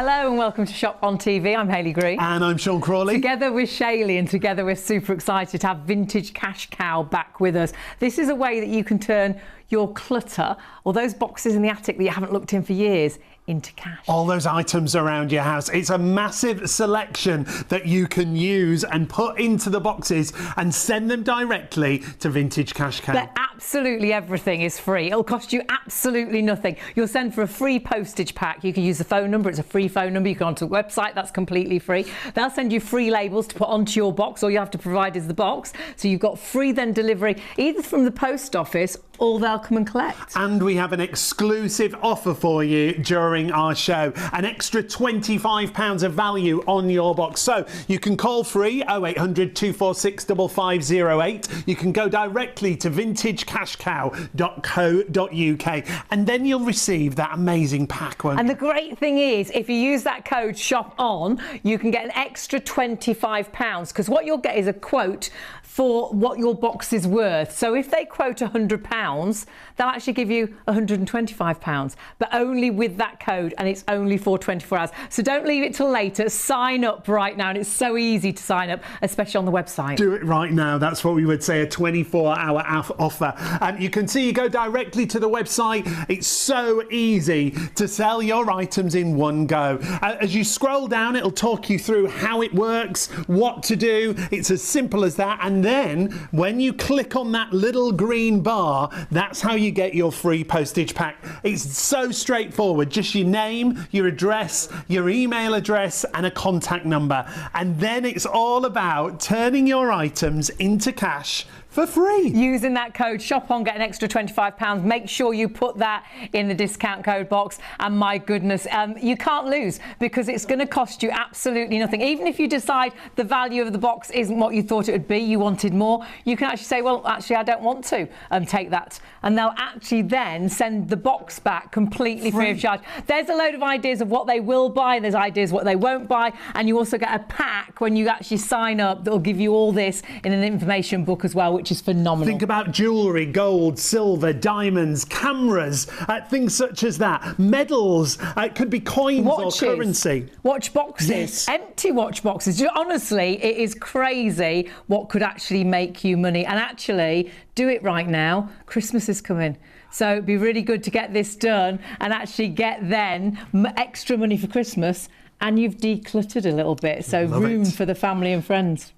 Hello and welcome to Shop on TV. I'm Hayley Green. And I'm Sean Crawley. Together with Shaylee, and together we're super excited to have Vintage Cash Cow back with us. This is a way that you can turn your clutter, or those boxes in the attic that you haven't looked in for years, into cash. All those items around your house. It's a massive selection that you can use and put into the boxes and send them directly to Vintage Cash Cow. But absolutely everything is free. It'll cost you absolutely nothing. You'll send for a free postage pack. You can use the phone number. It's a free phone number. You can go onto the website. That's completely free. They'll send you free labels to put onto your box. All you have to provide is the box. So you've got free then delivery either from the post office or they'll come and collect. And we have an exclusive offer for you during our show. An extra £25 of value on your box. So you can call free 0800 246 5508. You can go directly to vintagecashcow.co.uk and then you'll receive that amazing pack, won't you? And the great thing is, if you use that code SHOPON, you can get an extra £25 because what you'll get is a quote for what your box is worth. So if they quote £100, they'll actually give you £125, but only with that code, and it's only for 24 hours. So don't leave it till later. Sign up right now, and it's so easy to sign up, especially on the website. Do it right now. That's what we would say, a 24-hour offer. And you can see, you go directly to the website. It's so easy to sell your items in one go. As you scroll down, it'll talk you through how it works, what to do. It's as simple as that. And then when you click on that little green bar, that's how you get your free postage pack. It's so straightforward. Just your name, your address, your email address and a contact number. And then it's all about turning your items into cash for free. Using that code SHOPON, get an extra £25. Make sure you put that in the discount code box. And my goodness, you can't lose because it's going to cost you absolutely nothing. Even if you decide the value of the box isn't what you thought it would be, you wanted more, you can actually say, well, actually, I don't want to take that. And they'll actually then send the box back completely free of charge. There's a load of ideas of what they will buy. There's ideas what they won't buy. And you also get a pack when you actually sign up that will give you all this in an information book as well, which is phenomenal. Think about jewellery, gold, silver, diamonds, cameras, things such as that. Medals, it could be coins watches, or currency. Watch boxes, yes. Empty watch boxes. Honestly, it is crazy what could actually make you money. And actually, do it right now. Christmas is coming. So it'd be really good to get this done and actually get then extra money for Christmas, and you've decluttered a little bit. So room for the family and friends.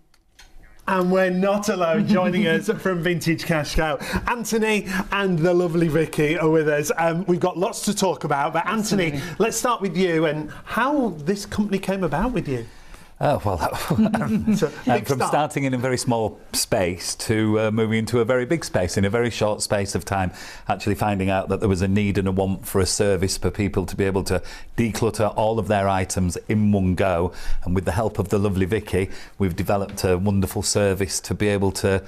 And we're not alone. Joining us from Vintage Cash Cow, Anthony and the lovely Vicky are with us. We've got lots to talk about, but Anthony, let's start with you and how this company came about with you. From starting in a very small space to moving into a very big space in a very short space of time, actually finding out that there was a need and a want for a service for people to be able to declutter all of their items in one go. And with the help of the lovely Vicky, we've developed a wonderful service to be able to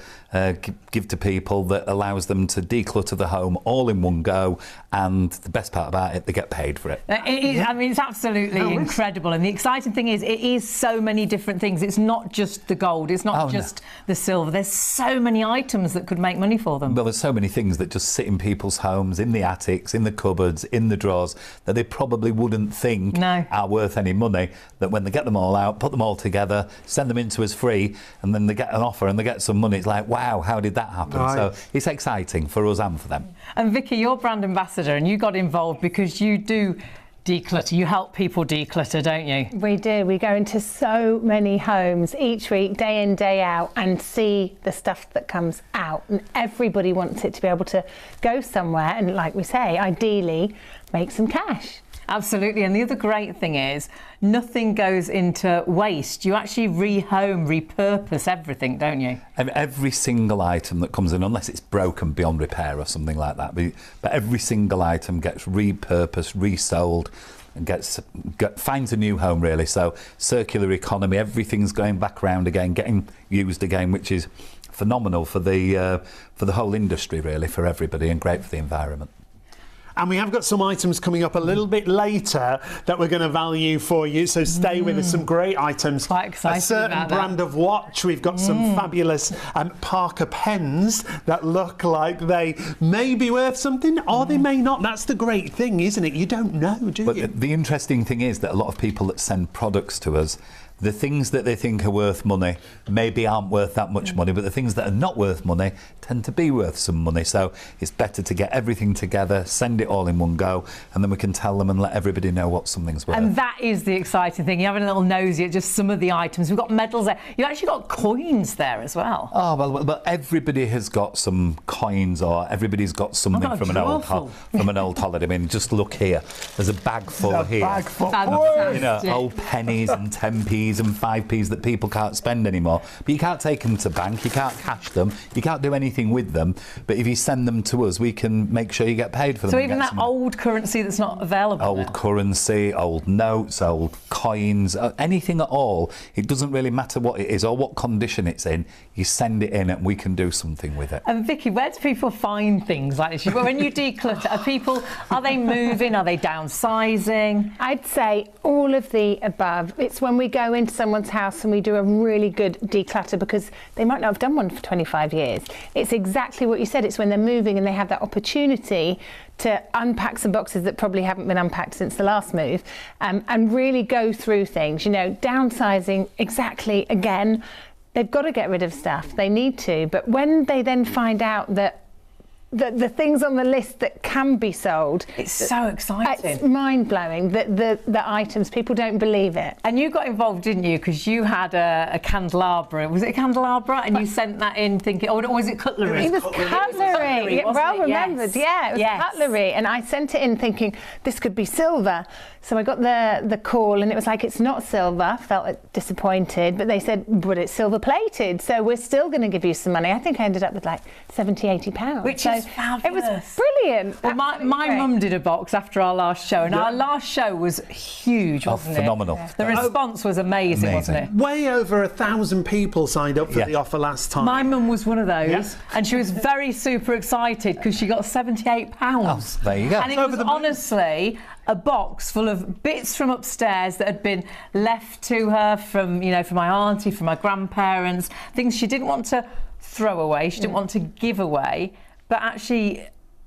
give to people that allows them to declutter the home all in one go. And the best part about it, they get paid for it. I mean, it's absolutely incredible. And the exciting thing is, it is so many different things. It's not just the gold. It's not just the silver. There's so many items that could make money for them. Well, there's so many things that just sit in people's homes, in the attics, in the cupboards, in the drawers, that they probably wouldn't think are worth any money, that when they get them all out, put them all together, send them into us free, and then they get an offer and they get some money. It's like, wow, how did that happen? Right. So it's exciting for us and for them. And Vicky, you're brand ambassador, and you got involved because you do declutter. You help people declutter, don't you? We do. We go into so many homes each week, day in, day out, and see the stuff that comes out. And everybody wants it to be able to go somewhere and, like we say, ideally make some cash. Absolutely. And the other great thing is nothing goes into waste. You actually repurpose everything, don't you? And every single item that comes in, unless it's broken beyond repair or something like that, but every single item gets repurposed, resold, and finds a new home, really. So circular economy, everything's going back around again, getting used again, which is phenomenal for the whole industry, really, for everybody, and great for the environment. And we have got some items coming up a little bit later that we're going to value for you. So stay with us. Some great items. Quite excited a certain about brand of watch. We've got some fabulous Parker pens that look like they may be worth something or they may not. That's the great thing, isn't it? You don't know, do you? But the interesting thing is that a lot of people that send products to us, the things that they think are worth money maybe aren't worth that much money, but the things that are not worth money tend to be worth some money. So it's better to get everything together, send it all in one go, and then we can tell them and let everybody know what something's worth. And that is the exciting thing. You're having a little nosy at just some of the items. We've got medals there. You've actually got coins there as well. Oh, well, everybody has got some coins, or everybody's got something from an old holiday. I mean, just look here. There's a bag full here. Bag full. You know, old pennies and 10p's and 5p's that people can't spend anymore. But you can't take them to bank, you can't cash them, you can't do anything with them. But if you send them to us, we can make sure you get paid for them. So even that old currency that's not available Old now. currency, old notes, old coins, anything at all. It doesn't really matter what it is or what condition it's in. You send it in and we can do something with it. And Vicky, where do people find things like this? When you declutter, are they moving? Are they downsizing? I'd say all of the above. It's when we go into someone's house and we do a really good declutter, because they might not have done one for 25 years. It's exactly what you said. It's when they're moving and they have that opportunity to unpack some boxes that probably haven't been unpacked since the last move, and really go through things. You know, downsizing, exactly, again, they've got to get rid of stuff. They need to. But when they then find out that the things on the list that can be sold, it's so exciting. It's mind-blowing, the items. People don't believe it. And you got involved, didn't you? Because you had a candelabra. Was it a candelabra? And you sent that in thinking, or was it cutlery? It was cutlery. It was well cutlery, remembered. yes. Yeah, it was cutlery. And I sent it in thinking this could be silver. So I got the call and it was like, it's not silver. Felt disappointed, but they said, but it's silver plated, so we're still going to give you some money. I think I ended up with like 70, 80 pounds. Which is fabulous. It was brilliant. Well, my mum did a box after our last show, and our last show was huge, wasn't it? Phenomenal. Yeah. The response was amazing, wasn't it? Way over 1,000 people signed up for the offer last time. My mum was one of those, and she was very super excited because she got £78. Oh, there you go. And it was honestly a box full of bits from upstairs that had been left to her from my auntie, from my grandparents, things she didn't want to throw away, she didn't want to give away, but actually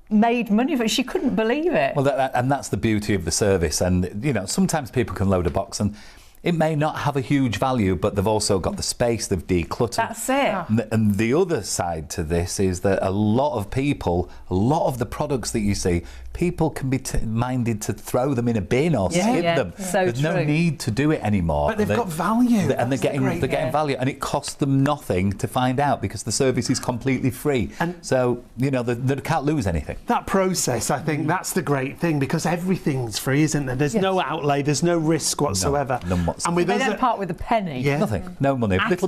made money for it. She couldn't believe it. Well, and that's the beauty of the service. And, you know, sometimes people can load a box and it may not have a huge value, but they've also got the space, they've decluttered. That's it. And the other side to this is that a lot of people, a lot of the products that you see, people can be minded to throw them in a bin or skip them. So There's no need to do it anymore. But they've got value. And they're getting value, and it costs them nothing to find out because the service is completely free. And so, you know, they can't lose anything. That process, I think, that's the great thing, because everything's free, isn't there? There's no outlay, there's no risk whatsoever. None whatsoever. And with they don't part with a penny. Nothing, no money, a little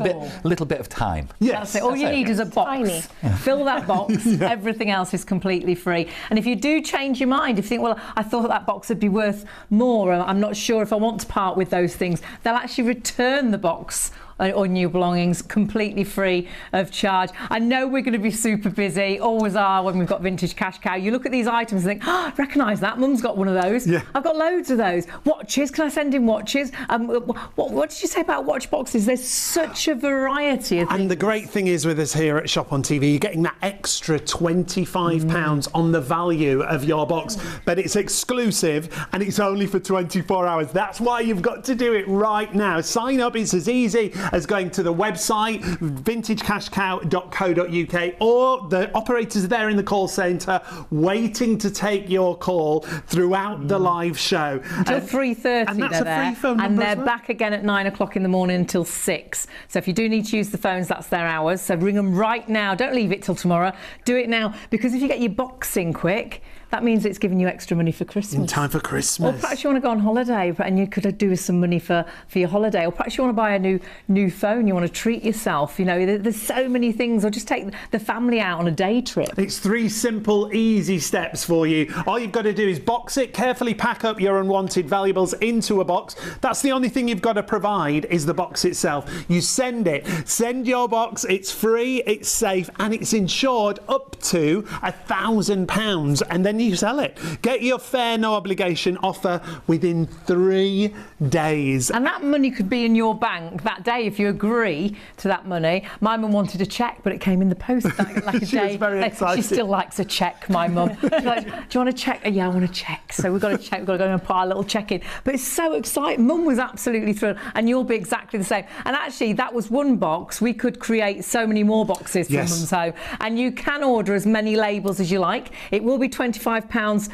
bit of time. That's it. All you need is a box. Tiny. Fill that box. Everything else is completely free. And if you do change your mind, if you think, well, I thought that box would be worth more, I'm not sure if I want to part with those things, they'll actually return the box or new belongings completely free of charge. I know we're going to be super busy, always are when we've got Vintage Cash Cow. You look at these items and think, oh, I recognise that, Mum's got one of those. Yeah. I've got loads of those. Watches, can I send in watches? What did you say about watch boxes? There's such a variety of things. And the great thing is with us here at Shop on TV, you're getting that extra £25 on the value of your box, but it's exclusive and it's only for 24 hours. That's why you've got to do it right now. Sign up, it's as easy as going to the website vintagecashcow.co.uk, or the operators are there in the call centre waiting to take your call throughout the live show until 3:30. and that's a free phone number, and they're as well. back again at 9 o'clock in the morning until 6. So if you do need to use the phones, that's their hours, so ring them right now. Don't leave it till tomorrow, do it now, because if you get your box in quick, that means it's giving you extra money for Christmas. In time for Christmas. Or perhaps you want to go on holiday and you could do with some money for your holiday. Or perhaps you want to buy a new phone, you want to treat yourself. You know, there's so many things. Or just take the family out on a day trip. It's 3 simple, easy steps for you. All you've got to do is box it, carefully pack up your unwanted valuables into a box. That's the only thing you've got to provide, is the box itself. You send it. Send your box. It's free, it's safe, and it's insured up to £1,000. And then then you sell it. Get your fair, no obligation offer within 3 days. And that money could be in your bank that day if you agree to that money. My mum wanted a cheque, but it came in the post like a She day. was very excited. She still likes a cheque, my mum. She's like, do you want a cheque? Yeah, I want a cheque. So we've got a cheque. We've got to go and put our little cheque in. But it's so exciting. Mum was absolutely thrilled, and you'll be exactly the same. And actually, that was one box. We could create so many more boxes for Mum's Home, and you can order as many labels as you like. It will be £25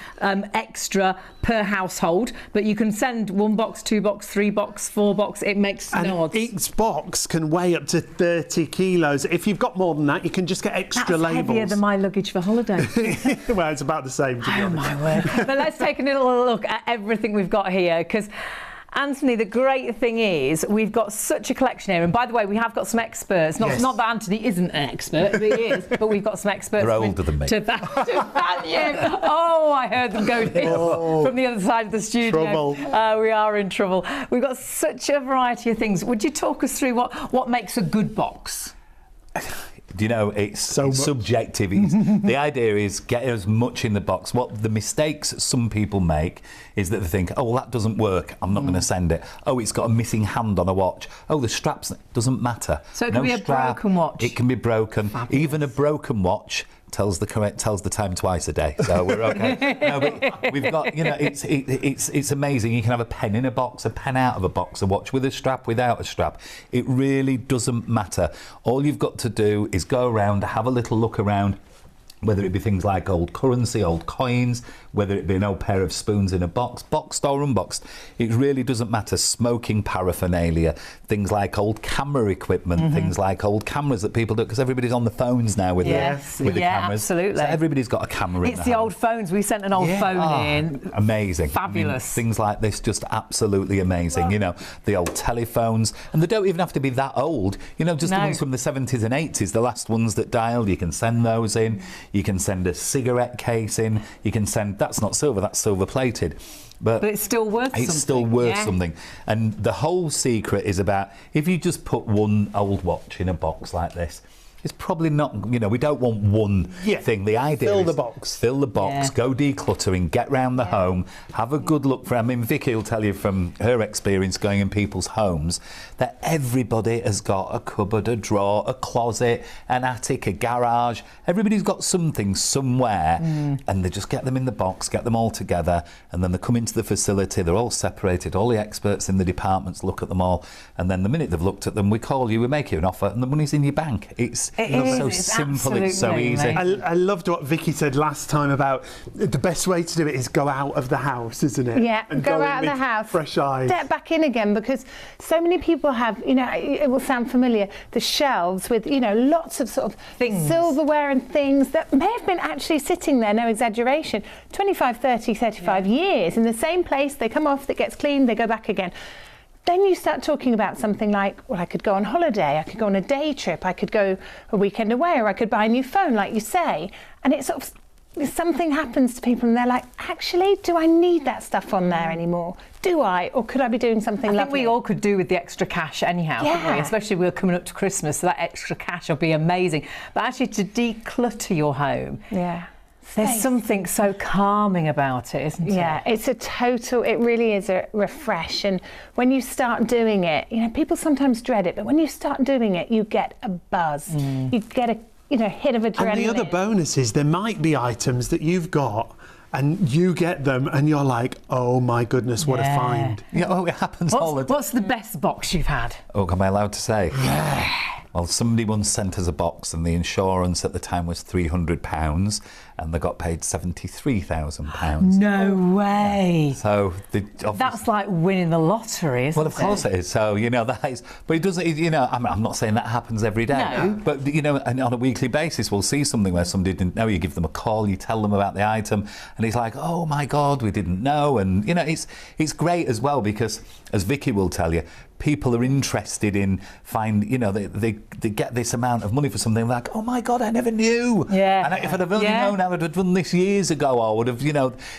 extra per household, but you can send 1 box, 2 box, 3 box, 4 box. It makes no odds. Each box can weigh up to 30 kilos. If you've got more than that, you can just get extra labels. That's heavier than my luggage for holiday. Well, it's about the same, to be honest. My word. But let's take a little look at everything we've got here, because Anthony, the great thing is we've got such a collection here, and by the way, we have got some experts. Not that Anthony isn't an expert, but he is. But we've got some experts. They're older than me. To value. Oh, I heard them go from the other side of the studio. Trouble. We are in trouble. We've got such a variety of things. Would you talk us through what makes a good box? Do you know, it's subjective. The idea is get as much in the box. What the mistakes some people make is that they think, oh, well, that doesn't work, I'm not going to send it. Oh, it's got a missing hand on a watch. Oh, the straps, doesn't matter. So it can be a broken watch. It can be broken. Fabulous. Even a broken watch tells the time twice a day, so we're okay. No, but we've got, you know, it's amazing. You can have a pen in a box, a pen out of a box, a watch with a strap, without a strap. It really doesn't matter. All you've got to do is go around, have a little look around, whether it be things like old currency, old coins, whether it be an old pair of spoons in a box, boxed or unboxed. It really doesn't matter. Smoking paraphernalia, things like old camera equipment, things like old cameras that people do, because everybody's on the phones now with the cameras. Absolutely. So everybody's got a camera in It's the the home. old phones. We sent an old phone in. Amazing. Fabulous. I mean, things like this, just absolutely amazing. You know, the old telephones, and they don't even have to be that old. You know, just the ones from the 70s and 80s, the last ones that dialed, you can send those in. You can send a cigarette case in. You can send, that's not silver, that's silver plated. But it's still worth something. It's still worth something. And the whole secret is about, if you just put one old watch in a box like this, it's probably not, you know, we don't want one thing. The idea is fill the box. Fill the box, go decluttering, get round the home, have a good look for, I mean, Vicky will tell you from her experience going in people's homes that everybody has got a cupboard, a drawer, a closet, an attic, a garage. Everybody's got something somewhere, and they just get them in the box, get them all together, and then they come into the facility, they're all separated, all the experts in the departments look at them all, and then the minute they've looked at them, we call you, we make you an offer, and the money's in your bank. It's so simple, it's so easy. I loved what Vicky said last time about the best way to do it is go out of the house, isn't it? Yeah, and go out of the house, fresh eyes. Step back in again, because so many people have, you know, it will sound familiar, the shelves with, you know, lots of sort of silverware and things that may have been actually sitting there, no exaggeration, 25, 30, 35 years in the same place. They come off, it gets cleaned, they go back again. Then you start talking about something like, well, I could go on holiday, I could go on a day trip, I could go a weekend away, or I could buy a new phone, like you say. And it's sort of, something happens to people and they're like, actually, do I need that stuff on there anymore? Do I? Or could I be doing something lovely? I think we all could do with the extra cash anyhow, couldn't we? Especially we're coming up to Christmas, so that extra cash will be amazing. But actually, to declutter your home, there's something so calming about it, isn't it? Yeah, it's a total, it really is a refresh. And when you start doing it, you know, people sometimes dread it, but when you start doing it, you get a buzz. You get a, you know, hit of adrenaline. And the other bonus is there might be items that you've got and you get them and you're like, oh my goodness, what a find. Yeah, well, it happens all the time. What's the best box you've had? Oh, am I allowed to say? Well, somebody once sent us a box and the insurance at the time was £300 and they got paid £73,000. No way. So that's like winning the lottery, isn't it? Well, of course it is. So, you know, that is, but it doesn't, you know, I'm not saying that happens every day. No. But, you know, and on a weekly basis, we'll see something where somebody didn't know, you give them a call, you tell them about the item, and it's like, oh my God, we didn't know. And, you know, it's great as well because, as Vicky will tell you, people are interested in they get this amount of money for something like, oh my God, I never knew. Yeah. And if I'd have only known, I would have done this years ago. I would have,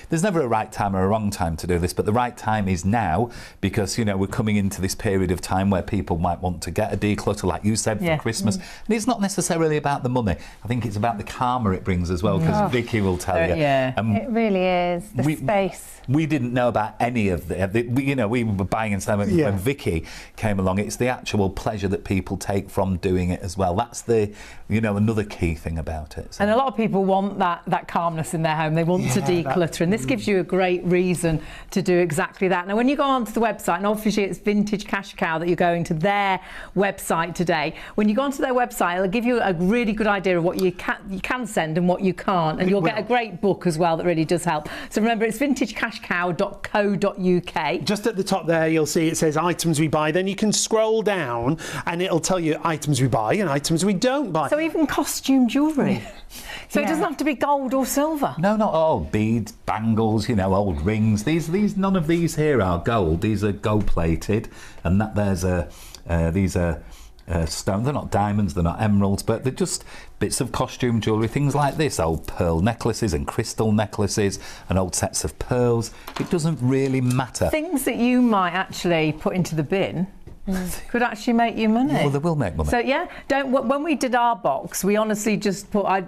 there's never a right time or a wrong time to do this, but the right time is now, because, we're coming into this period of time where people might want to get a declutter, like you said, for Christmas. And it's not necessarily about the money. I think it's about the karma it brings as well, because Vicky will tell you. Yeah. It really is. The space. We didn't know about any of we were buying and selling when Vicky came along. It's the actual pleasure that people take from doing it as well. That's another key thing about it. So. And a lot of people want that calmness in their home. They want to declutter, and this gives you a great reason to do exactly that. Now, when you go onto the website, and obviously it's Vintage Cash Cow that you're going to their website today. When you go onto their website, it'll give you a really good idea of what you can send and what you can't, and you'll get a great book as well that really does help. So remember, it's vintagecashcow.co.uk. Just at the top there, you'll see it says items we buy. Then you can scroll down and it'll tell you items we buy and items we don't buy. So even costume jewellery. So it doesn't have to be gold or silver. No, not all. Beads, bangles, old rings. These none of these here are gold. These are gold plated, and these are stone. They're not diamonds, they're not emeralds, but they're just bits of costume jewellery, things like this, old pearl necklaces and crystal necklaces and old sets of pearls. It doesn't really matter. Things that you might actually put into the bin could actually make you money. Well, they will make money. So when we did our box, we honestly just put. I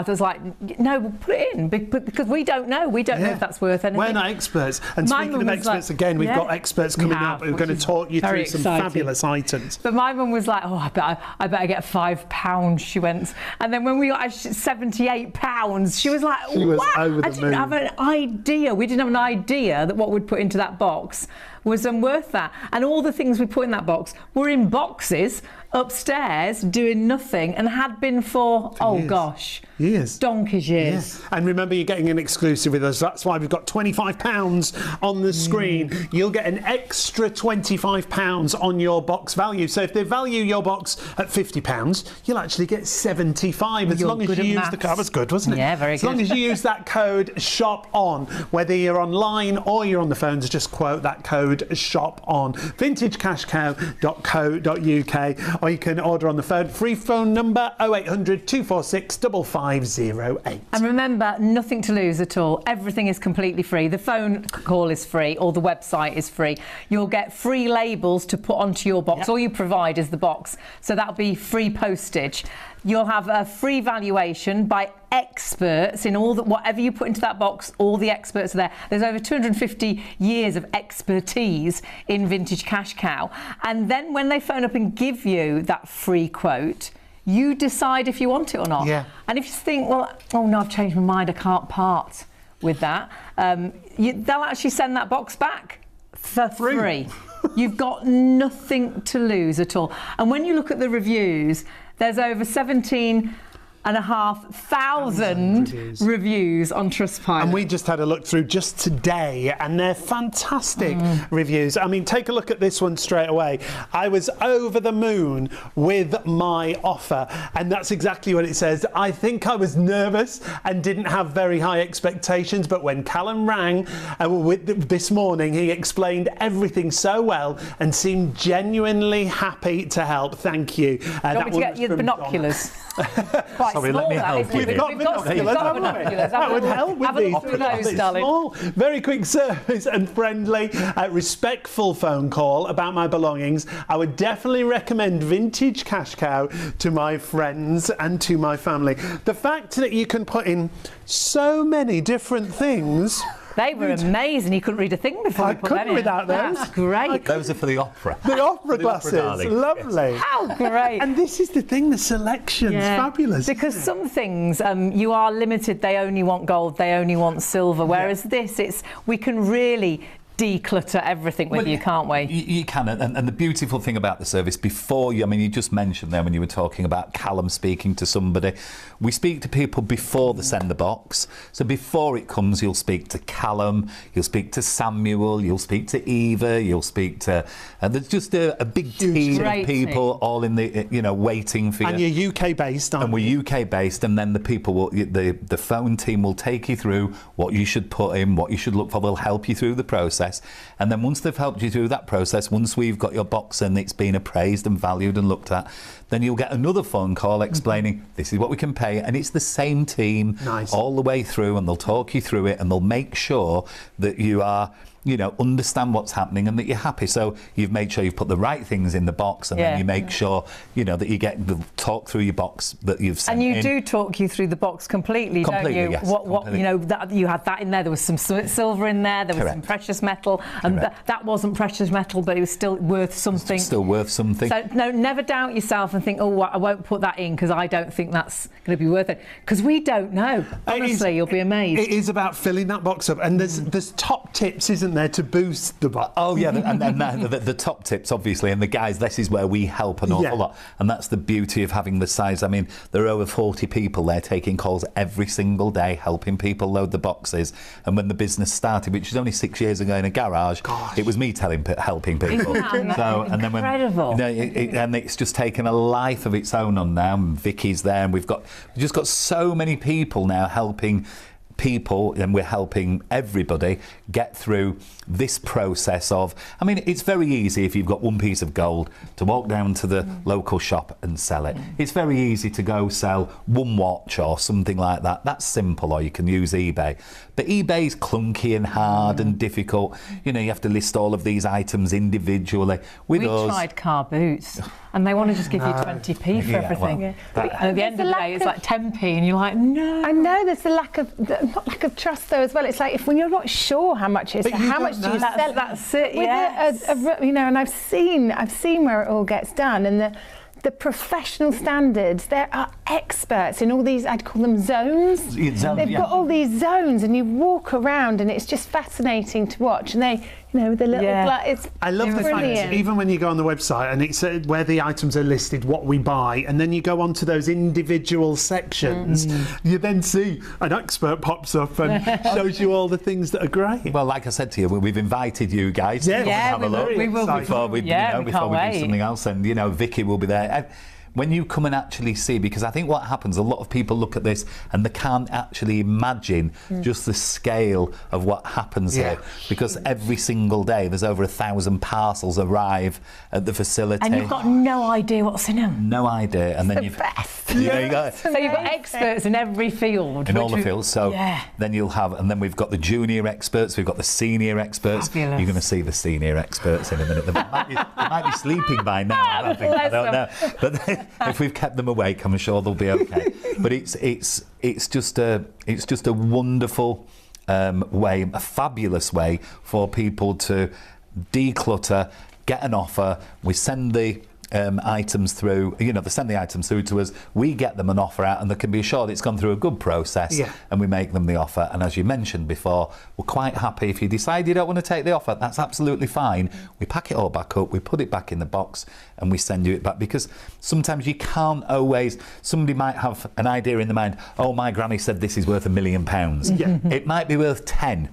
was like, no, we'll put it in because we don't know. We don't know if that's worth anything. We're not experts. And speaking of experts, again, we've got experts coming up who are going to talk you through some fabulous items. But my mum was like, oh, I better get £5. She went, and then when we got £78, she was like, she was what? over the I didn't have an idea. We didn't have an idea that what we'd put into that box was worth that. And all the things we put in that box were in boxes upstairs doing nothing, and had been for years. Donkey's years. Yeah. And remember, you're getting an exclusive with us. That's why we've got £25 on the screen. You'll get an extra £25 on your box value. So if they value your box at £50, you'll actually get £75 as long as you use the code. That was good, wasn't it? Yeah, very good. As long as you use that code SHOP ON, whether you're online or you're on the phones, just quote that code SHOP ON. vintagecashcow.co.uk, or you can order on the phone. Free phone number 0800 246 5508. And remember, nothing to lose at all. Everything is completely free. The phone call is free, or the website is free. You'll get free labels to put onto your box. All you provide is the box, so that'll be free postage. You'll have a free valuation by experts in whatever you put into that box. All the experts are there. There's over 250 years of expertise in Vintage Cash Cow. And then when they phone up and give you that free quote, you decide if you want it or not. Yeah. And if you think, well, oh no, I've changed my mind, I can't part with that, they'll actually send that box back for free. You've got nothing to lose at all. And when you look at the reviews, there's over 17,500 reviews on Trustpilot. And we just had a look through just today, and they're fantastic reviews. I mean, take a look at this one straight away. I was over the moon with my offer, and that's exactly what it says. I think I was nervous and didn't have very high expectations, but when Callum rang this morning, he explained everything so well and seemed genuinely happy to help. Thank you. Do you want me to get you the binoculars? Sorry, let me help you. We've got binoculars, haven't we? That would help with these. Have a look through those, darling. Small, very quick service and friendly, respectful phone call about my belongings. I would definitely recommend Vintage Cash Cow to my friends and to my family. The fact that you can put in so many different things. They were amazing. You couldn't read a thing before I you put them in. couldn't without those. That's great. Those are for the opera. The opera glasses. Lovely. Yes. How great. And this is the thing, the selection's fabulous. Because some things, you are limited. They only want gold. They only want silver. Whereas this, we can really declutter everything with you, can't we? You can, and the beautiful thing about the service, before you, I mean, you just mentioned there when you were talking about Callum speaking to somebody, we speak to people before they send the box. So before it comes, you'll speak to Callum, you'll speak to Samuel, you'll speak to Eva, you'll speak to, and there's just a big team of people all in the, waiting for you. And you're UK based, aren't you? And we're UK based, and then the people will, the phone team will take you through what you should put in, what you should look for. They'll help you through the process. process. And then once they've helped you through that process, once we've got your box and it's been appraised and valued and looked at, then you'll get another phone call explaining this is what we can pay, and it's the same team all the way through, and they'll talk you through it, and they'll make sure that you are, you know, understand what's happening and that you're happy. So you've made sure you've put the right things in the box, and then you make sure, you know, that you get the talk through your box that you've sent in. And you in. do talk you through the box completely, don't you? Yes, what you know, that you had that in there. There was some silver in there. There was some precious metal, and that wasn't precious metal, but it was still worth something. Still worth something. So no, never doubt yourself and think, oh, I won't put that in because I don't think that's going to be worth it. Because we don't know. Honestly, you'll be amazed. It is about filling that box up, and there's top tips, isn't there, to boost the box? Oh yeah, and the top tips, obviously, and the guys, this is where we help an awful lot, and that's the beauty of having the size. I mean, there are over 40 people there taking calls every single day, helping people load the boxes. And when the business started, which was only 6 years ago in a garage, it was me helping people. So, and then incredible. And it's just taken a life of its own on now. And Vicky's there, and we've just got so many people now helping people, and we're helping everybody get through this process of, I mean, it's very easy if you've got one piece of gold to walk down to the local shop and sell it. It's very easy to go sell one watch or something like that. That's simple, or you can use eBay. But eBay's clunky and hard and difficult. You know, you have to list all of these items individually. We tried car boots, and they want to just give you 20p for everything. And at the end of the day, it's like 10p, and you're like, no. I know there's a lack of trust though as well. It's like when you're not sure how much it is, how much do you sell? That's it. You know, and I've seen where it all gets done, and the professional standards. There are experts in all these, I'd call them zones. They've got all these zones, and you walk around, and it's just fascinating to watch. And they, you know, the little it's I love the fact, even when you go on the website and it's where the items are listed, what we buy, and then you go on to those individual sections, you then see an expert pops up and shows you all the things that are great. Well, like I said to you, we've invited you guys to come and have a look before we do something else, and you know, Vicky will be there. When you come and actually see, because I think what happens, a lot of people look at this and they can't actually imagine just the scale of what happens here, because every single day there's over 1,000 parcels arrive at the facility. And you've got no idea what's in them. No idea. And then you've so you've got experts in every field. In all the fields. So then you'll have, and then we've got the junior experts, we've got the senior experts. Fabulous. You're going to see the senior experts in a minute. They might be sleeping by now. I don't know. But if we've kept them awake, I'm sure they'll be okay. But it's just a wonderful way, a fabulous way for people to declutter, get an offer. We send the items through, you know, they send the items through to us, we get them an offer out, and they can be assured it's gone through a good process, and we make them the offer. And as you mentioned before, we're quite happy if you decide you don't want to take the offer, that's absolutely fine. We pack it all back up, we put it back in the box, and we send you it back, because sometimes you can't always, somebody might have an idea in their mind, oh, my granny said this is worth £1 million. It might be worth 10.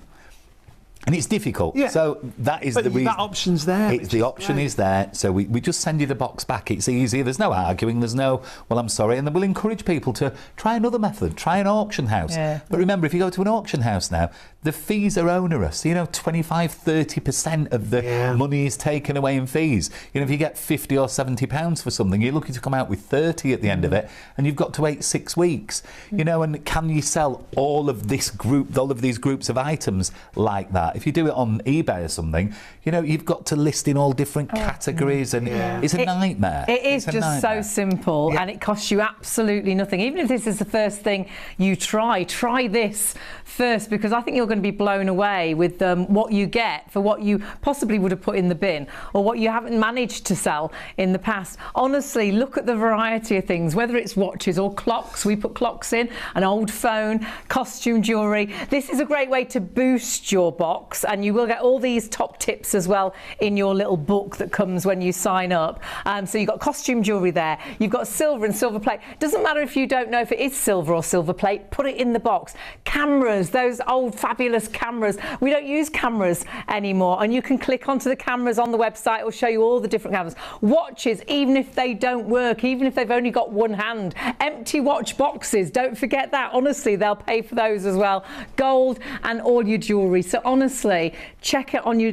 And it's difficult. So that is the reason. That option's there. The option is there. So we just send you the box back. It's easy. There's no arguing. There's no, well, I'm sorry. And then we'll encourage people to try another method. Try an auction house. But remember, if you go to an auction house now, the fees are onerous. You know, 25-30% of the money is taken away in fees. You know, if you get £50 or £70 for something, you're looking to come out with 30 at the end of it, and you've got to wait 6 weeks. You know, and can you sell all of these groups of items like that? If you do it on eBay or something, you know, you've got to list in all different categories, and it's a nightmare. It is just so simple, and it costs you absolutely nothing. Even if this is the first thing you try this first, because I think you're going to be blown away with what you get for what you possibly would have put in the bin, or what you haven't managed to sell in the past. Honestly, look at the variety of things, whether it's watches or clocks. We put clocks in, an old phone, costume jewellery. This is a great way to boost your box, and you will get all these top tips as well in your little book that comes when you sign up. So you've got costume jewellery there, you've got silver and silver plate. Doesn't matter if you don't know if it is silver or silver plate, put it in the box. Cameras, those old fabulous cameras. We don't use cameras anymore, and you can click onto the cameras on the website. It will show you all the different cameras. Watches, even if they don't work, even if they've only got one hand. Empty watch boxes, don't forget that. Honestly, they'll pay for those as well. Gold and all your jewellery. So honestly, honestly, check it on your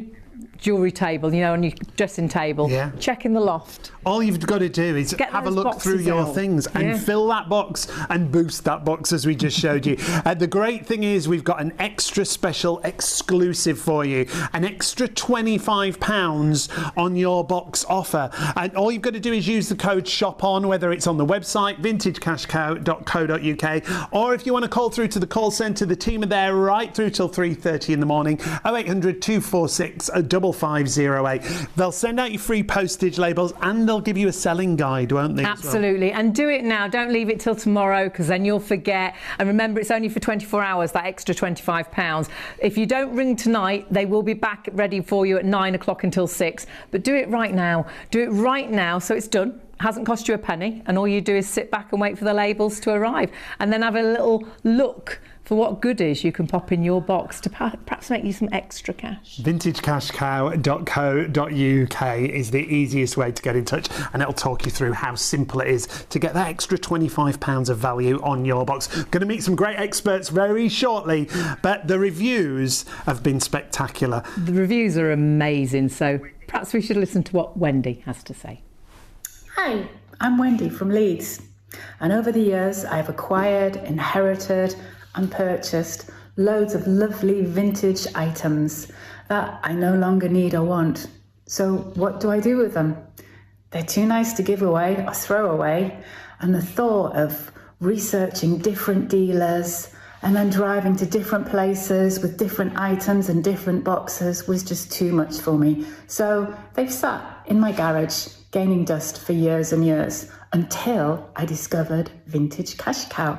jewellery table, you know, on your dressing table. Yeah. Check in the loft. All you've got to do is Get have a those look through boxes your out. things and fill that box and boost that box as we just showed you. The great thing is we've got an extra special exclusive for you, an extra £25 on your box offer. And all you've got to do is use the code SHOPON, whether it's on the website, vintagecashcow.co.uk, or if you want to call through to the call centre, the team are there right through till 3:30 in the morning, 0800 246 5508. They'll send out your free postage labels and they'll give you a selling guide, won't they? Absolutely. And do it now. Don't leave it till tomorrow, because then you'll forget. And remember, it's only for 24 hours, that extra £25. If you don't ring tonight, they will be back ready for you at 9 o'clock until 6. But do it right now. Do it right now so it's done. Hasn't cost you a penny, and all you do is sit back and wait for the labels to arrive, and then have a little look for what goodies you can pop in your box to perhaps make you some extra cash. Vintagecashcow.co.uk is the easiest way to get in touch, and it'll talk you through how simple it is to get that extra £25 of value on your box. Going to meet some great experts very shortly, but the reviews have been spectacular. The reviews are amazing, so perhaps we should listen to what Wendy has to say. Hi, I'm Wendy from Leeds, and over the years I've acquired, inherited and purchased loads of lovely vintage items that I no longer need or want. So what do I do with them? They're too nice to give away or throw away, and the thought of researching different dealers and then driving to different places with different items and different boxes was just too much for me. So they've sat in my garage gaining dust for years and years until I discovered Vintage Cash Cow.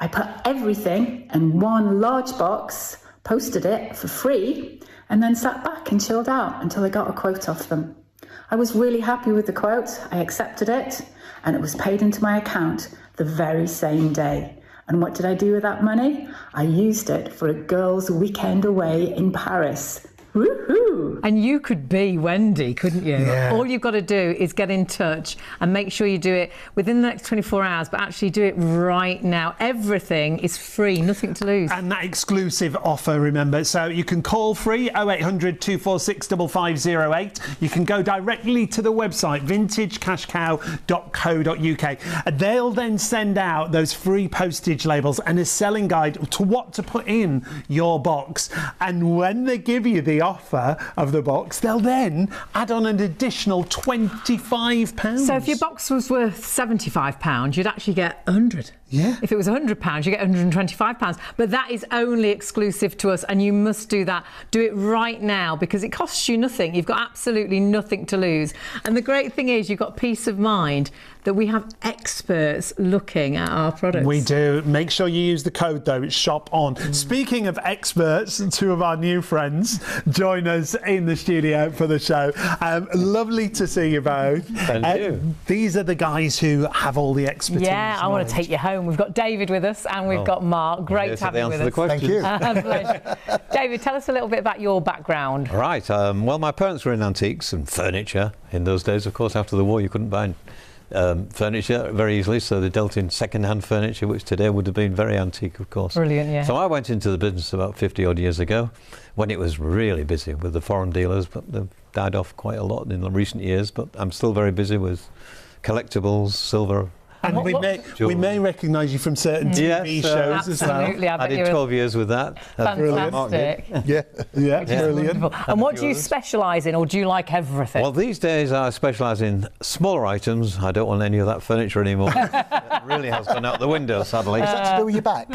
I put everything in one large box, posted it for free, and then sat back and chilled out until I got a quote off them. I was really happy with the quote, I accepted it, and it was paid into my account the very same day. And what did I do with that money? I used it for a girls' weekend away in Paris. Woohoo! And you could be Wendy, couldn't you? Yeah. All you've got to do is get in touch and make sure you do it within the next 24 hours, but actually do it right now. Everything is free, nothing to lose. And that exclusive offer, remember, so you can call free 0800 246 5508. You can go directly to the website vintagecashcow.co.uk. They'll then send out those free postage labels and a selling guide to what to put in your box. And when they give you the offer of the box, they'll then add on an additional £25. So if your box was worth £75, you'd actually get 100. Yeah. If it was £100, you get £125. But that is only exclusive to us, and you must do that. Do it right now, because it costs you nothing. You've got absolutely nothing to lose. And the great thing is you've got peace of mind that we have experts looking at our products. We do. Make sure you use the code, though. It's SHOP-ON. Speaking of experts, two of our new friends join us in the studio for the show. Lovely to see you both. Thank you. These are the guys who have all the expertise. Yeah, I want to take you home. We've got David with us, and we've got Mark. Great to have you with us. Thank you. Pleasure. David, tell us a little bit about your background. Right. Well, my parents were in antiques and furniture in those days. Of course, after the war, you couldn't buy furniture very easily, so they dealt in second-hand furniture, which today would have been very antique, of course. Brilliant, yeah. So I went into the business about 50-odd years ago, when it was really busy with the foreign dealers, but they've died off quite a lot in the recent years. But I'm still very busy with collectibles, silver. And we may recognise you from certain TV shows as well. Absolutely, I did 12 years with that. Fantastic. Yeah, brilliant. And what do you specialise in, or do you like everything? Well, these days I specialise in smaller items. I don't want any of that furniture anymore. It really has gone out the window, sadly. Is that to do with your back?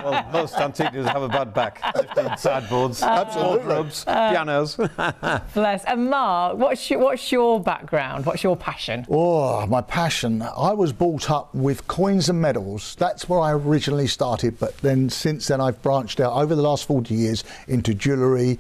Well, most antique dealers have a bad back. Lifting sideboards, wardrobes, pianos. Bless. And Mark, what's your background? What's your passion? Oh, my passion. I was brought up with coins and medals. That's where I originally started, but then since then I've branched out over the last 40 years into jewellery.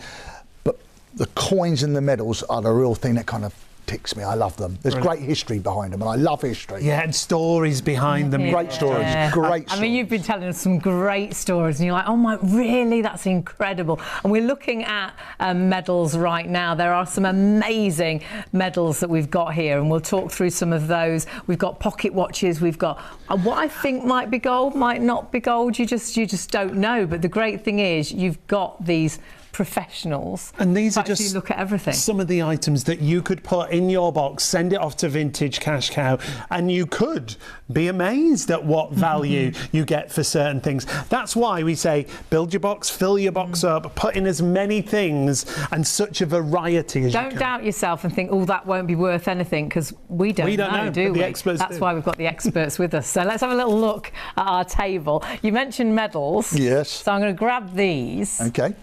But the coins and the medals are the real thing that kind of ticks me. I love them. There's great history behind them, and I love history. Yeah, and stories behind them. Great stories. Great stories. I mean, you've been telling us some great stories, and you're like, oh my, really? That's incredible. And we're looking at medals right now. There are some amazing medals that we've got here, and we'll talk through some of those. We've got pocket watches. We've got what I think might be gold, might not be gold. You just don't know. But the great thing is, you've got these professionals, and these are just look at everything. Some of the items that you could put in your box, send it off to Vintage Cash Cow, and you could be amazed at what value you get for certain things. That's why we say build your box, fill your box up, put in as many things and such a variety as you can. Don't doubt yourself and think, oh, that won't be worth anything, because we don't know, do we? The experts That's do. why we've got the experts with us. So let's have a little look at our table. You mentioned medals. Yes. So I'm going to grab these. Okay.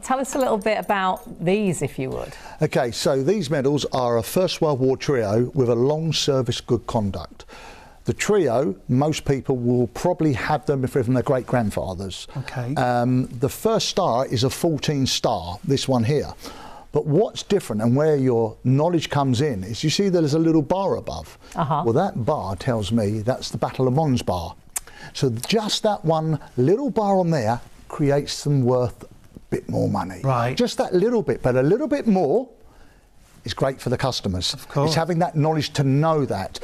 Tell us a little bit about these, if you would. Okay, so these medals are a First World War trio with a long service good conduct. The trio, most people will probably have them from their great-grandfathers. Okay. The first star is a 14 star, this one here. But what's different and where your knowledge comes in is you see there's a little bar above. Well, that bar tells me that's the Battle of Mons bar. So just that one little bar on there creates some worth bit more money. Right. Just that little bit, but a little bit more is great for the customers. Of course. It's having that knowledge to know that.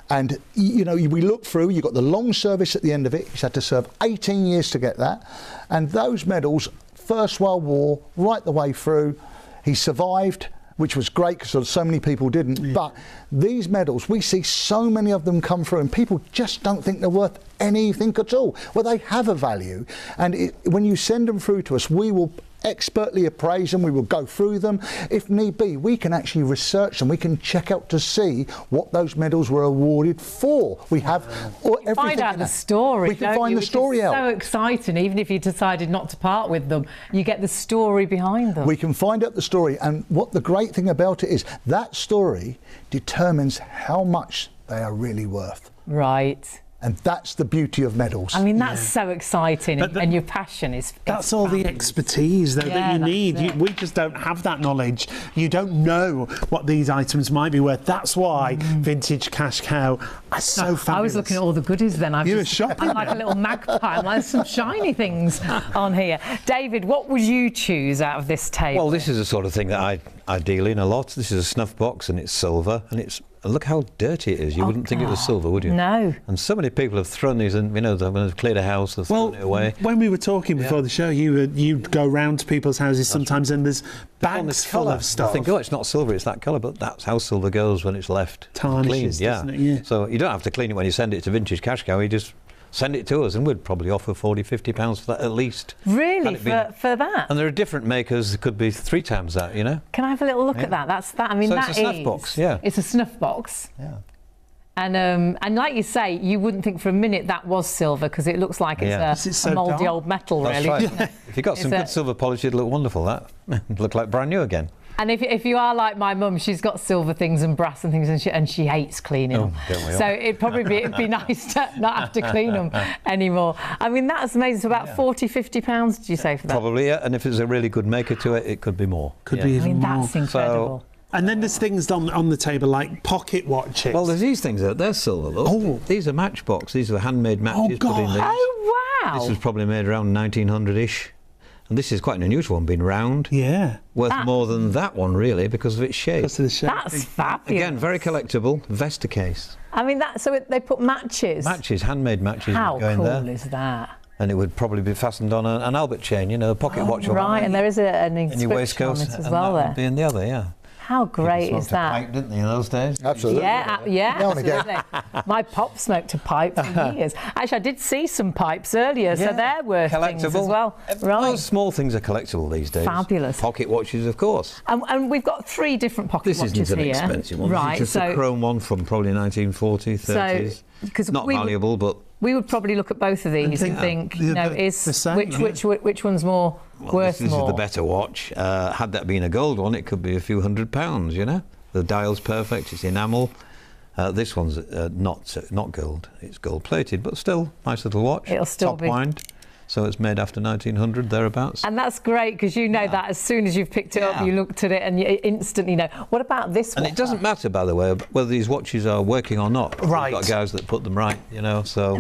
And, you know, we look through, you've got the long service at the end of it. He's had to serve 18 years to get that. And those medals, First World War, right the way through. He survived, which was great because so many people didn't. Yeah. But these medals, we see so many of them come through and people just don't think they're worth anything at all. Well, they have a value. And when you send them through to us, we will expertly appraise them, we will go through them. If need be, we can actually research them. We can check out to see what those medals were awarded for. We have everything. Find out the story. We can find the story out. So exciting. Even if you decided not to part with them, you get the story behind them. We can find out the story, and what the great thing about it is that story determines how much they are really worth. Right. And that's the beauty of medals. I mean, that's so exciting, and your passion is... That's all the expertise, though, that you need. We just don't have that knowledge. You don't know what these items might be worth. That's why Vintage Cash Cow are so fabulous. I was looking at all the goodies then. You were shopping. I'm like a little magpie. There's some shiny things on here. David, what would you choose out of this table? Well, this is the sort of thing that I deal in a lot. This is a snuff box, and it's silver, and it's... Look how dirty it is. You wouldn't think it was silver, would you? No. And so many people have thrown these, and you know, they've cleared a house, they've thrown it away. When we were talking before the show, you'd go round to people's houses sometimes, and there's bags full of stuff. I think, oh, it's not silver, it's that colour, but that's how silver goes when it's left clean. Doesn't it? Yeah. So you don't have to clean it when you send it to Vintage Cash Cow. You just send it to us, and we'd probably offer £40–50 for that at least. Really? For that? And there are different makers. It could be 3 times that, you know. Can I have a little look at that? That's that. I mean, so that it's a snuff box. Yeah. It's a snuff box. Yeah. And like you say, you wouldn't think for a minute that was silver because it looks like it's a mouldy old metal, really. That's right. If you've got some good silver polish, it'd look wonderful. That look like brand new again. And if you are like my mum, she's got silver things and brass and things, and she hates cleaning them. So it'd be nice to not have to clean them anymore. I mean, that's amazing. So about £40–50, did you say, for that? Probably, yeah. And if it's a really good maker to it, it could be more. Could be even more. That's incredible. And then there's things on the table like pocket watches. Well, there's these things out there, silver. Look. Oh, these are matchbox. These are handmade matches. Oh, God. Put in these. Oh, wow. This was probably made around 1900-ish. And this is quite an unusual one, being round. Yeah. Worth more than that one, really, because of its shape. Because of the shape. That's fabulous. Again, very collectible. Vesta case. I mean, so they put matches. Matches, handmade matches. How go in cool there. is that? And it would probably be fastened on an Albert chain, you know, a pocket watch. Right, and there is an in your inscription waistcoat, on it as and well that there. would be in the other, yeah. How great People is smoked that? a pipe, didn't they, in those days? Absolutely. Yeah, Now and again. absolutely. My pop smoked a pipe for years. Actually, I did see some pipes earlier, so they're worth things as well. Right. Those small things are collectible these days. Fabulous. Pocket watches, of course. And we've got 3 different pocket watches here. This isn't an expensive one. Right, It's just a chrome one from probably 1940s, 30s. Because not valuable, but... We would probably look at both of these and think, you know, which one's more worth this more? This is the better watch. Had that been a gold one, it could be a few £100, you know. The dial's perfect, it's enamel. This one's not gold, it's gold plated, but still, nice little watch. It'll still top be wind. So it's made after 1900, thereabouts. And that's great because you know that as soon as you've picked it up, you looked at it and you instantly know. What about this one? And it doesn't matter, by the way, whether these watches are working or not. Right. We've got guys that put them right, you know, so...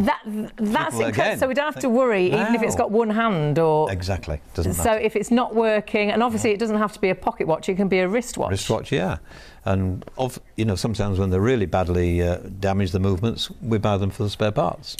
That's incredible. So we don't have to worry, even if it's got one hand or... Exactly. Doesn't matter. So if it's not working, and obviously it doesn't have to be a pocket watch, it can be a wristwatch. Wristwatch, yeah. And, you know, sometimes when they're really badly damaged, the movements, we buy them for the spare parts.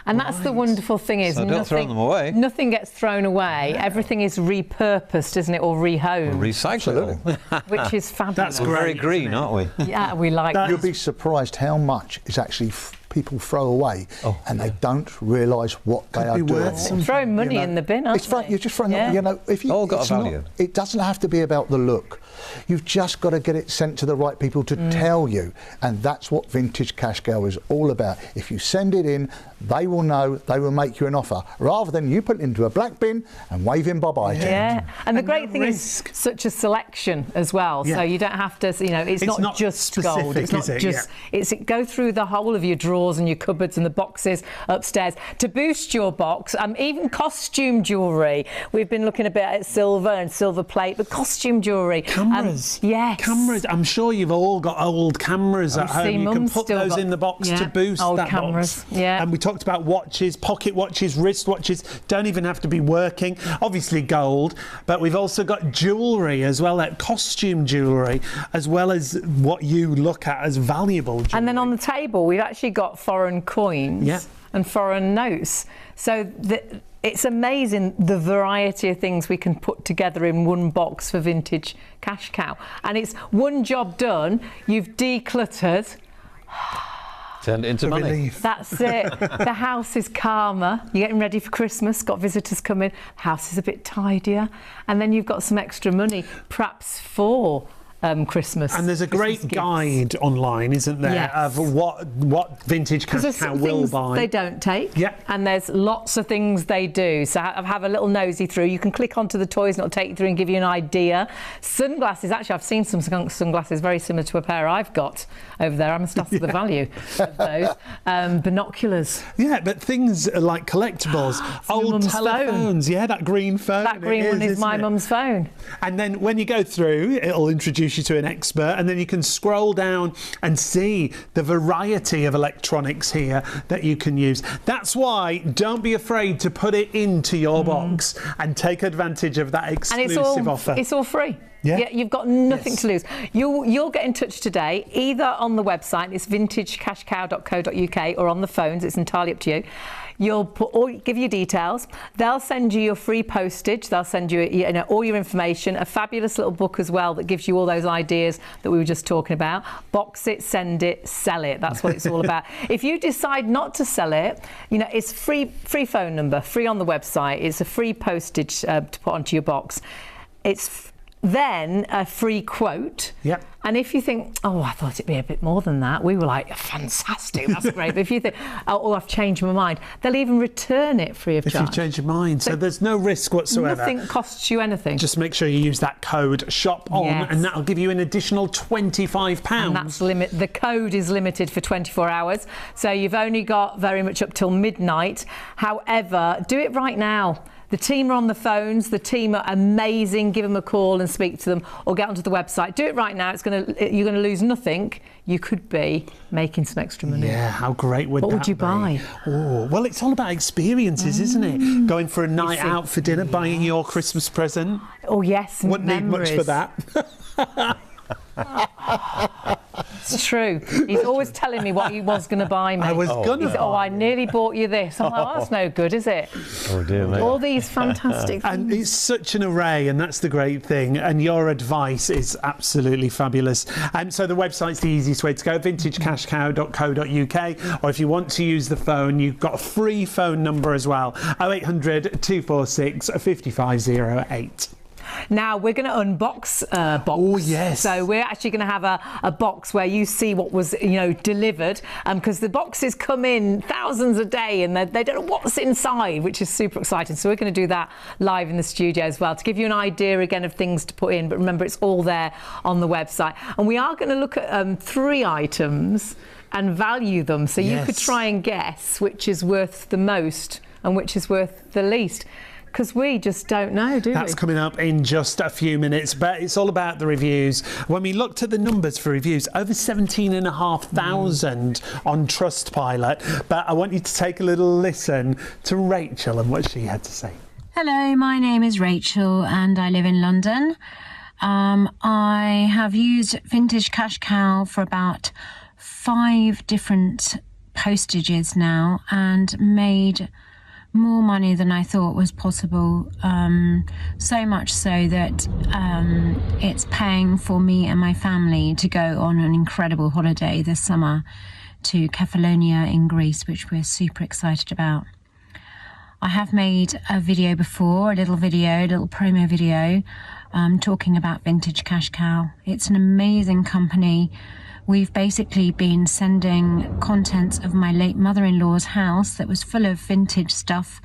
And that's the wonderful thing is, so don't throw them away. Nothing gets thrown away. Yeah. Everything is repurposed, isn't it, or rehomed? Recyclable. Which is fabulous. That's We're very green, aren't we? Yeah, we like that. You'll be surprised how much is actually people throw away, and they don't realise what they are doing. Throwing money in the bin, aren't they? You're just throwing, you know, if you, all got a value. It doesn't have to be about the look. You've just got to get it sent to the right people to tell you, and that's what Vintage Cash Cow is all about. If you send it in, they will know, they will make you an offer, rather than you put it into a black bin and waving bye-bye to it. Yeah, and the great thing is such a selection as well, so you don't have to, you know, it's not just specific, gold. It's not just, it go through the whole of your drawers and your cupboards and the boxes upstairs to boost your box. Even costume jewellery. We've been looking a bit at silver and silver plate, but costume jewellery. Cameras. Yes. Cameras. I'm sure you've all got old cameras at home. You can put those in the box to boost that box. Yeah. And we talked about watches, pocket watches, wrist watches. Don't even have to be working. Obviously gold, but we've also got jewellery as well, like costume jewellery, as well as what you look at as valuable jewellery. And then on the table, we've actually got foreign coins and foreign notes. So it's amazing the variety of things we can put together in one box for Vintage Cash Cow. And it's one job done. You've decluttered. Turned it into money. Relief. That's it. The house is calmer. You're getting ready for Christmas, got visitors coming. The house is a bit tidier. And then you've got some extra money, perhaps for Christmas. And there's a great guide online, isn't there, of what Vintage Cash Cow will buy. They don't take. Yeah. And there's lots of things they do. So have a little nosy through. You can click onto the toys and it'll take you through and give you an idea. Sunglasses, actually, I've seen some sunglasses very similar to a pair I've got over there. I must ask for the value of those. Binoculars. Yeah, but things like collectibles, old telephones. Yeah, that green phone. That green one is my mum's phone. And then when you go through, it'll introduce you to an expert, and then you can scroll down and see the variety of electronics here that you can use. That's why don't be afraid to put it into your box and take advantage of that exclusive offer. It's all free. Yeah. You've got nothing to lose. You'll get in touch today, either on the website, it's vintagecashcow.co.uk, or on the phones, it's entirely up to you. You'll give you details. They'll send you your free postage. They'll send you, all your information, a fabulous little book as well that gives you all those ideas that we were just talking about. Box it, send it, sell it. That's what it's all about. If you decide not to sell it, it's free phone number, free on the website. It's a free postage to put onto your box. It's then a free quote. Yep. And if you think, oh, I thought it'd be a bit more than that, we were like, fantastic, that's great. But if you think, oh, I've changed my mind, they'll even return it free of charge. If you change your mind. So there's no risk whatsoever. Nothing costs you anything. Just make sure you use that code SHOP-ON, and that'll give you an additional £25. And that's the code is limited for 24 hours. So you've only got very much up till midnight. However, do it right now. The team are on the phones. The team are amazing. Give them a call and speak to them, or get onto the website. Do it right now. You're going to lose nothing. You could be making some extra money. Yeah, how great would that be? What would you buy? Oh, well, it's all about experiences, isn't it? Going for a night out for dinner, buying your Christmas present. Oh yes, wouldn't need much for that. It's true. He's always telling me what he was going to buy me. I was going to. Oh, I nearly bought you this. I'm like, oh, that's no good, is it? Oh dear me. All these fantastic things. And it's such an array, and that's the great thing. And your advice is absolutely fabulous. So the website's the easiest way to go, vintagecashcow.co.uk. Or if you want to use the phone, you've got a free phone number as well, 0800 246 5508. Now we're going to unbox a box. Oh yes. So we're actually going to have a box where you see what was delivered, because the boxes come in thousands a day and they don't know what's inside, which is super exciting. So we're going to do that live in the studio as well to give you an idea again of things to put in. But remember, it's all there on the website, and we are going to look at 3 items and value them, so you could try and guess which is worth the most and which is worth the least. Because we just don't know, do we? That's coming up in just a few minutes, but it's all about the reviews. When we looked at the numbers for reviews, over 17,500 on Trustpilot. But I want you to take a little listen to Rachel and what she had to say. Hello, my name is Rachel and I live in London. I have used Vintage Cash Cow for about 5 different postages now and made more money than I thought was possible, so much so that it's paying for me and my family to go on an incredible holiday this summer to Kefalonia in Greece, which we're super excited about. I have made a video before, a little promo video, talking about Vintage Cash Cow. It's an amazing company. We've basically been sending contents of my late mother-in-law's house that was full of vintage stuff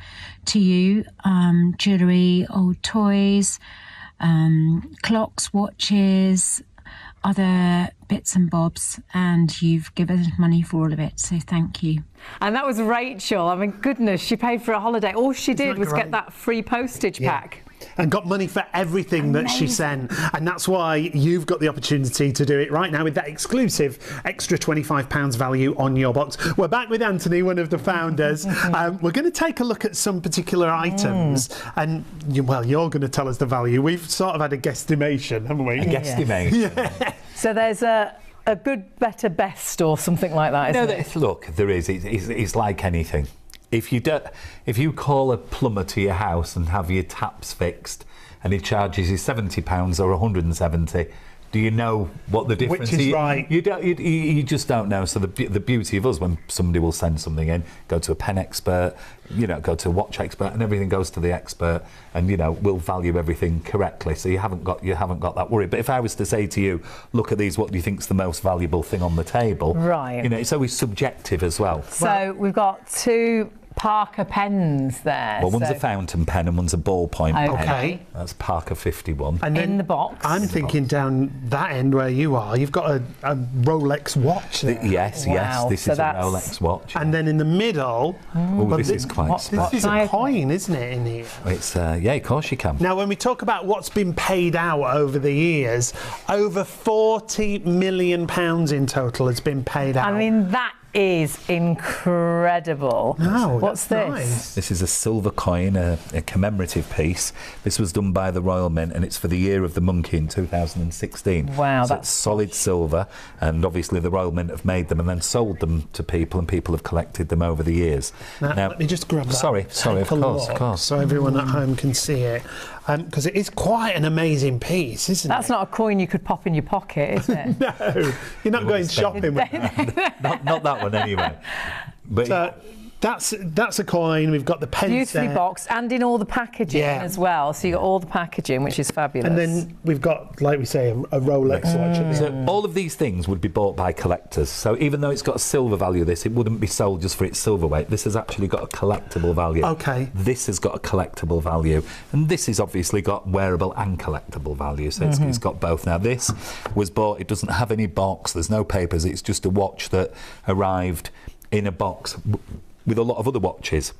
to you, jewellery, old toys, clocks, watches, other bits and bobs, and you've given us money for all of it, so thank you. And that was Rachel. I mean, goodness, she paid for a holiday. All she did was get that free postage pack. And got money for everything that she sent. And that's why you've got the opportunity to do it right now with that exclusive extra £25 value on your box. We're back with Anthony, one of the founders. We're going to take a look at some particular items. And, well, you're going to tell us the value. We've sort of had a guestimation, haven't we? A guesstimation. Yeah. So there's a good, better, best or something like that, isn't it? Look, there is. It's like anything. If you call a plumber to your house and have your taps fixed and he charges you £70 or 170, do you know what the difference is? Which is right. You just don't know. So the beauty of us, when somebody will send something in, go to a pen expert, go to a watch expert, and everything goes to the expert, and we'll value everything correctly. So you haven't got that worry. But if I was to say to you, look at these, what do you think's the most valuable thing on the table? Right. It's always subjective as well. So we've got 2 Parker pens there. Well, one's a fountain pen and one's a ballpoint pen. Okay. That's Parker 51. And in the box. I'm thinking down that end where you are, you've got a Rolex watch there. Yes, this is a Rolex watch. And then in the middle... this is quite special. This is a coin, isn't it, in here? It's, yeah, of course you can. Now, when we talk about what's been paid out over the years, over £40 million in total has been paid out. I mean, that is incredible. Oh, what's this? Nice. This is a silver coin, a commemorative piece. This was done by the Royal Mint, and it's for the year of the monkey in 2016. Wow, so it's solid silver, and obviously the Royal Mint have made them and then sold them to people, and people have collected them over the years. Now let me just grab that. Sorry, of course. So everyone at home can see it. Because it is quite an amazing piece, isn't it? That's not a coin you could pop in your pocket, is it? No, you're not going shopping with that. not that one anyway. But so that's a coin. We've got the pence beautifully there. boxed and in all the packaging as well. So you got all the packaging, which is fabulous. And then we've got, like we say, a Rolex watch at the So end. all of these things would be bought by collectors. So even though it's got a silver value, it wouldn't be sold just for its silver weight. This has actually got a collectible value. Okay. This has got a collectible value, and this has obviously got wearable and collectible value. So it's got both. Now this was bought. It doesn't have any box. There's no papers. It's just a watch that arrived in a box with a lot of other watches.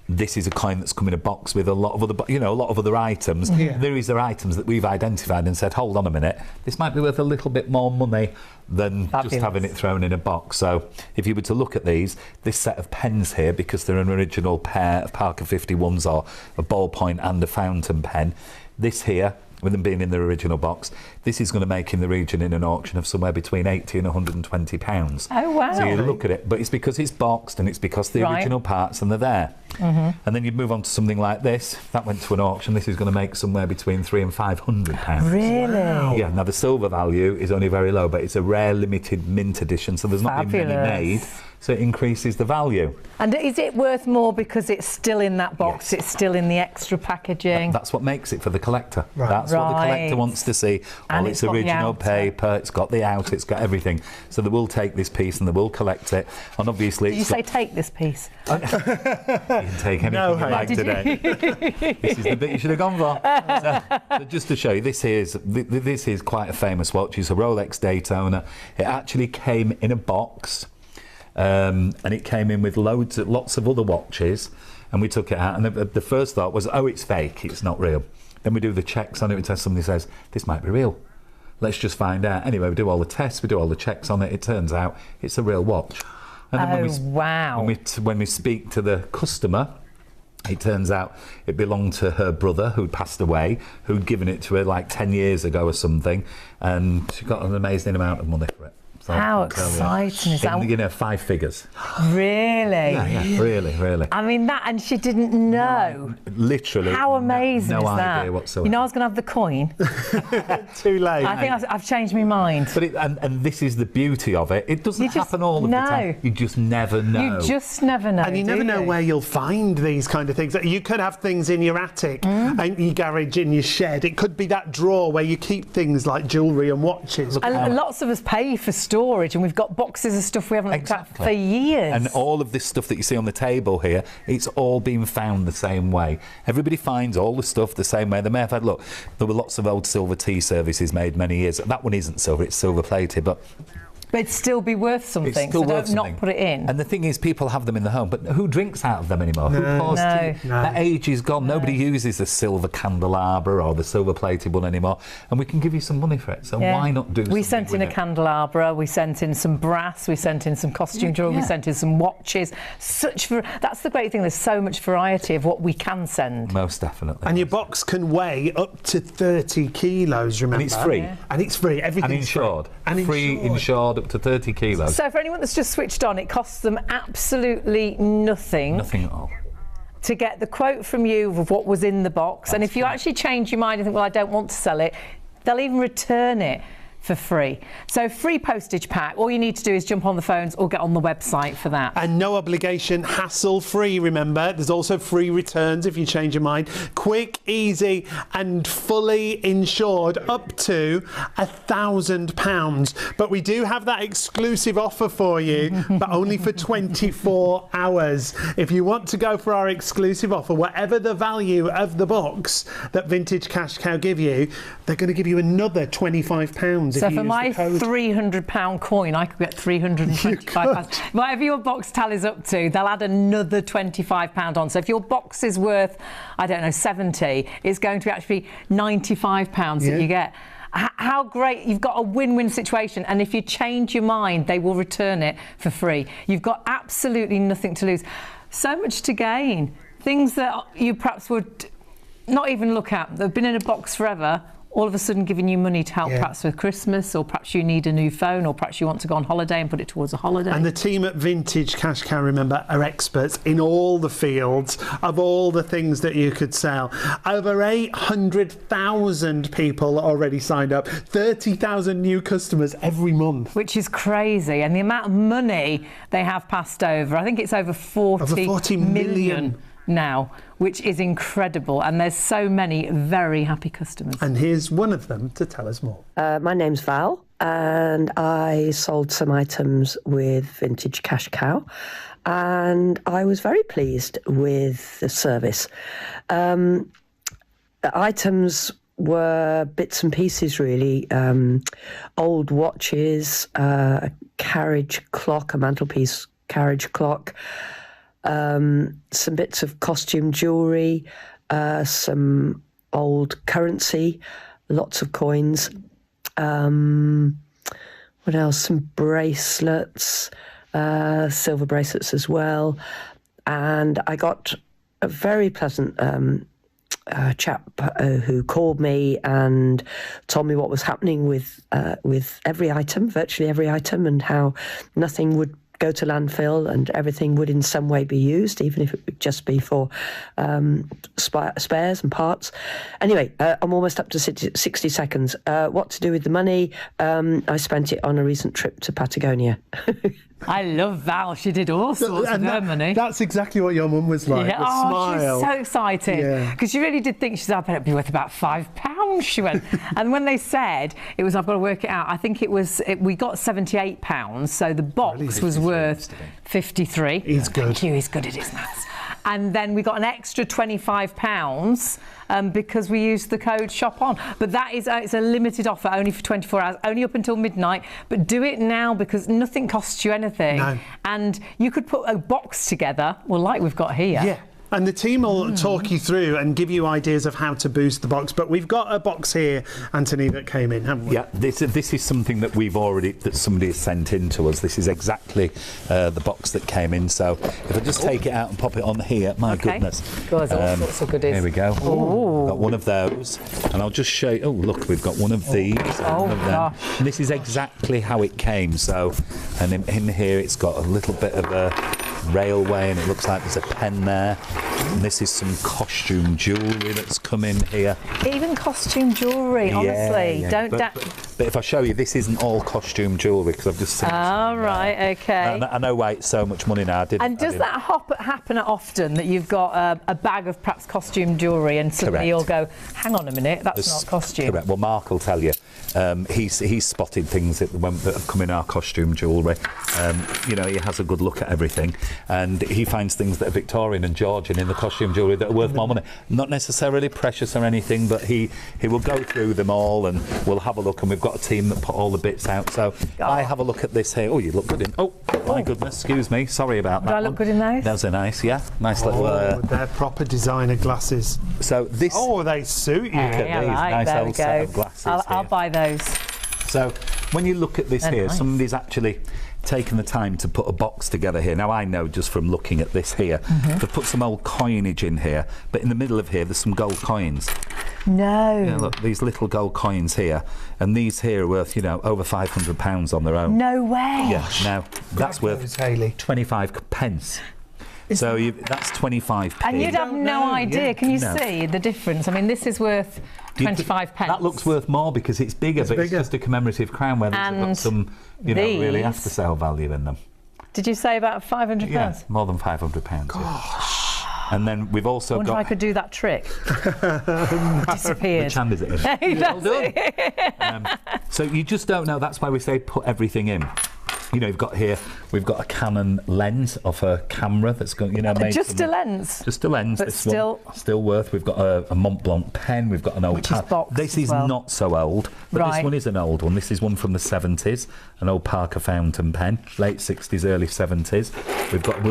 This is a coin that's come in a box with a lot of other items. Yeah. These are items that we've identified and said, hold on a minute, this might be worth a little bit more money than just having it thrown in a box. So if you were to look at this set of pens here, because they're an original pair of Parker 51s, or a ballpoint and a fountain pen, this here, with them being in their original box, this is going to make in the region in an auction of somewhere between £80 and £120. Oh, wow. So you look at it, but it's because it's boxed and it's because the original parts and they're there. And then you move on to something like this. That went to an auction. This is going to make somewhere between £300 and £500. Really? Wow. Yeah, now the silver value is only very low, but it's a rare limited mint edition, so there's not been many made. So it increases the value. And is it worth more because it's still in that box? Yes. It's still in the extra packaging? That's what makes it for the collector. Right. That's what the collector wants to see. And All its original paper, it's got the outer, it's got everything. So they will take this piece and they will collect it. And obviously, Did you say take this piece? you can take anything you like Did today. This is the bit you should have gone for. So just to show you, this is quite a famous watch. It's a Rolex Daytona. It actually came in a box. and it came in with lots of other watches, and we took it out, and the first thought was, oh, it's fake, it's not real. Then we do the checks on it until somebody says, this might be real. Let's just find out. Anyway, we do all the tests, we do all the checks on it. It turns out it's a real watch. And then wow. When we speak to the customer, it turns out it belonged to her brother who'd passed away, who'd given it to her like 10 years ago or something, and she got an amazing amount of money for it. So how exciting is that? You know, 5 figures. Really? Yeah, really. I mean, that, and she didn't know. No, literally. How amazing is that? No idea whatsoever. You know, I was going to have the coin. Too late. I think I've changed my mind. But and this is the beauty of it. It doesn't happen all of the time. You just never know. You just never know. And you never know where you'll find these kind of things. You could have things in your attic, in your garage, in your shed. It could be that drawer where you keep things like jewellery and watches. And lots of us pay for storage, and we've got boxes of stuff we haven't looked at for years. And all of this stuff that you see on the table here, it's all been found the same way. Everybody finds all the stuff the same way. They may have had, look, there were lots of old silver tea services made many years. That one isn't silver, it's silver plated, but it'd still be worth something, so don't not put it in. And the thing is, people have them in the home, but who drinks out of them anymore? Who pours tea? That age is gone. Nobody uses the silver candelabra or the silver plated one anymore, and we can give you some money for it, so why not do something? We sent in a candelabra, we sent in some brass, we sent in some costume jewellery, we sent in some watches. That's the great thing, there's so much variety of what we can send. Most definitely. And your box can weigh up to 30 kilos, remember? And it's free. And it's free, everything's insured. And free, insured, up to 30 kilos. So for anyone that's just switched on, it costs them absolutely nothing. Nothing at all. To get the quote from you of what was in the box. And if you actually change your mind and think, well, I don't want to sell it, they'll even return it for free. So free postage pack. All you need to do is jump on the phones or get on the website for that. And no obligation, hassle-free, remember. There's also free returns if you change your mind. Quick, easy and fully insured up to £1,000. But we do have that exclusive offer for you, but only for 24 hours. If you want to go for our exclusive offer, whatever the value of the box that Vintage Cash Cow give you, they're going to give you another £25. So for my £300 coin, I could get £325. Whatever your box tallies up to, they'll add another £25 on. So if your box is worth, I don't know, 70, it's going to actually be £95 that you get. How great. You've got a win-win situation, and if you change your mind, they will return it for free. You've got absolutely nothing to lose. So much to gain. Things that you perhaps would not even look at. They've been in a box forever, all of a sudden giving you money to help perhaps with Christmas, or perhaps you need a new phone, or perhaps you want to go on holiday and put it towards a holiday. And the team at Vintage Cash Cow, remember, are experts in all the fields of all the things that you could sell. Over 800,000 people already signed up, 30,000 new customers every month. Which is crazy. And the amount of money they have passed over, I think it's over 40 million now, which is incredible, and there's so many very happy customers. And here's one of them to tell us more. My name's Val, and I sold some items with Vintage Cash Cow, and I was very pleased with the service. The items were bits and pieces, really. Old watches, a carriage clock, a mantelpiece carriage clock, some bits of costume jewellery, some old currency, lots of coins. What else? Some bracelets, silver bracelets as well. And I got a very pleasant chap who called me and told me what was happening with every item, virtually every item, and how nothing would go to landfill and everything would in some way be used, even if it would just be for spares and parts. Anyway, I'm almost up to 60 seconds. What to do with the money? I spent it on a recent trip to Patagonia. I love Val. She did all sorts with her money. That's exactly what your mum was like. Yeah. The smile. She's so excited because she really did think she's up. It'd be worth about £5. She went, and when they said it was, I've got to work it out. I think it was. We got £78, so the box was worth 53. He's good. Thank you. He's good at his maths. and then we got an extra £25 because we used the code shop on. But that is it's a limited offer, only for 24 hours, only up until midnight. But do it now because nothing costs you anything. No. And you could put a box together, well, like we've got here. Yeah. And the team will talk you through and give you ideas of how to boost the box. But we've got a box here, Anthony, that came in, haven't we? Yeah, this is something that that somebody has sent in to us. This is exactly the box that came in. So if I just take it out and pop it on here, my goodness. God, there's all sorts of goodies. Here we go. Ooh. Got one of those. And I'll just show you. Oh, look, we've got one of these. Oh, one of them. gosh. And this is exactly how it came. So, and in here it's got a little bit of a railway, and it looks like there's a pen there. And this is some costume jewellery that's come in here. Even costume jewellery, honestly. Yeah. Don't. But if I show you, this isn't all costume jewellery because I've just seen. Oh, right, okay. I know why it's so much money now. And does that happen often, that you've got a bag of perhaps costume jewellery and suddenly you'll go, hang on a minute, that's not costume? Correct. Well, Mark will tell you. He's spotted things that have come in our costume jewellery. You know, he has a good look at everything, and he finds things that are Victorian and Georgian in the costume jewellery that are worth more money. Not necessarily precious or anything, but he will go through them all, and we'll have a look. And we've got a team that put all the bits out. So I have a look at this here. Oh, you look good in. Oh, my goodness, excuse me. Sorry about that. Do I look good in those? Those are nice. Yeah, nice little. They're proper designer glasses. So this. Oh, they suit you. Look at these nice there old we set go. of glasses. I'll buy those. So when you look at this They're here, nice. somebody's actually taken the time to put a box together here. Now I know just from looking at this here, they've put some old coinage in here, but in the middle of here there's some gold coins. No. Yeah, look, these little gold coins here, and these here are worth, you know, over £500 on their own. No way. Yeah, now that's worth those, Hayley. 25 pence. So that's 25p. And you'd have no idea. Yeah. Can you see the difference? I mean, this is worth 25 pence. That looks worth more because it's bigger, but it's just a commemorative crown where they've got some, you know, really after sale value in them. Did you say about £500? Yeah, more than £500. Gosh. And then we've also I wonder got. if I could do that trick. Disappeared. Which hand is it in? Well done. So you just don't know. That's why we say put everything in. You know, we've got a Canon lens of a camera that's going, you know, made Just a lens. Just a lens. But this still worth. We've got a Mont Blanc pen. We've got an old Which is boxed This as is well. not so old, but this one is an old one. This is one from the 70s, an old Parker fountain pen, late 60s, early 70s.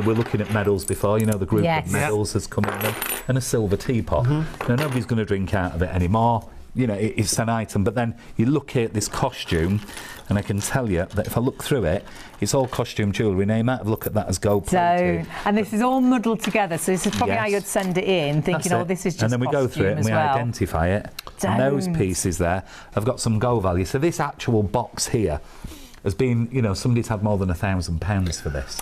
We're looking at medals before. You know, the group of medals has come in them, and a silver teapot. Now nobody's going to drink out of it anymore. You know, it's an item, but then you look at this costume, and I can tell you that if I look through it, it's all costume jewellery. Now you might have looked at that as gold plated. And this is all muddled together, so this is probably how you'd send it in, thinking, oh, this is just and then we go through it and we well. identify it. And those pieces there have got some gold value. So this actual box here has been, you know, somebody's had more than £1,000 for this.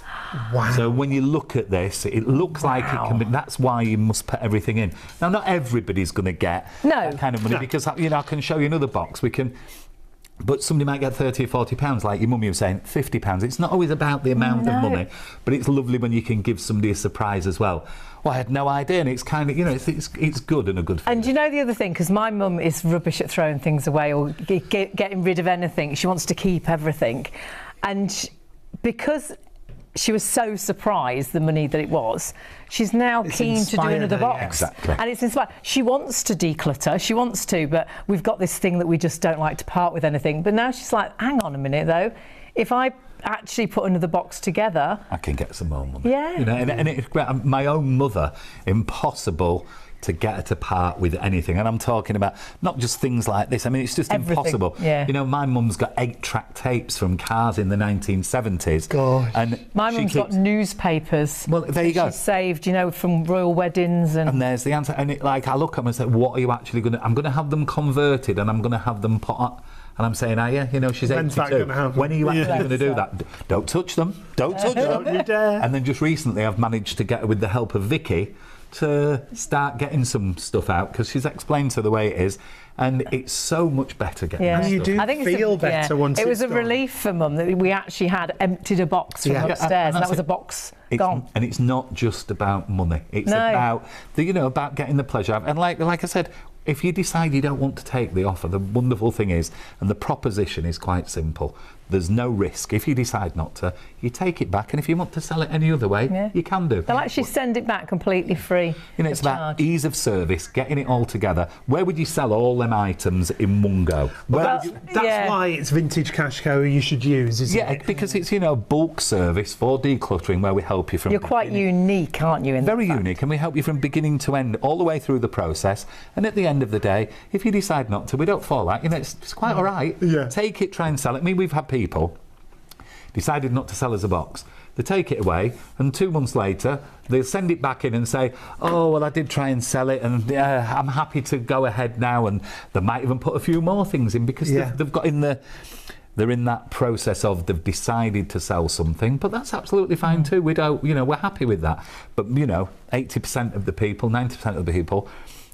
Wow. So when you look at this, it looks like it can be. That's why you must put everything in. Now, not everybody's going to get that kind of money because, you know, I can show you another box. But somebody might get £30 or £40, like your mummy was saying, £50. It's not always about the amount of money, but it's lovely when you can give somebody a surprise as well. Well, I had no idea, and it's kind of, you know, it's good and a good feeling. And you know the other thing, because my mum is rubbish at throwing things away or getting rid of anything. She wants to keep everything. And because she was so surprised the money that it was, she's now keen to do another box. Exactly. And it's inspired. She wants to declutter, she wants to, but we've got this thing that we just don't like to part with anything. But now she's like, hang on a minute though, if I actually put another box together, I can get some more money. Yeah. You know, and it's great. My own mother, impossible to get her to part with anything. And I'm talking about not just things like this. I mean, it's just impossible. Yeah. You know, my mum's got 8-track tapes from cars in the 1970s. Gosh. And my mum's got newspapers. Well, there you go. She's saved, you know, from royal weddings. And there's the answer. And I look at them and say, what are you actually going to... I'm going to have them converted and I'm going to have them put on... And I'm saying, are you? You know, she's 82. When are you actually going to do that? Don't touch them. Don't touch them. Don't you dare. And then just recently I've managed to get, with the help of Vicky, to start getting some stuff out because she's explained to the way it is, and it's so much better getting that you stuff. do I think feel better once it was it's a gone. relief for Mum that we actually had emptied a box from upstairs, and that was a box gone. And it's not just about money. It's about the, you know, about getting the pleasure out. And like I said, If you decide you don't want to take the offer, the wonderful thing is, and the proposition is quite simple, there's no risk. If you decide not to, you take it back, and if you want to sell it any other way, you can do. They'll actually send it back completely free. You know, it's about ease of service, getting it all together. Where would you sell all them items in one go? That's why it's Vintage Cash Co. you should use, isn't it? Yeah, because it's, you know, bulk service for decluttering where we help you from... You're quite unique, aren't you? Very unique, and we help you from beginning to end, all the way through the process. And at the end of the day, if you decide not to, we don't fall out. You know, it's quite all right. Yeah. Take it, try and sell it. I mean, we've had people decided not to sell us a box. They take it away, and 2 months later, they'll send it back in and say, oh, well, I did try and sell it, and I'm happy to go ahead now. And they might even put a few more things in because they've got in the... They're in that process of they've decided to sell something, but that's absolutely fine too. We don't, you know, we're happy with that. But, you know, 80% of the people, 90% of the people,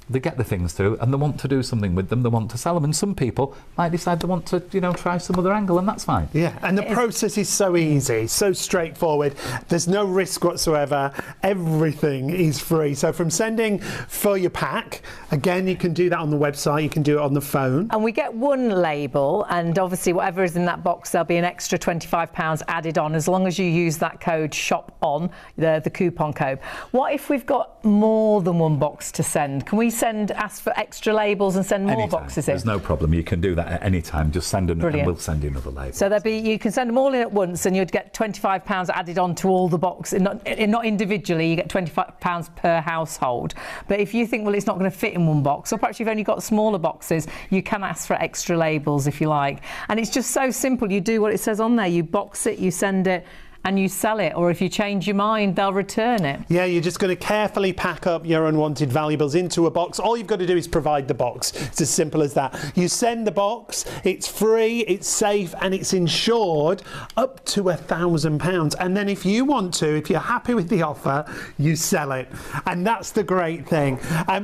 they get the things through and they want to do something with them, they want to sell them, and some people might decide they want to, you know, try some other angle, and that's fine. Yeah, and the process is so easy, so straightforward. There's no risk whatsoever. Everything is free. So from sending for your pack, again, you can do that on the website, you can do it on the phone. And we get one label, and obviously whatever is in that box, there'll be an extra £25 added on as long as you use that code SHOP ON, the coupon code. What if we've got more than one box to send? Can we ask for extra labels and send more boxes in? There's no problem. You can do that at any time. Just send them and we'll send you another label. So you can send them all in at once, and you'd get £25 added on to all the boxes. Not individually, you get £25 per household. But if you think, well, it's not going to fit in one box, or perhaps you've only got smaller boxes, you can ask for extra labels if you like. And it's just so simple. You do what it says on there. You box it, you send it, and you sell it, or if you change your mind, they'll return it. Yeah, you're just going to carefully pack up your unwanted valuables into a box. All you've got to do is provide the box. It's as simple as that. You send the box, it's free, it's safe, and it's insured up to £1,000. And then if you want to, if you're happy with the offer, you sell it. And that's the great thing.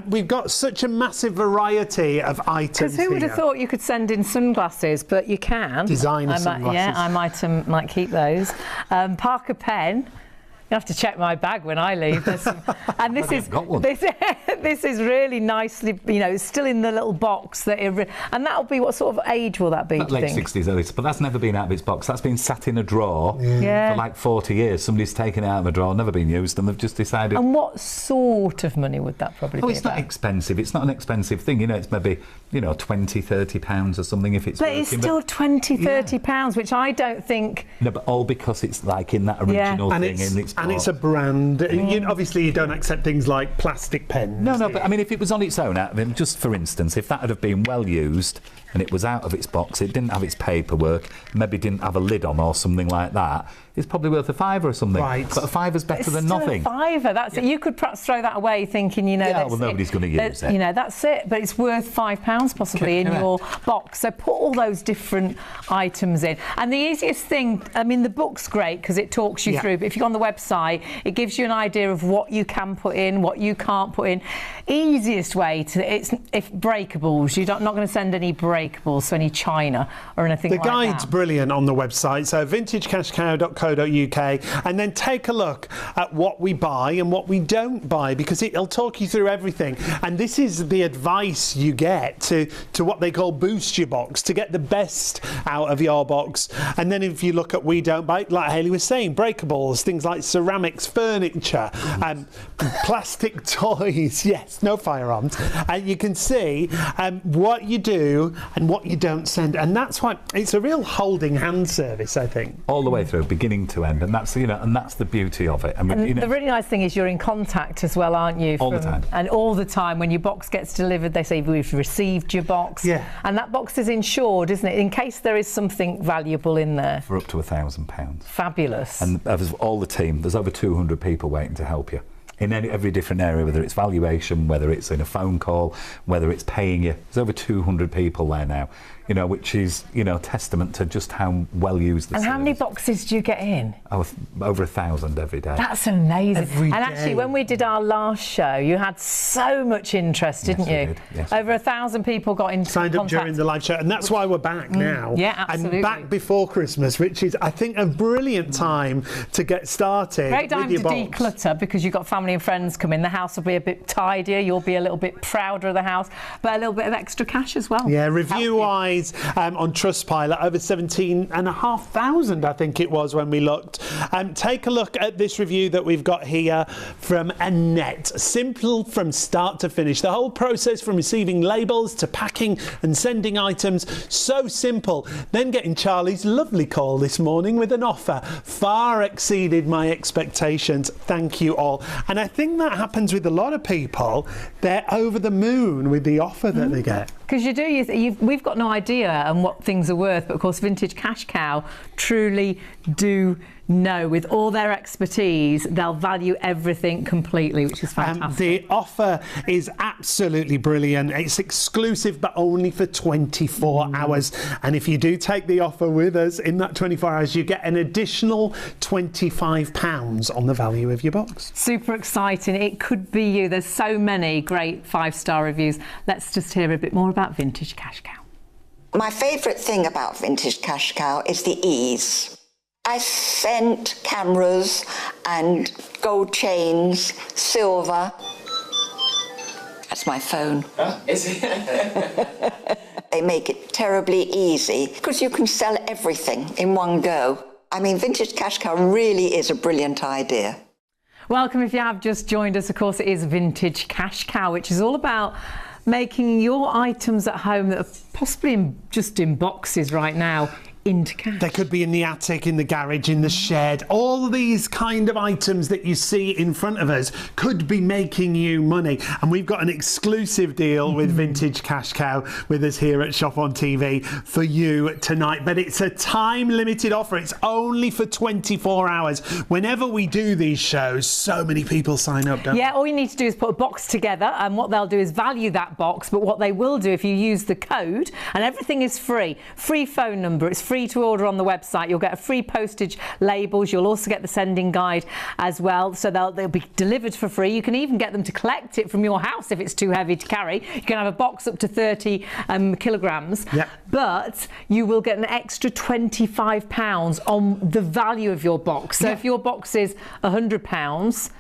We've got such a massive variety of items. Because who would have thought you could send in sunglasses, but you can. Designer sunglasses. Yeah, I might keep those. Parker pen. You have to check my bag when I leave. And this is really nicely, you know, it's still in the little box and that'll be, what sort of age will that be? Late 60s, early, but that's never been out of its box. That's been sat in a drawer for like 40 years. Somebody's taken it out of a drawer, never been used, and they've just decided. And what sort of money would that probably be? Oh, it's not expensive. It's not an expensive thing. You know, it's maybe, you know, £20-30 or something if it's. But it's still £20-30, which I don't think. No, but all because it's like in that original thing in its. And it's a brand. Obviously, you don't accept things like plastic pens. No, but I mean, if it was on its own, just for instance, if that had been well used and it was out of its box, it didn't have its paperwork, maybe didn't have a lid on or something like that, it's probably worth £5 or something. Right. But £5's better than nothing. £5, that's it. You could perhaps throw that away thinking, you know, well, nobody's going to use it. You know, that's it. But it's worth £5 possibly in your box. So put all those different items in. And the easiest thing, I mean, the book's great because it talks you through. But if you go on the website, it gives you an idea of what you can put in, what you can't put in. Easiest way if breakables, you're not going to send any breakables, so any china or anything like that. The guide's brilliant on the website, so vintagecashcow.co.uk, and then take a look at what we buy and what we don't buy, because it'll talk you through everything. And this is the advice you get to what they call boost your box, to get the best out of your box. And then if you look at we don't buy, like Hayley was saying, breakables, things like ceramics, furniture, plastic toys, yes, no firearms. And you can see what you do and what you don't send, and that's why it's a real holding hand service, I think. All the way through, beginning to end, and that's, you know, and that's the beauty of it. I mean, you know, the really nice thing is you're in contact as well, aren't you? All the time. And all the time when your box gets delivered, they say we've received your box. Yeah. And that box is insured, isn't it? In case there is something valuable in there. For up to £1,000. Fabulous. And all the team, there's over 200 people waiting to help you. In every different area, whether it's valuation, whether it's in a phone call, whether it's paying you. There's over 200 people there now. you know, which is, you know, testament to just how well used the And service. how many boxes do you get in? Oh, over 1,000 every day. That's amazing. Every and actually, day. when we did our last show, you had so much interest, didn't Yes, we you? did. Yes, we Over 1,000 people got in Signed up contact. during the live show, and that's why we're back now. Yeah, absolutely. And back before Christmas, which is, I think, a brilliant time to get started. Great time with to your box. declutter, because you've got family and friends coming. The house will be a bit tidier. You'll be a little bit prouder of the house, but a little bit of extra cash as well. Yeah, review-wise on Trustpilot, over 17,500, I think it was when we looked. Take a look at this review that we've got here from Annette. Simple from start to finish. The whole process from receiving labels to packing and sending items, so simple. Then getting Charlie's lovely call this morning with an offer. Far exceeded my expectations. Thank you all. And I think that happens with a lot of people. They're over the moon with the offer that they get. Because we've got no idea on what things are worth, but of course Vintage Cash Cow truly do know. With all their expertise, they'll value everything completely, which is fantastic. The offer is absolutely brilliant. It's exclusive, but only for 24 hours. And if you do take the offer with us in that 24 hours, you get an additional £25 on the value of your box. Super exciting. It could be you. There's so many great 5-star reviews. Let's just hear a bit more about Vintage Cash Cow. My favourite thing about Vintage Cash Cow is the ease. I sent cameras and gold chains, silver. That's my phone. Is it? They make it terribly easy because you can sell everything in one go. I mean, Vintage Cash Cow really is a brilliant idea. Welcome if you have just joined us. Of course, it is Vintage Cash Cow, which is all about making your items at home that are possibly just in boxes right now into cash. They could be in the attic, in the garage, in the shed. All these kind of items that you see in front of us could be making you money. And we've got an exclusive deal with Vintage Cash Cow with us here at Shop on TV for you tonight. But it's a time-limited offer. It's only for 24 hours. Whenever we do these shows, so many people sign up, don't they? Yeah, all you need to do is put a box together, and what they'll do is value that box. But what they will do, if you use the code, and everything is free phone number, it's free to order on the website. You'll get a free postage labels. You'll also get the sending guide as well. So they'll be delivered for free. You can even get them to collect it from your house if it's too heavy to carry. You can have a box up to 30 kilograms. Yep. But you will get an extra £25 on the value of your box. So if your box is £100,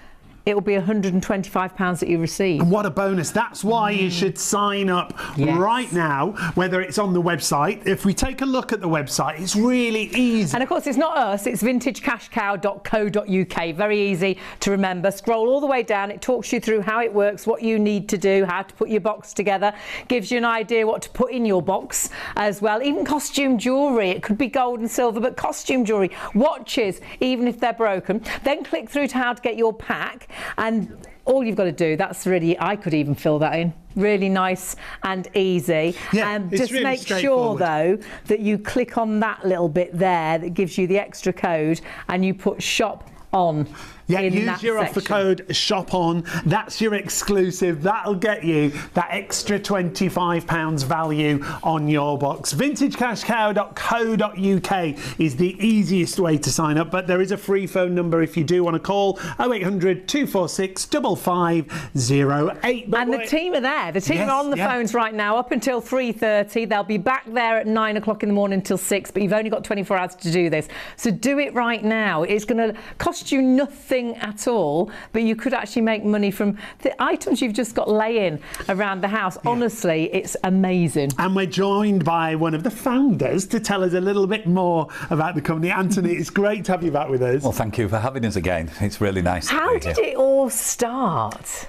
it will be £125 that you receive. And what a bonus. That's why you should sign up right now, whether it's on the website. If we take a look at the website, it's really easy. And of course, it's not us, it's vintagecashcow.co.uk. Very easy to remember. Scroll all the way down. It talks you through how it works, what you need to do, how to put your box together. Gives you an idea what to put in your box as well. Even costume jewellery. It could be gold and silver, but costume jewellery, watches, even if they're broken. Then click through to how to get your pack. And all you've got to do, that's really, I could even fill that in. Really nice and easy. Yeah, it's just really make sure, straightforward. though, that you click on that little bit there that gives you the extra code, and you put shop on. Yeah, in use that your offer section. code SHOP ON. That's your exclusive. That'll get you that extra £25 value on your box. Vintagecashcow.co.uk is the easiest way to sign up, but there is a free phone number if you do want to call 0800 246 5508. And the team are there. The team are on the phones right now up until 3:30. They'll be back there at 9 o'clock in the morning until 6, but you've only got 24 hours to do this. So do it right now. It's going to cost you nothing at all, but you could actually make money from the items you've just got laying around the house. Honestly, it's amazing. And we're joined by one of the founders to tell us a little bit more about the company. Anthony, it's great to have you back with us. Well, thank you for having us again. It's really nice How to be did here. it all start?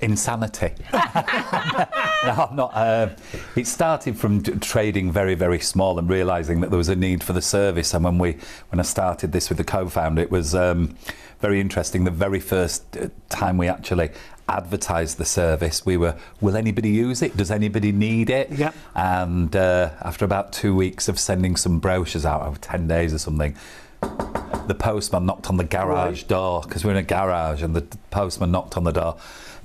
Insanity. No, I'm not. It started from trading very, very small and realising that there was a need for the service. And when I started this with the co-founder, it was very interesting. The very first time we actually advertised the service, we were, will anybody use it? Does anybody need it? Yep. And after about 2 weeks of sending some brochures out over 10 days or something, the postman knocked on the garage door, because we're in a garage, and the postman knocked on the door.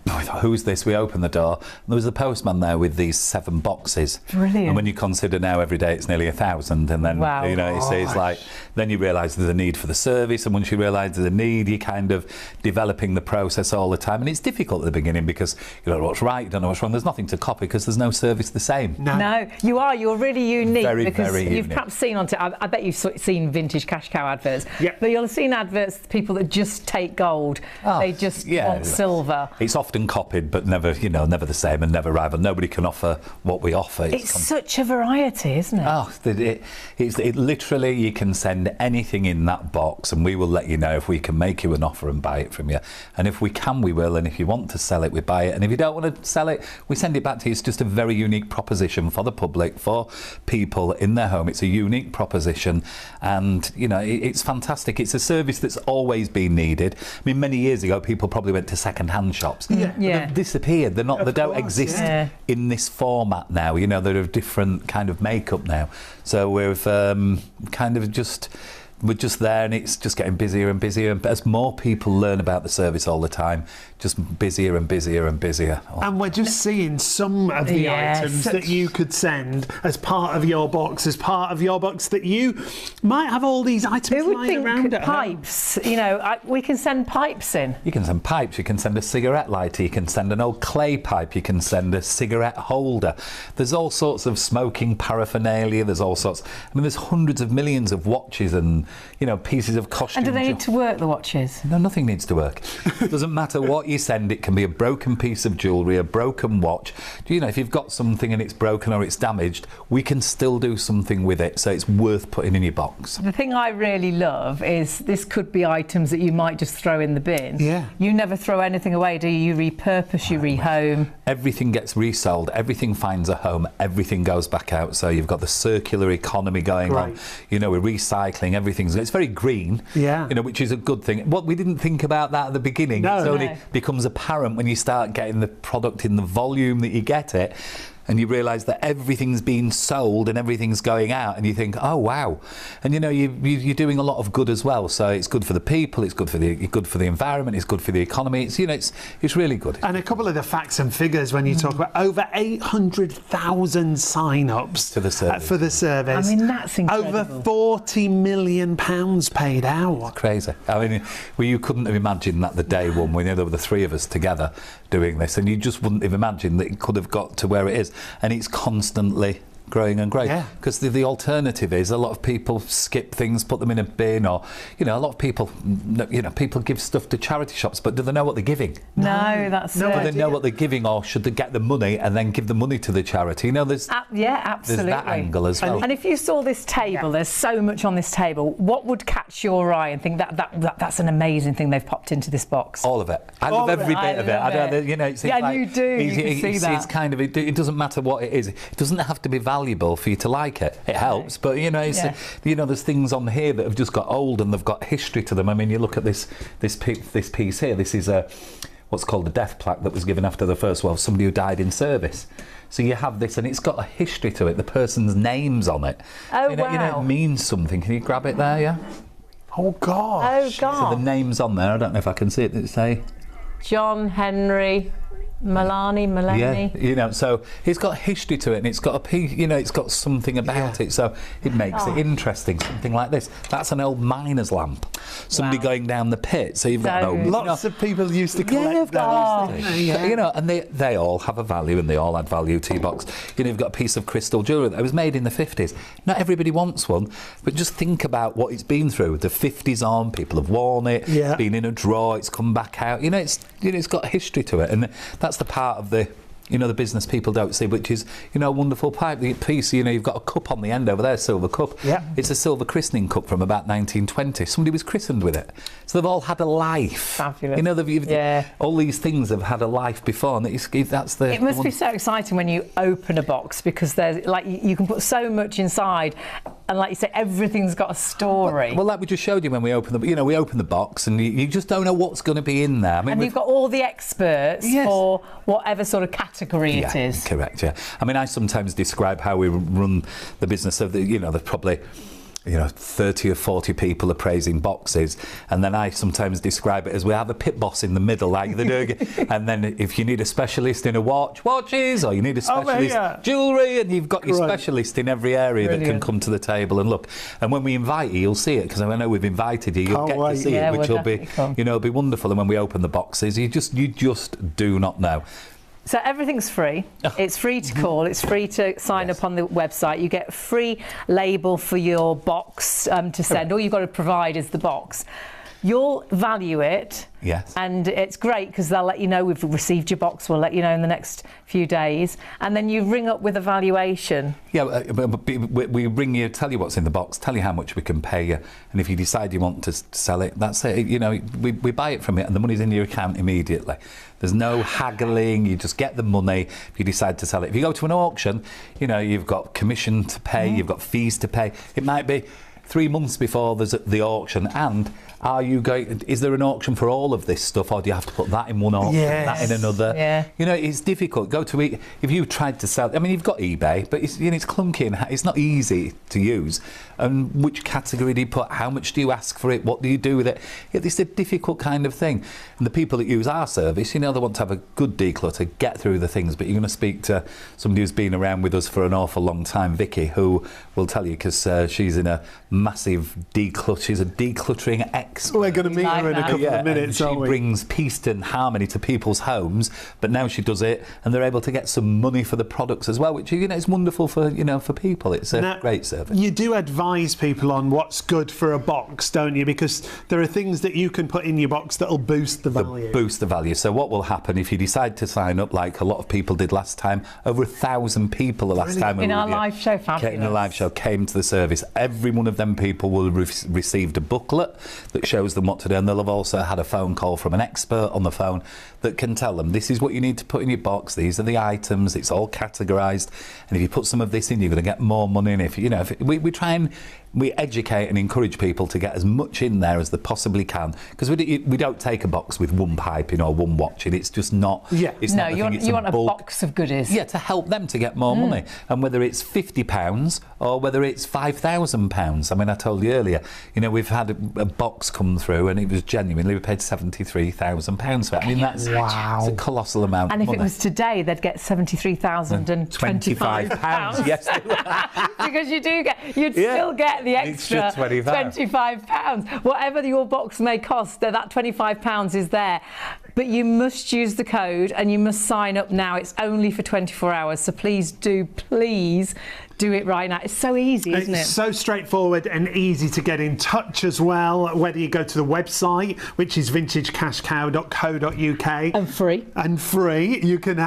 I thought, who's this? We opened the door, and there was the postman there with these 7 boxes. Brilliant. And when you consider now every day it's nearly 1,000, and then Wow. you know it's like then you realise there's a need for the service, and once you realise there's a need, you're kind of developing the process all the time, and it's difficult at the beginning because you don't know what's right, you don't know what's wrong. There's nothing to copy because there's no service the same. No, you're really unique because very you've unique. perhaps seen I bet you've seen vintage cash cow adverts. Yeah. But you'll have seen adverts people that just take gold. They just want silver. It's often copied, but never the same and never rival. Nobody can offer what we offer. It's such a variety, isn't it? Oh, it literally, you can send anything in that box and we will let you know if we can make you an offer and buy it from you. And if we can, we will. And if you want to sell it, we buy it. And if you don't want to sell it, we send it back to you. It's just a very unique proposition for the public, for people in their home. It's a unique proposition. And, it's fantastic. It's a service that's always been needed. I mean, many years ago, people probably went to second-hand shops. They've disappeared. They don't exist in this format now. They're a different kind of makeup now. So we've we're just there, and it's just getting busier and busier. And as more people learn about the service all the time, just busier and busier and busier. And we're just seeing some of the items that you could send as part of your box, that you might have all these items lying around at pipes, we can send pipes in. You can send pipes, you can send a cigarette lighter, you can send an old clay pipe, you can send a cigarette holder. There's all sorts of smoking paraphernalia, there's all sorts. I mean, there's hundreds of millions of watches and, pieces of costume. And do they need to work, the watches? No, nothing needs to work. It doesn't matter what you send. It can be a broken piece of jewellery, a broken watch. If you've got something and it's broken or it's damaged, we can still do something with it, so it's worth putting in your box. The thing I really love is this could be items that you might just throw in the bin. Yeah. You never throw anything away, do you? You repurpose, you rehome. Everything gets resold, everything finds a home, everything goes back out, so you've got the circular economy going on. We're recycling, it's very green, which is a good thing. What we didn't think about that at the beginning. It only becomes apparent when you start getting the product in the volume that you get it, and you realise that everything's being sold and everything's going out, and you think, oh wow. And you're doing a lot of good as well, so it's good for the people, it's good for the environment, it's good for the economy. It's really good. And a couple of the facts and figures when you talk about over 800,000 sign-ups to the service. For the service. I mean, that's incredible. Over £40 million paid out. It's crazy. I mean, you couldn't have imagined that the day one, when there were the 3 of us together doing this, and you just wouldn't have imagined that it could have got to where it is. And it's constantly growing and growing, because the alternative is a lot of people skip things, put them in a bin, or a lot of people people give stuff to charity shops, but do they know what they're giving? No, that's do they know what they're giving, or should they get the money and then give the money to the charity? There's absolutely, there's that angle as well. And if you saw this table, there's so much on this table, what would catch your eye and think that's an amazing thing they've popped into this box? All of it. I love every bit of it. It's like, you do. You can see that. It's kind of it doesn't matter what it is. It doesn't have to be valuable for you to like it. It helps, but there's things on here that have just got old and they've got history to them. I mean, you look at this piece here. This is what's called a death plaque that was given after the First World, somebody who died in service. So you have this, and it's got a history to it. The person's name's on it. Oh, wow. It means something. Can you grab it there? Yeah. Oh gosh. Oh God. So the name's on there. I don't know if I can see it. Did it say John Henry Mullany? Yeah, so it's got history to it, and it's got a piece, it's got something about it, so it makes it interesting. Something like this. That's an old miner's lamp. Somebody going down the pit. So you've got lots of people used to collect those. And they all have a value, and they all add value to your box. You've got a piece of crystal jewellery that was made in the 50s. Not everybody wants one, but just think about what it's been through. The 50s on, people have worn it. It's been in a drawer. It's come back out. It's got history to it, and that's the part of the the business people don't see, which is a wonderful piece. You've got a cup on the end over there, silver cup. It's a silver christening cup from about 1920. Somebody was christened with it, so they've all had a life. Fabulous. All these things have had a life before, and it must be so exciting when you open a box, because there's you can put so much inside, and like you say, everything's got a story. Well, like we just showed you when we opened we open the box, and you just don't know what's going to be in there. I mean, and you've got all the experts for whatever sort of category it is. Correct. Yeah. I mean, I sometimes describe how we run the business of there's probably 30 or 40 people appraising boxes, and then I sometimes describe it as we have a pit boss in the middle, like the doing. And then if you need a specialist in watches, or you need a specialist jewellery, and you've got your specialist in every area that can come to the table and look. And when we invite you, you'll see it, because I know we've invited you. You'll get to see it, which will be, be wonderful. And when we open the boxes, you just do not know. So everything's free. It's free to call. It's free to sign up on the website. You get a free label for your box to send. All you've got to provide is the box. You'll value it. Yes. And it's great because they'll let you know we've received your box. We'll let you know in the next few days. And then you ring up with a valuation. Yeah, we ring you, tell you what's in the box, tell you how much we can pay you. And if you decide you want to sell it, that's it. We buy it from you and the money's in your account immediately. There's no haggling. You just get the money if you decide to sell it. If you go to an auction, you've got commission to pay, you've got fees to pay. It might be 3 months before there's the auction, and is there an auction for all of this stuff, or do you have to put that in one auction, that in another? Yeah. It's difficult. If you tried to sell, you've got eBay, but it's clunky and it's not easy to use. And which category do you put? How much do you ask for it? What do you do with it? It's a difficult kind of thing. And the people that use our service, they want to have a good declutter, get through the things. But you're going to speak to somebody who's been around with us for an awful long time, Vicky, who will tell you, because she's in a massive she's a decluttering expert. We're going to meet her in a couple of minutes, aren't we? She brings peace and harmony to people's homes, but now she does it, and they're able to get some money for the products as well, which is wonderful for for people. It's a great service. You do advise people on what's good for a box, don't you? Because there are things that you can put in your box that'll boost the value. Boost the value. So what will happen if you decide to sign up, like a lot of people did last time? Over 1,000 people the last time in our live show. Fabulous. In the live show came to the service. Every one of them people will have received a booklet that shows them what to do, and they'll have also had a phone call from an expert on the phone that can tell them this is what you need to put in your box, these are the items, it's all categorised, and if you put some of this in, you're going to get more money. And if we try and we educate and encourage people to get as much in there as they possibly can, because we don't take a box with one pipe in or one watch in. It's just not. It's no, not you want a box of goodies. Yeah, to help them to get more money, and whether it's £50 or whether it's £5,000. I told you earlier, we've had a box come through and it was genuinely, we paid £73,000 for it. That's it's a colossal amount. And of if money. it was today, they'd get £73,025. Yes, because you'd still get the extra £25. Whatever your box may cost, that £25 is there. But you must use the code and you must sign up now. It's only for 24 hours. So please do it right now. It's so easy, isn't it? It's so straightforward and easy to get in touch as well, whether you go to the website, which is vintagecashcow.co.uk. And free. You can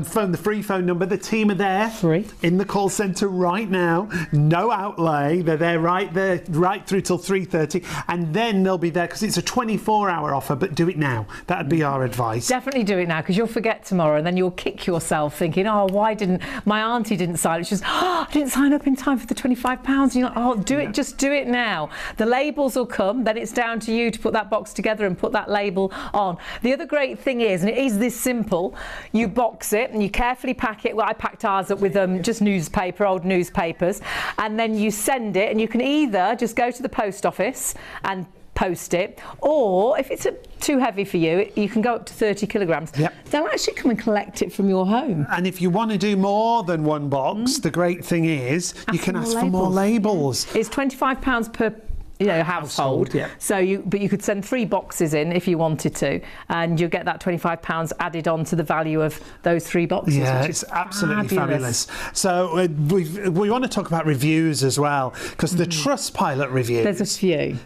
phone the free phone number. The team are there. Free. In the call centre right now. No outlay. They're there right through till 3:30. And then they'll be there, because it's a 24-hour offer, but do it now. That'd be our advice. Definitely do it now, because you'll forget tomorrow and then you'll kick yourself thinking, why didn't my auntie didn't sign? It's just, I didn't sign up in time for the £25. You're like, just do it now. The labels will come, then it's down to you to put that box together and put that label on. The other great thing is, and it is this simple, you box it and you carefully pack it. Well, I packed ours up with just old newspapers, and then you send it, and you can either just go to the post office and post it, or if it's too heavy for you, you can go up to 30 kilograms. They'll actually come and collect it from your home. And if you want to do more than one box, the great thing is you can ask for more labels. It's £25 per household. So you could send 3 boxes in if you wanted to, and you'll get that £25 added on to the value of those 3 boxes. Yeah, it's absolutely fabulous. So we want to talk about reviews as well, because the Trustpilot reviews. There's a few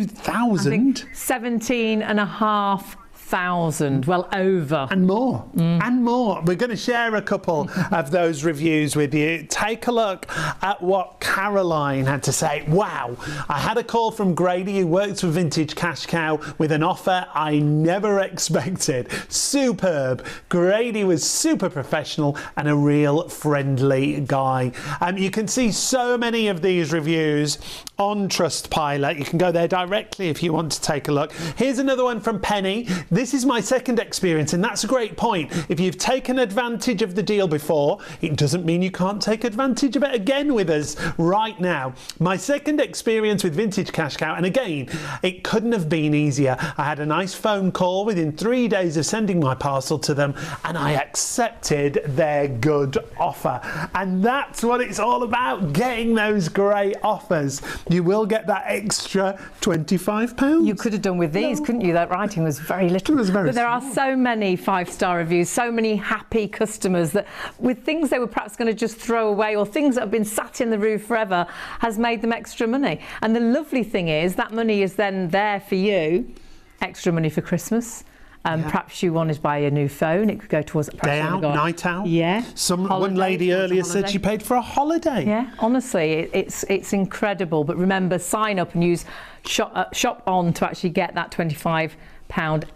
thousand. I think 17,500. Well, over. And more. And more. We're going to share a couple of those reviews with you. Take a look at what Caroline had to say. Wow. I had a call from Grady, who works for Vintage Cash Cow, with an offer I never expected. Superb. Grady was super professional and a real friendly guy. You can see so many of these reviews on Trustpilot. You can go there directly if you want to take a look. Here's another one from Penny. This This is my second experience, and that's a great point. If you've taken advantage of the deal before, it doesn't mean you can't take advantage of it again with us right now. My second experience with Vintage Cash Cow, and again, it couldn't have been easier. I had a nice phone call within 3 days of sending my parcel to them, and I accepted their good offer. And that's what it's all about, getting those great offers. You will get that extra £25. You could have done with these, couldn't you? That writing was very little. It was very but there small. are so many 5-star reviews, so many happy customers that with things they were perhaps going to just throw away or things that have been sat in the roof forever has made them extra money. And the lovely thing is that money is then there for you, extra money for Christmas. Perhaps you wanted to buy a new phone. It could go towards day out, night out. Yeah. One lady earlier said she paid for a holiday. Yeah, honestly, it's incredible. But remember, sign up and use Shop On to actually get that £25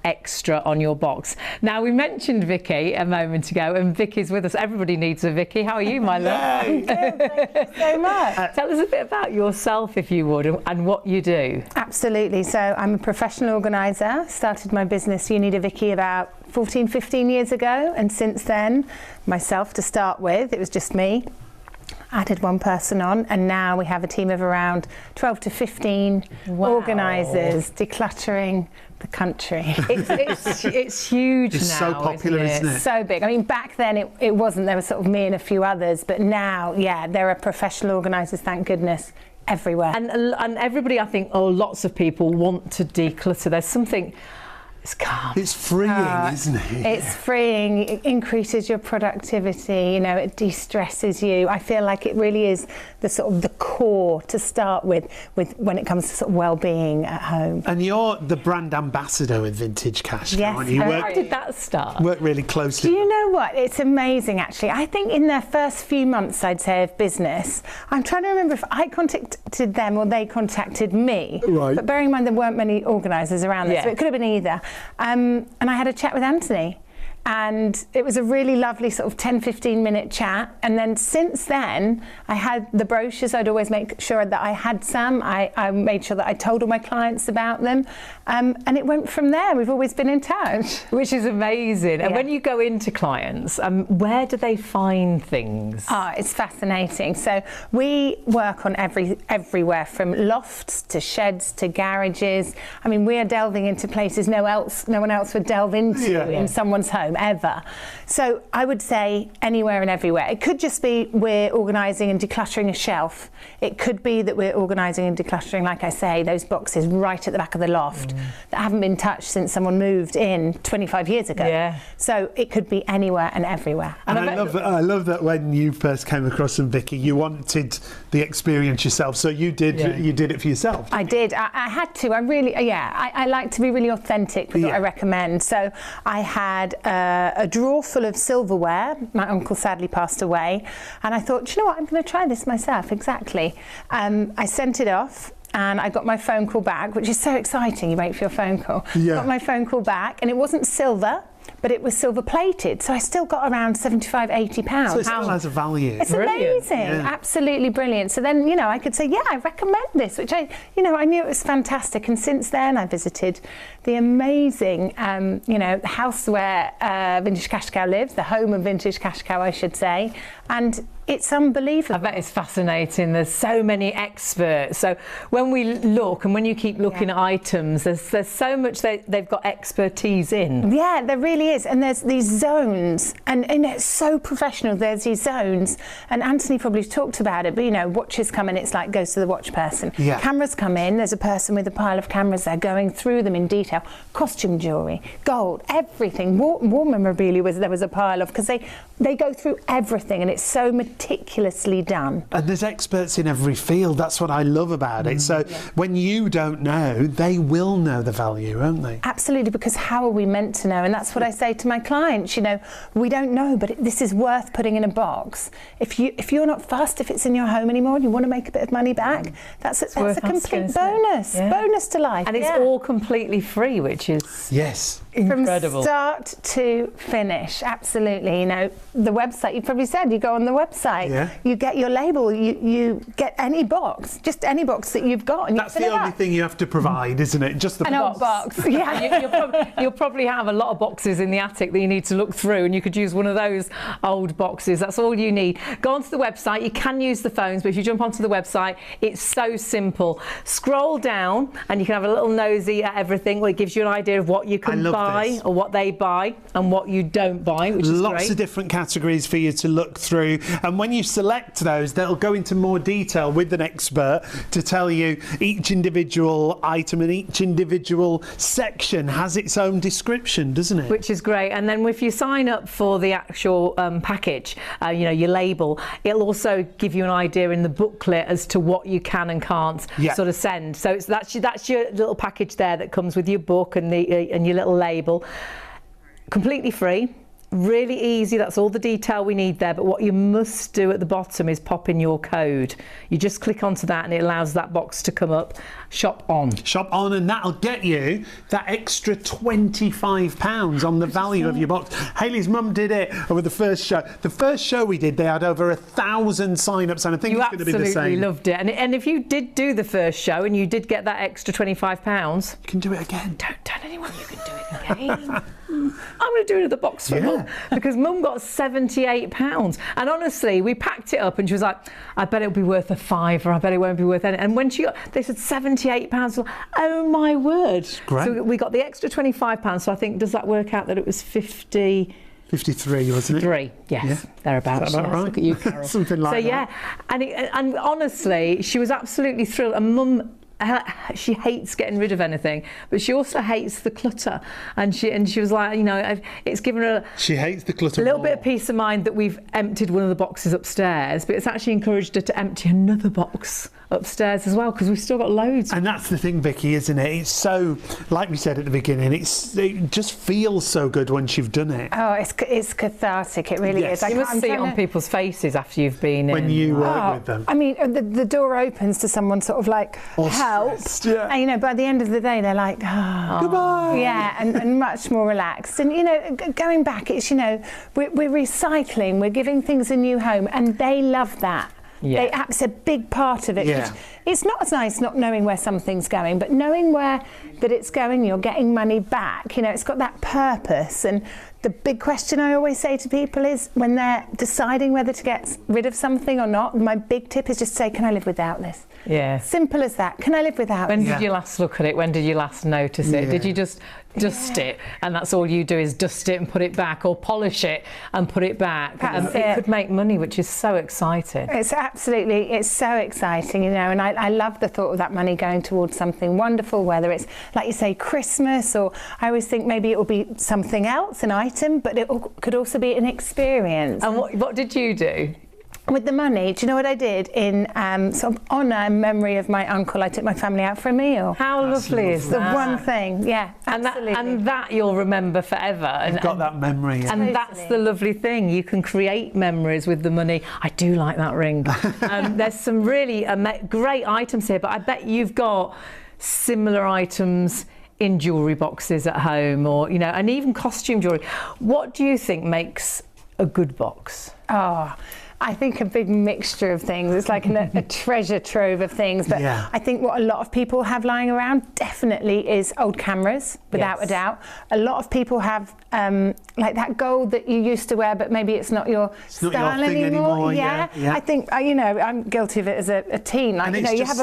extra on your box. Now, we mentioned Vicky a moment ago, and Vicky's with us. Everybody needs a Vicky. How are you, my love? I'm good, thank you so much. Tell us a bit about yourself, if you would, and what you do. Absolutely. So I'm a professional organiser. Started my business, You Need a Vicky, about 14, 15 years ago. And since then, myself to start with, it was just me. Added one person on, and now we have a team of around 12 to 15 organisers decluttering the country. It's huge now. It's so popular, isn't it? So big. I mean, back then it wasn't. There was sort of me and a few others, but now, yeah, there are professional organisers, thank goodness, everywhere. And everybody, I think, lots of people want to declutter. There's something. It's calm. It's freeing, isn't it? It's freeing. It increases your productivity. You know, it de-stresses you. I feel like it really is the sort of the core to start with when it comes to sort of well-being at home. And you're the brand ambassador with Vintage Cash Cow, Yes, aren't you? How did that start? Work really closely. Do you know what? It's amazing, actually. I think in their first few months, I'd say, of business, I'm trying to remember if I contacted them or they contacted me. Right. But bearing in mind there weren't many organisers around this, so it could have been either. And I had a chat with Anthony. And it was a really lovely sort of 10-15 minute chat. And then since then, I had the brochures. I'd always make sure that I had some. I made sure that I told all my clients about them. And it went from there. We've always been in touch. Which is amazing. And when you go into clients, where do they find things? It's fascinating. So we work on everywhere from lofts to sheds to garages. I mean, we are delving into places no one else would delve into in someone's home ever. So I would say anywhere and everywhere. It could just be we're organising and decluttering a shelf. It could be that we're organising and decluttering, like I say, those boxes right at the back of the loft that haven't been touched since someone moved in 25 years ago. Yeah. So it could be anywhere and everywhere. And I love that when you first came across them, Vicky, you wanted the experience yourself, so you did it for yourself. I did. I had to. I like to be really authentic with what I recommend. So I had a drawer full of silverware. My uncle sadly passed away, and I thought, do you know what, I'm going to try this myself. Exactly. I sent it off, and I got my phone call back, which is so exciting. You wait for your phone call. Got my phone call back, and it wasn't silver, but it was silver plated, so I still got around £75–80. So it still has a value. It's amazing, absolutely brilliant. So then, I could say, yeah, I recommend this, which I knew it was fantastic. And since then, I visited the amazing, the house where Vintage Cash Cow lives, the home of Vintage Cash Cow, I should say, and it's unbelievable. I bet it's fascinating. There's so many experts. So when we look and when you keep looking at items, there's so much they've got expertise in. Yeah, there really is. And there's these zones, and it's so professional. There's these zones, and Anthony probably talked about it, but watches come in, it's like goes to the watch person. Yeah. Cameras come in, there's a person with a pile of cameras there going through them in detail. Costume jewellery, gold, everything. War memorabilia there was a pile of, because they go through everything, and it's so meticulously done. And there's experts in every field. That's what I love about it. So when you don't know, they will know the value, won't they? Absolutely, because how are we meant to know? And that's what I say to my clients. We don't know, but this is worth putting in a box. If you're not fussed if it's in your home anymore and you want to make a bit of money back, that's a complete bonus. Bonus to life. And it's all completely free, which is From incredible. start to finish, absolutely. The website, you probably said, you go on the website. website, you get your label, you get any box, just any box that you've got, and that's you fill the it only up. thing you have to provide, isn't it? Just the An old box. Yeah. You'll probably have a lot of boxes in the attic that you need to look through, and you could use one of those old boxes. That's all you need. Go onto the website. You can use the phones, but if you jump onto the website, it's so simple. Scroll down and you can have a little nosy at everything, where it gives you an idea of what you can buy or what they buy and what you don't buy, which is lots great. of different categories for you to look through, and when you select those, they'll go into more detail with an expert to tell you each individual item and each individual section has its own description, doesn't it? Which is great. And then if you sign up for the actual package, you know, your label, it'll also give you an idea in the booklet as to what you can and can't sort of send. So that's your little package there that comes with your book and and your little label. Completely free. Really easy, that's all the detail we need there, but what you must do at the bottom is pop in your code. You just click onto that and it allows that box to come up. Shop on. Shop on, and that'll get you that extra £25 on the value of your box. Hayley's mum did it with the first show. The first show we did, they had over 1,000 sign-ups, and I think it's going to be the same. You absolutely loved it. And if you did do the first show and you did get that extra £25... You can do it again. Don't tell anyone you can do it again. I'm going to do another box for Mum, because Mum got £78, and honestly we packed it up and she was like, I bet it'll be worth a £5, I bet it won't be worth anything. And when they said £78, oh my word. Great. So we got the extra £25, so I think, does that work out that it was 53, wasn't it? 3, yes, thereabouts. Is that about right? Look at you, Carol. Something like that. And honestly, she was absolutely thrilled. And Mum, she hates getting rid of anything, but she also hates the clutter. And she was like, you know, it's given her. She hates the clutter. A little bit of peace of mind that we've emptied one of the boxes upstairs, but it's actually encouraged her to empty another box upstairs as well, because we've still got loads. And that's the thing, Vicky, isn't it? It's so, like we said at the beginning, it just feels so good once you've done it. Oh, it's cathartic. It really is. You must see it on people's faces after you've been when you work with them. I mean, the door opens to someone sort of like, help. And, you know, by the end of the day, they're like, goodbye. Yeah, and much more relaxed. And, you know, going back, it's, you know, we're recycling, we're giving things a new home, and they love that. Yeah. It's a big part of it. Yeah. It's not as nice not knowing where something's going, but knowing where that it's going, you're getting money back. You know, it's got that purpose. And the big question I always say to people is, when they're deciding whether to get rid of something or not, my big tip is just say, can I live without this? Yeah. Simple as that. Can I live without When this? did you last look at it? When did you last notice it? Did you just dust it, and that's all you do is dust it and put it back, or polish it and put it back? It could make money, which is so exciting. It's so exciting, you know, and I love the thought of that money going towards something wonderful, whether it's, like you say, Christmas, or I always think maybe it will be something else, an item, but it could also be an experience. And what did you do? With the money, do you know what I did? In sort of honour and memory of my uncle, I took my family out for a meal. How lovely is that? The one thing, yeah, absolutely. And that you'll remember forever. You've got that memory. And Totally. that's the lovely thing. You can create memories with the money. I do like that ring. There's some really great items here, but I bet you've got similar items in jewellery boxes at home, or, you know, and even costume jewellery. What do you think makes a good box? Oh, I think a big mixture of things. It's like a treasure trove of things. But I think what a lot of people have lying around definitely is old cameras, without a doubt. A lot of people have like that gold that you used to wear, but maybe it's not your style anymore. Yeah. I think, you know, I'm guilty of it as a teen. Like, and you know, you have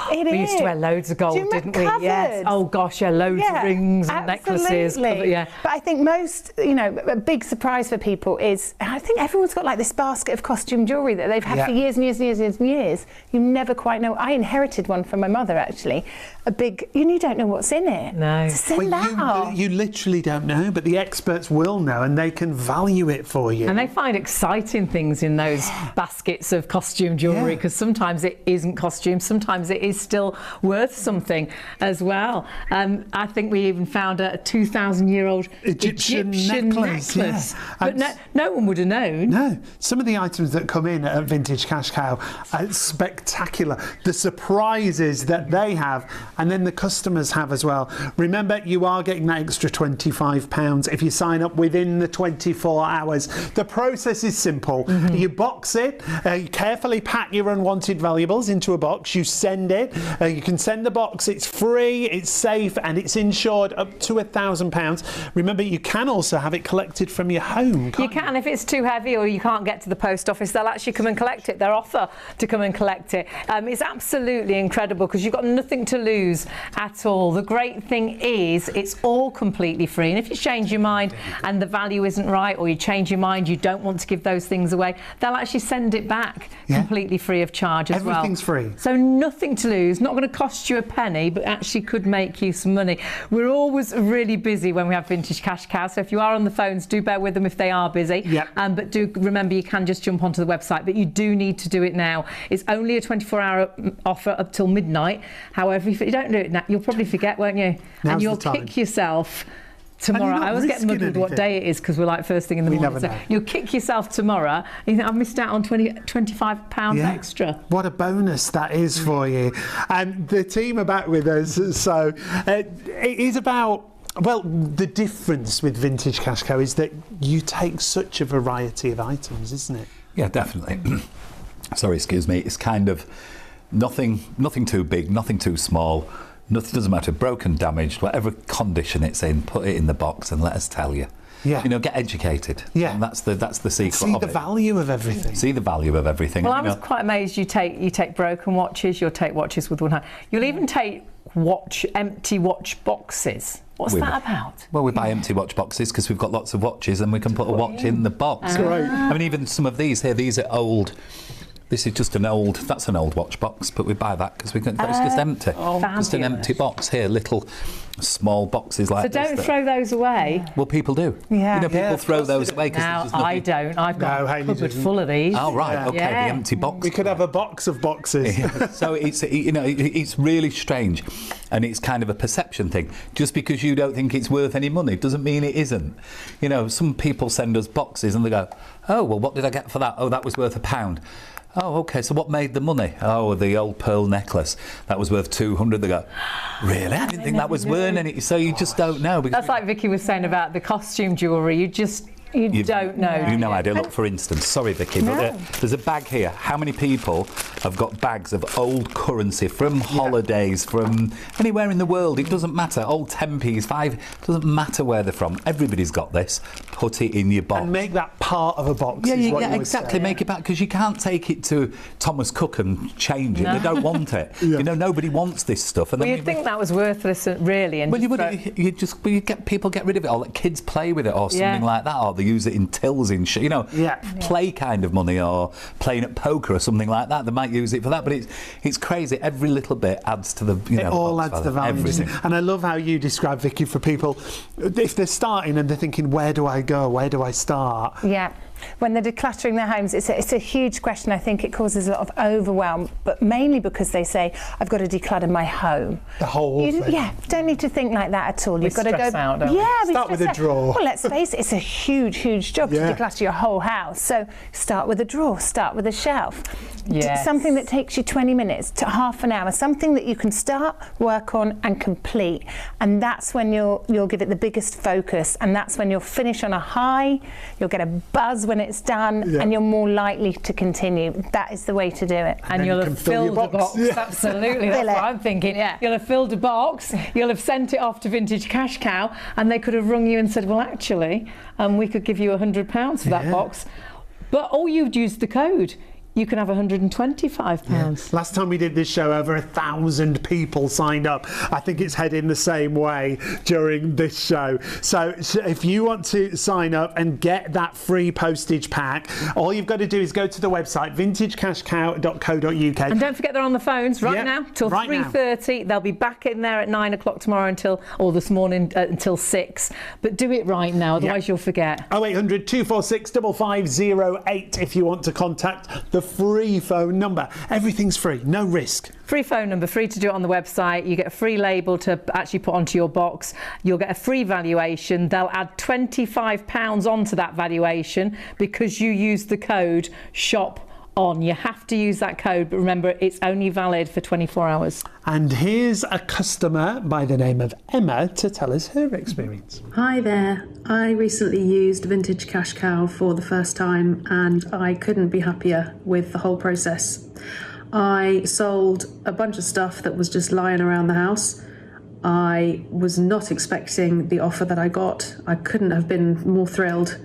we used to wear loads of gold, didn't we? Yes. Oh gosh, loads of rings and necklaces. But I think most, you know, a big surprise for people is, I think everyone's got like this basket of costume jewellery that they've had for years and years and years and years. You never quite know. I inherited one from my mother, actually. A big, you don't know what's in it. No. So send that off. You literally don't know, but the experts will know, and they can value it for you. And they find exciting things in those baskets of costume jewellery, because sometimes it isn't costume, sometimes it is still worth something as well. I think we even found a 2,000-year-old Egyptian necklace. Yeah. But no one would have known. No. some of the items that come in at Vintage Cash Cow are spectacular. The surprises that they have, and then the customers have as well. Remember, you are getting that extra £25 if you sign up within the 24 hours. The process is simple. You box it, you carefully pack your unwanted valuables into a box, you send it, you can send the box, it's free, it's safe, and it's insured up to £1,000. Remember, you can also have it collected from your home. You can, if it's too heavy or you can't get to the post office, they'll actually come and collect it. They'll offer to come and collect it. It's absolutely incredible because you've got nothing to lose at all. The great thing is it's all completely free, and if you change your mind and the value isn't right, or you change your mind, you don't want to give those things away, they'll actually send it back completely free of charge as well. Everything's free. So nothing to lose, not going to cost you a penny, but actually could make you some money. We're always really busy when we have Vintage Cash Cow, so if you are on the phones, do bear with them if they are busy. But do remember, you can just jump onto the website, but you do need to do it now. It's only a 24-hour offer up till midnight. However, if you don't do it now, you'll probably forget, won't you? And you'll kick yourself tomorrow. I always get muddled what day it is because we're like first thing in the morning. So you'll kick yourself tomorrow. You think, I've missed out on £25 extra. What a bonus that is for you. And the team are back with us. So it is about, well, the difference with Vintage Cash Cow is that you take such a variety of items, isn't it? Yeah, definitely. Sorry, excuse me. It's kind of nothing too big, nothing too small. Nothing, doesn't matter, broken, damaged, whatever condition it's in, put it in the box and let us tell you. Yeah. You know, get educated. Yeah. And that's the secret See of the it. value of everything. See the value of everything. Well, I was quite amazed you take broken watches, you'll take watches with one hand. You'll even take empty watch boxes. What's that about? Well, we buy empty watch boxes because we've got lots of watches and we can put a watch in the box. Right. I mean, even some of these here, these are old. This is just that's an old watch box, but we buy that because it's just empty. Just an empty box here, little small boxes like this. So don't throw those away. Well, people do. Yeah. You know, people throw those away because now I don't. I've got a cupboard full of these. Oh right, okay, the empty box. We could have a box of boxes. So it's, you know, it's really strange, and it's kind of a perception thing. Just because you don't think it's worth any money doesn't mean it isn't. You know, some people send us boxes and they go, oh well, what did I get for that? Oh, that was worth £1. Oh, OK, so what made the money? Oh, the old pearl necklace. That was worth 200. They go, really? I didn't think that was worth any. So you just don't know. That's like Vicky was saying about the costume jewellery. You don't know. You know, I do. Look, for instance, sorry, Vicky, but there's a bag here. How many people have got bags of old currency from holidays, from anywhere in the world? It doesn't matter. Old 10p's, 5, doesn't matter where they're from. Everybody's got this. Put it in your box. And make that part of a box. Yeah, exactly. Make it back, because you can't take it to Thomas Cook and change it. They don't want it. You know, nobody wants this stuff. And well, you'd think that was worthless, really. And well, you get people get rid of it, or let kids play with it, or something like that, or they use it in tills in play kind of money, or playing at poker or something like that. They might use it for that, but it's crazy. Every little bit adds to the it all adds to the value. Everything. And I love how you describe, Vicky, for people if they're starting and they're thinking, where do I go, where do I start? Yeah. When they're decluttering their homes, it's a huge question. I think it causes a lot of overwhelm, but mainly because they say, I've got to declutter my home. The whole thing. Yeah, don't need to think like that at all. You've got to go out, don't we? Start with a drawer. Well, let's face it, it's a huge job to declutter your whole house. So start with a drawer, start with a shelf. Something that takes you 20 minutes to half an hour, something that you can start, work on and complete. And that's when you'll give it the biggest focus, and that's when you'll finish on a high, you'll get a buzz when it's done, and you're more likely to continue. That is the way to do it. And you'll have filled a box. Absolutely, that's what I'm thinking. You'll have filled a box, you'll have sent it off to Vintage Cash Cow, and they could have rung you and said, well, actually, we could give you £100 for that box. But you'd used the code. You can have £125. Last time we did this show, over 1,000 people signed up. I think it's heading the same way during this show. So if you want to sign up and get that free postage pack, all you've got to do is go to the website, vintagecashcow.co.uk. And don't forget they're on the phones now till 3:30. They'll be back in there at 9 o'clock tomorrow or this morning until 6. But do it right now, otherwise you'll forget. 0800 246 5508 if you want to contact the free phone number. Everything's free, no risk. Free phone number, free to do it on the website. You get a free label to actually put onto your box. You'll get a free valuation. They'll add £25 onto that valuation because you use the code SHOP on. You have to use that code, but remember, it's only valid for 24 hours. And here's a customer by the name of Emma to tell us her experience. Hi there. I recently used Vintage Cash Cow for the first time and I couldn't be happier with the whole process. I sold a bunch of stuff that was just lying around the house. I was not expecting the offer that I got. I couldn't have been more thrilled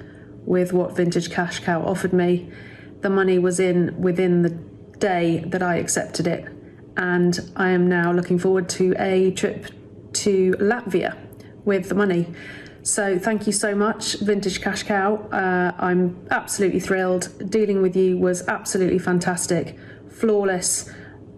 with what Vintage Cash Cow offered me. The money was in within the day that I accepted it, and I am now looking forward to a trip to Latvia with the money. So thank you so much, Vintage Cash Cow. I'm absolutely thrilled. Dealing with you was absolutely fantastic, flawless,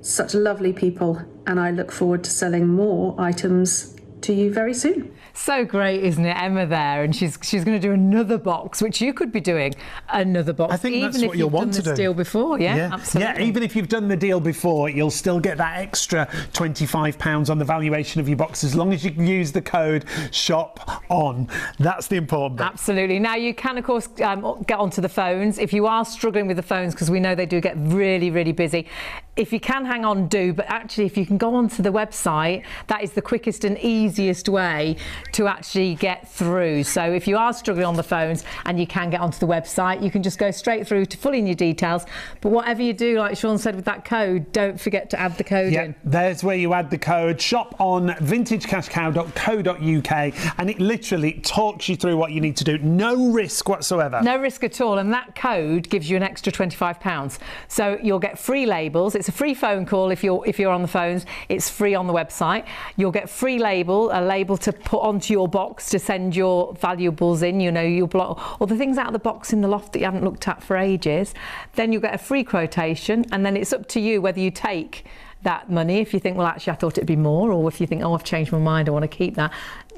such lovely people, and I look forward to selling more items to you very soon. So great, isn't it, Emma there? And she's going to do another box, which you could be doing another box. I think even that's if what you'll want to do. Done this deal before, yeah, absolutely. Yeah, even if you've done the deal before, you'll still get that extra £25 on the valuation of your box as long as you use the code SHOP-ON. That's the important bit. Absolutely. Now, you can, of course, get onto the phones. If you are struggling with the phones, because we know they do get really, really busy, if you can hang on, do. But actually, if you can go onto the website, that is the quickest and easiest way to actually get through. So if you are struggling on the phones and you can get onto the website, you can just go straight through to fill in your details. But whatever you do, like Sean said with that code, don't forget to add the code in. There's where you add the code SHOP on vintagecashcow.co.uk, and it literally talks you through what you need to do. No risk whatsoever. No risk at all, and that code gives you an extra £25. So you'll get free labels. It's a free phone call if you're on the phones. It's free on the website. You'll get free a label to put onto your box to send your valuables in. You know, you'll block all the things out of the box in the loft that you haven't looked at for ages. Then you'll get a free quotation, and then it's up to you whether you take that money. If you think, well, actually, I thought it'd be more, or if you think, oh, I've changed my mind, I want to keep that.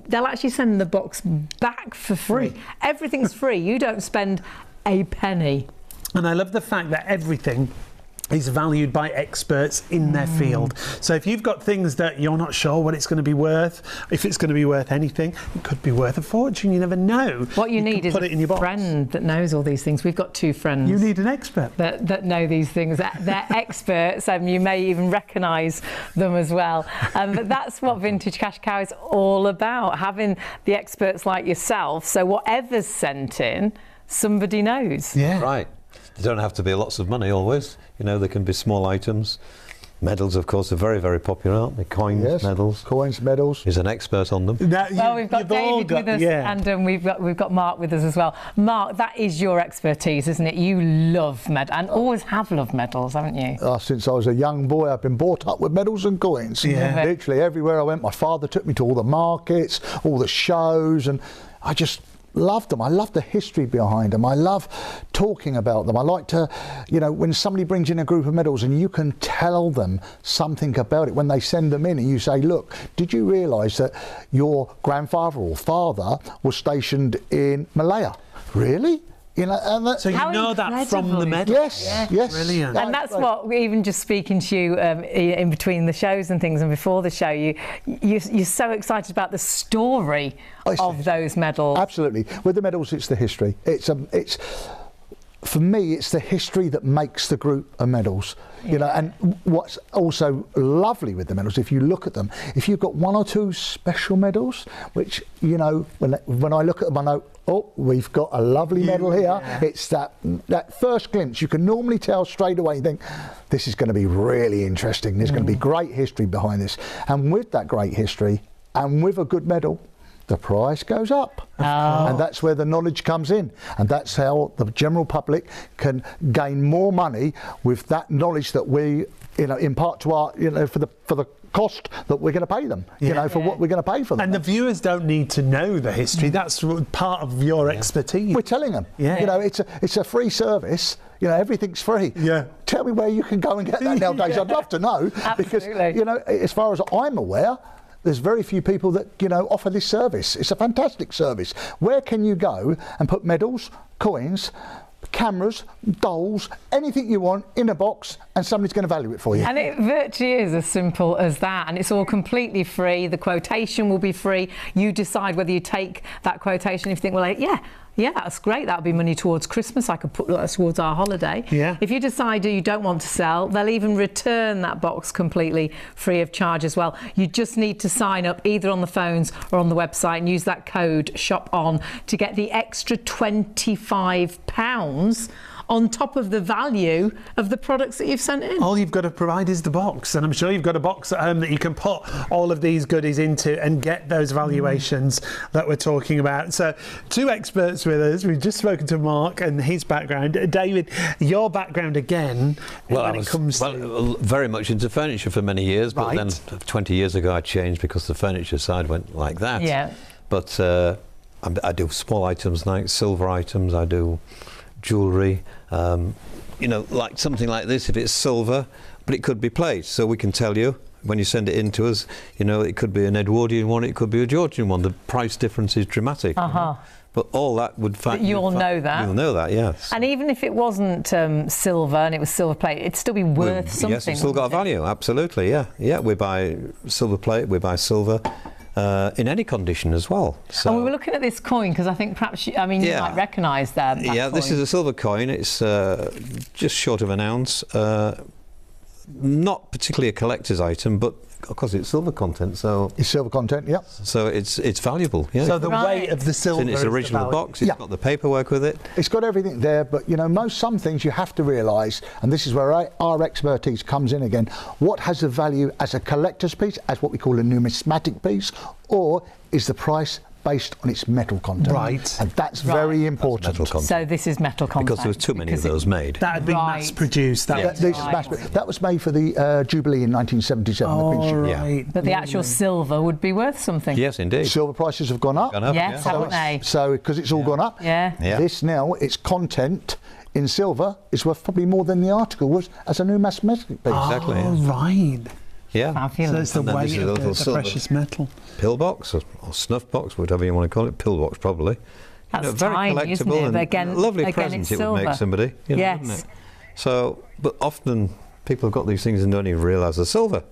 They'll actually send the box back for free. Everything's free. You don't spend a penny. And I love the fact that everything is valued by experts in their field. So if you've got things that you're not sure what it's going to be worth, if it's going to be worth anything, it could be worth a fortune. You never know. What you need is put it in your box. Friend that knows all these things. We've got two friends. You need an expert that know these things. They're experts, and you may even recognise them as well. But that's what Vintage Cash Cow is all about, having the experts like yourself. So whatever's sent in, somebody knows. Yeah. Right. They don't have to be lots of money always. You know, they can be small items. Medals, of course, are very, very popular, aren't they? Coins, medals. Coins, medals. He's an expert on them. Well, we've got David with us, and we've got Mark with us as well. Mark, that is your expertise, isn't it? You love medals, and always have loved medals, haven't you? Since I was a young boy, I've been brought up with medals and coins. Yeah. Literally everywhere I went, my father took me to all the markets, all the shows, and I just loved them. I love the history behind them. I love talking about them. I like to, you know, when somebody brings in a group of medals and you can tell them something about it when they send them in, and you say, look, did you realise that your grandfather or father was stationed in Malaya? Really? You know, and so you know that from the medal? Yes. Brilliant. And that's what, even just speaking to you in between the shows and things and before the show, you're so excited about the story of those medals. Absolutely. With the medals, it's the history. It's for me, it's the history that makes the group of medals. You know, and what's also lovely with the medals, if you look at them, if you've got one or two special medals, which, you know, when I look at them, I know, oh, we've got a lovely medal here. Yeah. It's that first glimpse. You can normally tell straight away, you think, this is going to be really interesting. There's going to be great history behind this. And with that great history, and with a good medal, the price goes up. And that's where the knowledge comes in, and that's how the general public can gain more money with that knowledge that we, you know, impart to our, you know, for the cost that we're going to pay them, you know, for what we're going to pay for them. And the viewers don't need to know the history. That's part of your expertise. We're telling them. You know, it's a free service. You know, everything's free. Tell me where you can go and get that nowadays. I'd love to know. Because, you know, as far as I'm aware, there's very few people that, you know, offer this service. It's a fantastic service. Where can you go and put medals, coins, cameras, dolls, anything you want in a box, and somebody's going to value it for you. And it virtually is as simple as that, and it's all completely free. The quotation will be free. You decide whether you take that quotation if you think, well, yeah, that's great, that'll be money towards Christmas, I could put that towards our holiday. Yeah. If you decide you don't want to sell, they'll even return that box completely free of charge as well. You just need to sign up either on the phones or on the website and use that code SHOPON to get the extra £25 on top of the value of the products that you've sent in. All you've got to provide is the box, and I'm sure you've got a box at home that you can put all of these goodies into and get those valuations that we're talking about. So, two experts with us. We've just spoken to Mark and his background. David, your background again, when it comes to... very much into furniture for many years, but Right. then 20 years ago I changed because the furniture side went like that. Yeah. But I do small items like silver items, I do jewellery, you know, like something like this, if it's silver, but it could be plate, so we can tell you when you send it in to us, you know, it could be an Edwardian one, it could be a Georgian one, the price difference is dramatic. But all that would... You'll know that. You'll know that, yes. And even if it wasn't silver and it was silver plate, it'd still be worth something. Yes, it's still got a value, absolutely, yeah. Yeah, we buy silver plate, we buy silver. In any condition as well. So, and we were looking at this coin because I think perhaps you might recognise that. Yeah, this is a silver coin. It's just short of an ounce. Not particularly a collector's item, but of course it's silver content. So it's silver content, yeah. So it's valuable. Yeah. So the weight of the silver in its original box. It's got the paperwork with it. It's got everything there, but you know, some things you have to realise, and this is where our expertise comes in again. What has the value as a collector's piece, as what we call a numismatic piece, or is the price based on its metal content? Right. And that's very important. Metal content. So this is metal content. Because there was too many of those made. That had been mass produced. That was made for the Jubilee in 1977. Right. But the actual silver would be worth something. Yes, indeed. Silver prices have gone up. Yes, haven't they? So because it's all gone up. Yeah. This now, its content in silver is worth probably more than the article was as a numismatic piece. Exactly. Oh, right. Yeah. So it's the weight of the precious metal. Pillbox or snuff box, whatever you want to call it. Pillbox, probably. That's very tiny, isn't collectible it? and But again, lovely present it would make somebody. You know, wouldn't it? So, but often people have got these things and don't even realise they're silver.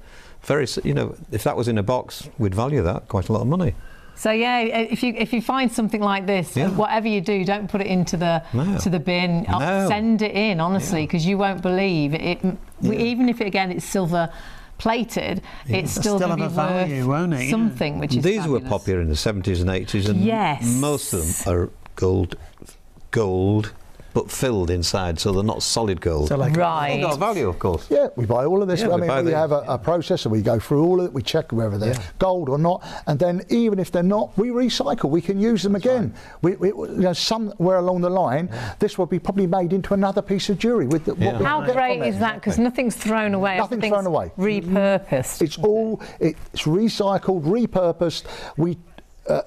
You know, if that was in a box, we'd value that quite a lot of money. So yeah, if you find something like this, whatever you do, don't put it into the bin. Send it in, honestly, because you won't believe it. Even if it's silver plated, it's still going to be value, won't it? Something which is these fabulous. were popular in the 70s and 80s, and most of them are gold, but filled inside, so they're not solid gold. So like right. They've got a value, of course. Yeah, we buy all of this. Yeah, I mean, we have a processor. We go through all of it. We check whether they're gold or not, and then even if they're not, we recycle. We can use them again. Right. We you know, somewhere along the line, this will be probably made into another piece of jewellery. With How great is that? Because nothing's thrown away. Nothing's thrown away. Repurposed. It's recycled, repurposed.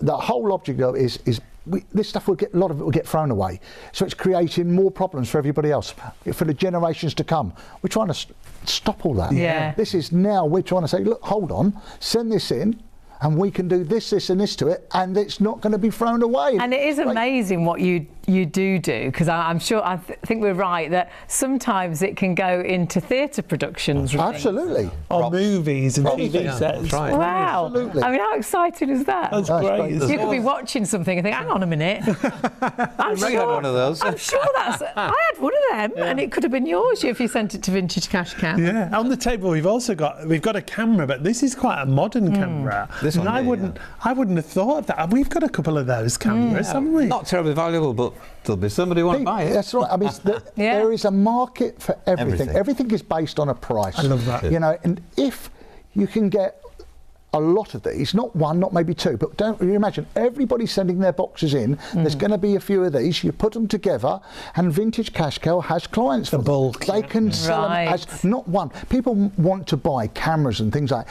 The whole object of it is this stuff a lot of it will get thrown away. So it's creating more problems for everybody else, for the generations to come. We're trying to stop all that. Yeah. This is now we're trying to say, look, hold on, send this in, and we can do this, this, and this to it, and it's not going to be thrown away. And it is amazing what you do, because I think we're right that sometimes it can go into theatre productions. Absolutely. Or movies and TV sets. Right. Wow. Absolutely. I mean, how exciting is that? That's great. You could be watching something and think, hang on a minute. I'm Ray had one of those. I'm sure I had one of them, and it could have been yours if you sent it to Vintage Cash Cow. Yeah. On the table, we've got a camera, but this is quite a modern camera. This one, I wouldn't have thought of that. We've got a couple of those cameras, haven't we? Not terribly valuable, but there'll be somebody who want to buy it. That's right. I mean, there is a market for everything. Everything is based on a price. I love that. You know, and if you can get a lot of these, not one, not maybe two, but don't you imagine everybody sending their boxes in, there's going to be a few of these, you put them together, and Vintage Cash Cow has clients for bulk. They can sell them as not one. People want to buy cameras and things like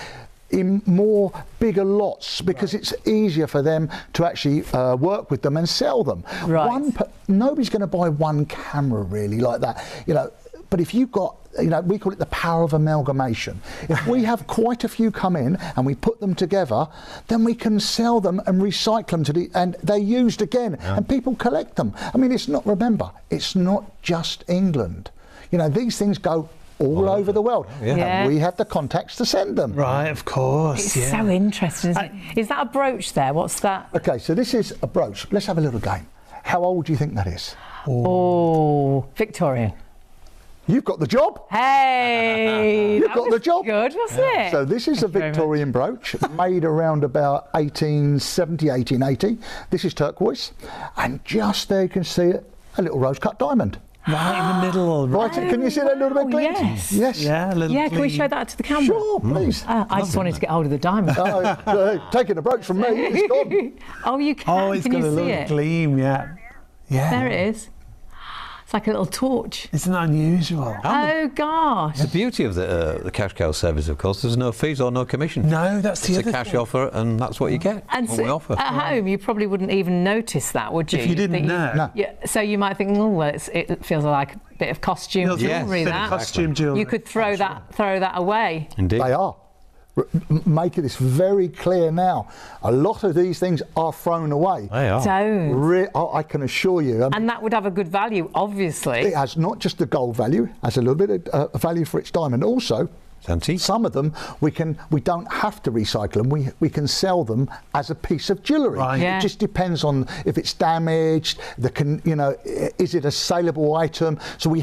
in more bigger lots because it's easier for them to actually work with them and sell them. Right. Nobody's going to buy one camera really like that, you know. But if you've got you know, we call it the power of amalgamation. If we have quite a few come in and we put them together, then we can sell them and recycle them and they're used again, and people collect them. I mean, remember, it's not just England. You know, these things go all over the world. And we have the contacts to send them. Right, of course. It's so interesting, isn't it? Is that a brooch there? What's that? Okay, so this is a brooch. Let's have a little game. How old do you think that is? Oh, Victorian. You've got the job. Hey, you've got the job. Good, wasn't it? So this is a Victorian brooch made around about 1870, 1880. This is turquoise, and just there you can see it, a little rose-cut diamond. Right in the middle. Right, can you see that little bit glint? Yes. Yes. Yeah, a little can we show that to the camera? Sure, please. I just wanted to get hold of the diamond. Taking a brooch from me, it's gone. Oh, you can. Oh, it's can got you a see little it? gleam, yeah. There it is. It's like a little torch. Isn't that unusual? Oh, gosh. The beauty of the cash cow service, of course, there's no fees or no commission. No, that's the It's other a cash thing. offer, and that's what you get. And what so we offer. at home, you probably wouldn't even notice that, would you? If you didn't know. No. Yeah, so you might think, oh, well, it feels like a bit of costume jewellery. Bit of That costume jewellery. you could throw that away. Indeed. They are. Making this very clear now. A lot of these things are thrown away. They are. Don't. I can assure you. And that would have a good value, obviously. It has not just the gold value, it has a little bit of value for its diamond. Also, Antique. some of them we don't have to recycle them. We can sell them as a piece of jewellery. Right. Yeah. It just depends on if it's damaged. Is it a saleable item? So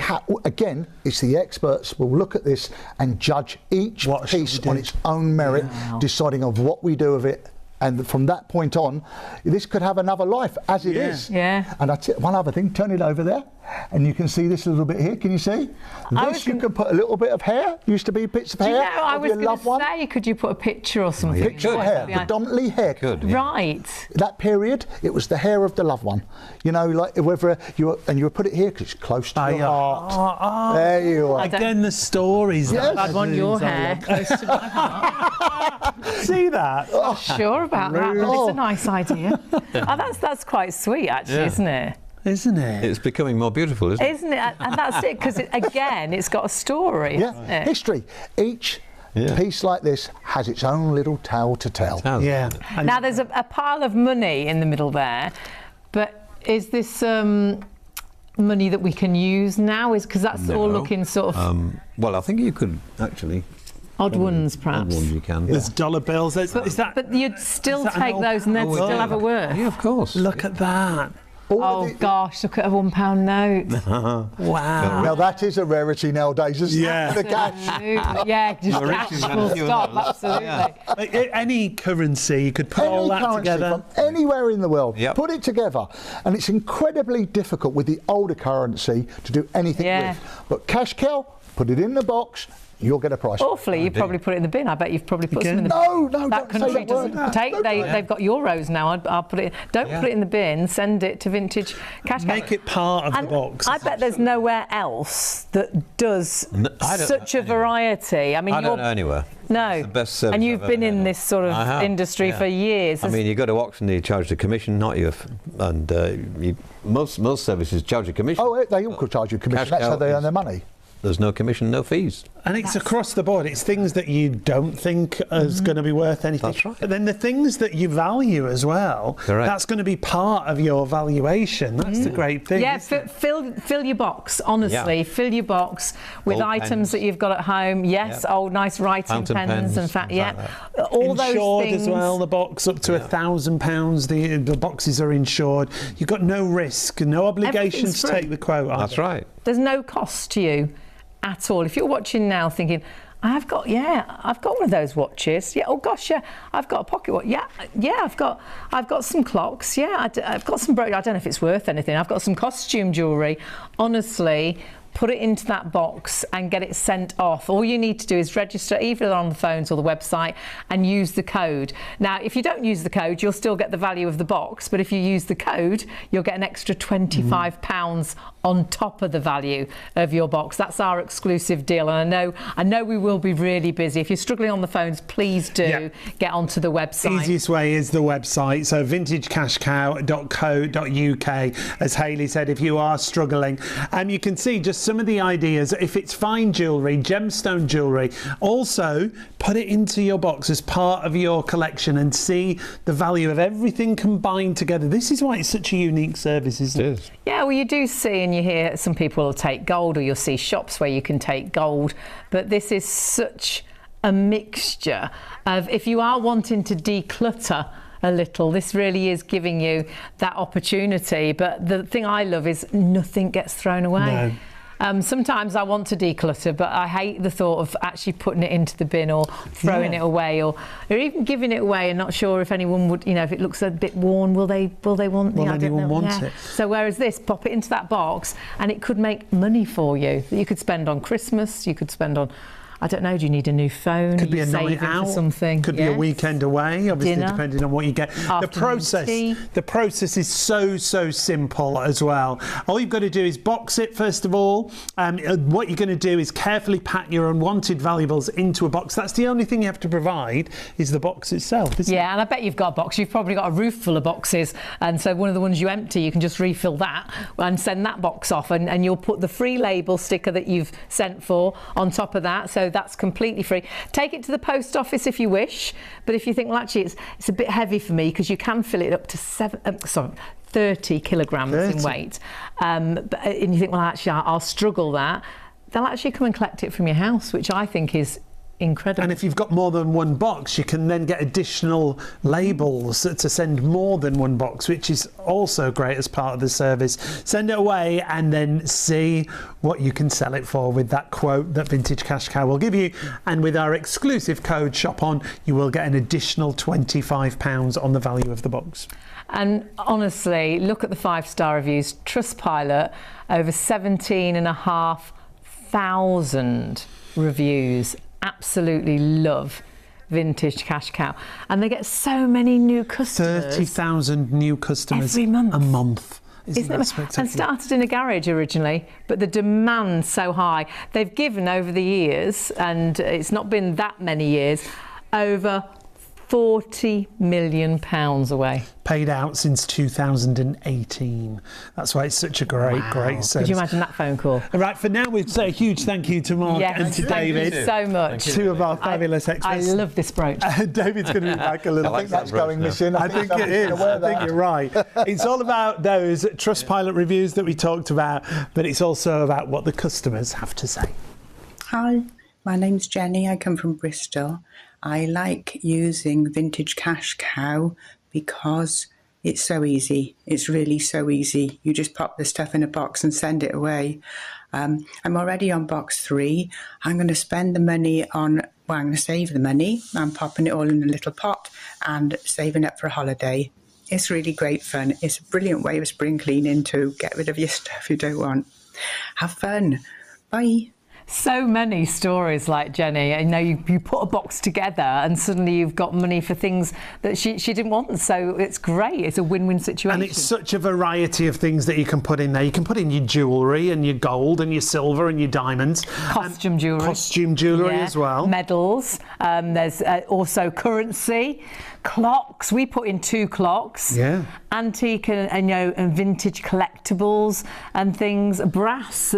again, it's the experts will look at this and judge each piece on its own merit, deciding of what we do with it. And from that point on, this could have another life, as it is. Yeah. And one other thing, turn it over there, and you can see this little bit here. Can you see? This you can put a little bit of hair. Used to be bits of hair. I of was your going loved to one. say, could you put a picture or something? Picture hair, predominantly hair. Good. Right. That period, it was the hair of the loved one. You know, like whether you put it here because it's close to your heart. There you are. Again, the stories. Yes. I'd want your hair close to my heart. See that? Not sure about that, but it's a nice idea. That's quite sweet, actually, isn't it? Isn't it? It's becoming more beautiful, isn't it? Isn't it? And that's it, because again, it's got a story. hasn't it? History. Each piece like this has its own little tale to tell. Yeah. And Now, there's a pile of money in the middle there, but is this money that we can use now? Because that's all looking sort of well, I think you could actually. odd ones, perhaps. Odd ones you can. there's dollar bills. But you'd still is that an take old those and they'd pound? still have a worth. Yeah, of course. Look at that. Oh gosh, look at a £1 note. Wow. Now that is a rarity nowadays, isn't Yeah. it? The cash. Absolutely. Yeah, just cash full stop, absolutely. Like, any currency, you could put all Any that currency together. from anywhere in the world, Yep. put it together, and it's incredibly difficult with the older currency to do anything with. But cash cow, put it in the box, you'll get a price. Awfully, you probably put it in the bin. I bet you've probably put some in the bin. No, That don't say country that word. doesn't take. They've got euros now. I'll put it. Don't put it in the bin. Send it to Vintage Cash Cow. Make it part of the box. I bet there's nowhere else that does I don't such know a variety. I mean, I don't know anywhere. No, It's the best service and you've I've been ever in had. this sort I of have, industry yeah. for years. I mean, you go to auction, you charge the commission, not you. And most services charge a commission. Oh, they all could charge you commission. Cash That's how cow they earn is- their money. There's no commission, no fees. And it's across the board. It's things that you don't think is going to be worth anything. That's right. But then the things that you value as well, Correct. that's going to be part of your valuation. That's the great thing. Yeah, isn't it? fill your box, honestly. Yeah. Fill your box with Old items pens. that you've got at home. Yes, Yep. old nice writing Fountain pens pens, and things like all those Insured things. as well, the box up to £1,000. The boxes are insured. You've got no risk, no obligation Everything's to free. take the quote. are That's there? right. There's no cost to you at all. If you're watching now thinking, I've got one of those watches. Yeah, oh gosh, yeah, I've got a pocket watch. Yeah, I've got some clocks. Yeah, I've got some brooch. I don't know if it's worth anything. I've got some costume jewellery. Honestly, put it into that box and get it sent off. All you need to do is register either on the phones or the website and use the code. Now, if you don't use the code, you'll still get the value of the box, but if you use the code, you'll get an extra £25 on top of the value of your box. That's our exclusive deal, and I know we will be really busy. If you're struggling on the phones, please do get onto the website. Easiest way is the website, so vintagecashcow.co.uk. As Hayley said, if you are struggling, you can see just some of the ideas. If it's fine jewellery, gemstone jewellery, also put it into your box as part of your collection and see the value of everything combined together. This is why it's such a unique service, isn't it? It is. Yeah, well, you do see and you hear some people will take gold, or you'll see shops where you can take gold, but this is such a mixture of, if you are wanting to declutter a little, this really is giving you that opportunity. But the thing I love is nothing gets thrown away. No. Sometimes I want to declutter, but I hate the thought of actually putting it into the bin or throwing it away, or even giving it away and not sure if anyone would, you know, if it looks a bit worn, will they want Will anyone want it? So whereas this, pop it into that box and it could make money for you that you could spend on Christmas, you could spend on, I don't know, do you need a new phone? Could be a night out, something. Could be a weekend away, obviously, dinner, depending on what you get. The process is so simple as well. All you've got to do is box it first of all. What you're going to do is carefully pack your unwanted valuables into a box. That's the only thing you have to provide, is the box itself, isn't it? And I bet you've got a box. You've probably got a roof full of boxes, and so one of the ones you empty, you can just refill that and send that box off, and you'll put the free label sticker that you've sent for on top of that. So that's completely free. Take it to the post office if you wish, but if you think, well, actually it's a bit heavy for me, because you can fill it up to 30 kilograms in weight, and you think, well, actually I'll struggle that, they'll actually come and collect it from your house, which I think is incredible. And if you've got more than one box, you can then get additional labels to send more than one box, which is also great as part of the service. Send it away and then see what you can sell it for with that quote that Vintage Cash Cow will give you. And with our exclusive code Shop On, you will get an additional £25 on the value of the box. And honestly, look at the 5-star reviews. Trustpilot, over 17,500 reviews. Absolutely love Vintage Cash Cow, and they get so many new customers. 30,000 new customers every month. A month. Isn't that spectacular? And started in a garage originally, but the demand's so high. They've given over the years, and it's not been that many years, over £40 million away. Paid out since 2018. That's why it's such a great service. Could you imagine that phone call? All right, for now, we'd say a huge thank you to Mark and to David. Thank you so much. Two of our fabulous experts. I love this brooch. David's going to be back a little I think that's going missing. I think it is. I think you're right. It's all about those Trustpilot reviews that we talked about, but it's also about what the customers have to say. Hi, my name's Jenny. I come from Bristol. I like using Vintage Cash Cow because it's so easy. It's really so easy. You just pop the stuff in a box and send it away. I'm already on box 3. I'm going to spend the money on, well, I'm going to save the money. I'm popping it all in a little pot and saving up for a holiday. It's really great fun. It's a brilliant way of spring cleaning to get rid of your stuff you don't want. Have fun. Bye. So many stories like Jenny. You know, you put a box together and suddenly you've got money for things that she didn't want. So it's great. It's a win-win situation. And it's such a variety of things that you can put in there. You can put in your jewellery and your gold and your silver and your diamonds. Costume jewellery. Costume jewellery as well. Medals. There's also currency. Clocks. We put in 2 clocks. Yeah. Antique and vintage collectibles and things. Brass.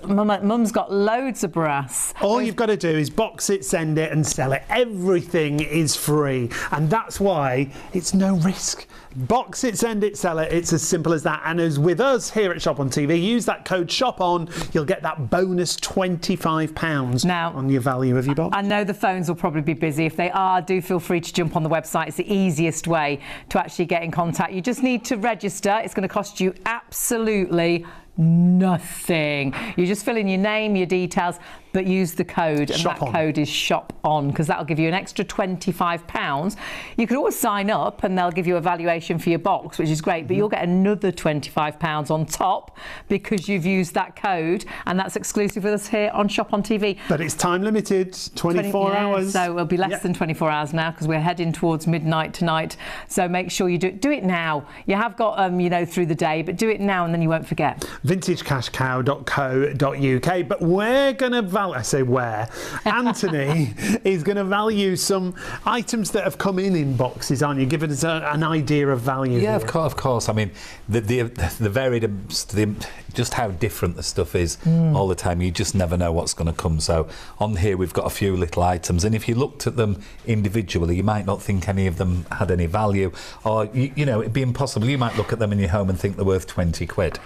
Mum's got loads of brass. All you've got to do is box it, send it and sell it. Everything is free, and that's why it's no risk. Box it, send it, sell it. It's as simple as that. And as with us here at Shop On TV, use that code Shop On. You'll get that bonus £25 now on your value of your box. I know the phones will probably be busy. If they are, do feel free to jump on the website. It's the easiest way to actually get in contact. You just need to register. It's going to cost you absolutely nothing. You just fill in your name, your details, but use the code, and that code is Shop On, because that'll give you an extra £25. You could always sign up and they'll give you a valuation for your box, which is great, but you'll get another £25 on top because you've used that code, and that's exclusive with us here on Shop On TV. But it's time limited, 24 hours. So it'll be less than 24 hours now, because we're heading towards midnight tonight. So make sure you do it now. You have got, through the day, but do it now and then you won't forget. vintagecashcow.co.uk. But we're going to I say where. Anthony is going to value some items that have come in boxes, aren't you? Giving us an idea of value. Yeah, here. of course. I mean, the varied, just how different the stuff is all the time. You just never know what's going to come. So on here we've got a few little items, and if you looked at them individually, you might not think any of them had any value, or you know, it'd be impossible. You might look at them in your home and think they're worth 20 quid.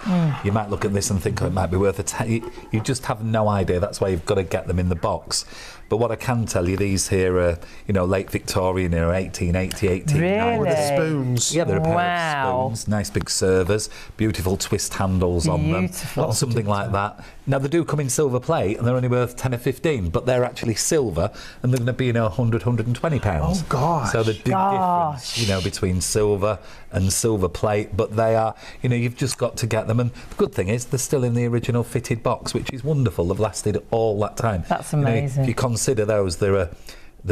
You might look at this and think, oh, it might be worth a 10. You just have no idea. That's why you've got to get them in the box. But what I can tell you, these here are, you know, late Victorian era, 1880, 1890. With the spoons. Yeah, they're a pair of spoons, nice big servers, beautiful twist handles on them, something like that. Now, they do come in silver plate, and they're only worth 10 or 15, but they're actually silver, and they're going to be, you know, 100, 120 pounds. Oh, gosh. So the big difference, you know, between silver and silver plate, but they are, you know, you've just got to get them. And the good thing is they're still in the original fitted box, which is wonderful. They've lasted all that time. That's amazing. You know, if you consider those, they're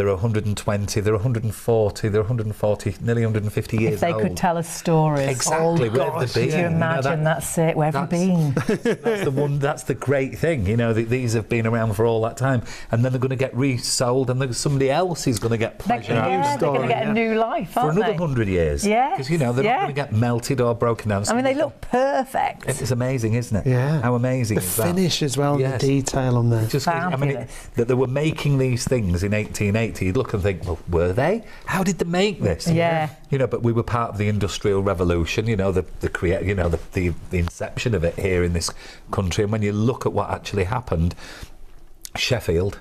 120, they're 140, they're 140, nearly 150 years old. If they could tell us stories. Exactly, where have they been? Can you imagine, that's it, where have you been? That's the great thing, you know, these have been around for all that time, and then they're going to get resold, and somebody else is going to get pleasure out of the story. They're going to get a new life, aren't they? For another 100 years. Yeah. Because, you know, they're not going to get melted or broken down. I mean, they look perfect. It's amazing, isn't it? Yeah. How amazing is that? The finish as well, and the detail on there. I mean, that they were making these things in 1880, you'd look and think, well, were they? How did they make this? Yeah. You know, but we were part of the Industrial Revolution, you know, the inception of it here in this country. And when you look at what actually happened, Sheffield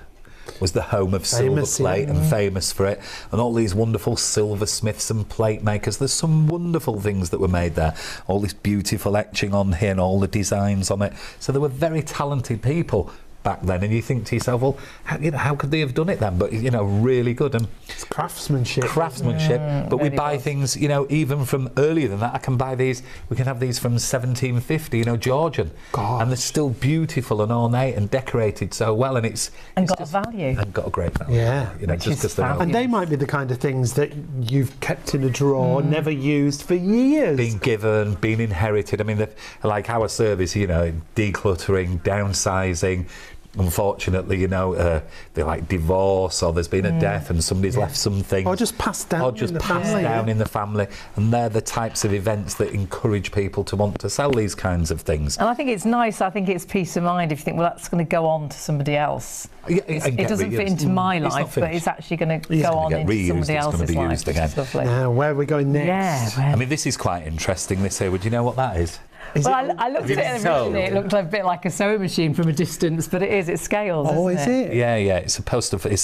was the home of silver plate and famous for it, and all these wonderful silversmiths and plate makers. There's some wonderful things that were made there, all this beautiful etching on here and all the designs on it. So there were very talented people back then, and you think to yourself, well, how could they have done it then? But, you know, really good. And it's craftsmanship. But we buy things, you know, even from earlier than that. I can buy these, we can have these from 1750, you know, Georgian. And they're still beautiful and ornate and decorated so well, and it's got a value. And got a great value. Yeah. You know, just because they're and they might be the kind of things that you've kept in a drawer, never used for years. Been given, been inherited. I mean, like our service, you know, decluttering, downsizing. Unfortunately, you know, they like divorce, or there's been a death and somebody's left something, or just passed down, in the family, and they're the types of events that encourage people to want to sell these kinds of things. And I think it's nice. I think it's peace of mind if you think, well, that's going to go on to somebody else. It doesn't fit into my life, but it's actually going to go on into somebody else's life. Now, where are we going next? I mean, this is quite interesting. This here, would you know what that is? Well, I looked at it originally, it looked a bit like a sewing machine from a distance, but it scales, isn't it? Yeah, it's a post office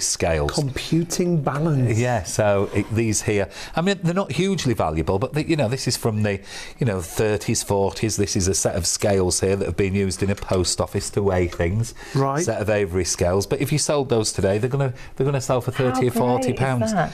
scales. Computing balance. Yeah, so these here, I mean, they're not hugely valuable, but you know, this is from the, you know, 30s, 40s. This is a set of scales here that have been used in a post office to weigh things. Right. Set of Avery scales. But if you sold those today, they're gonna sell for 30 or 40 pounds. Can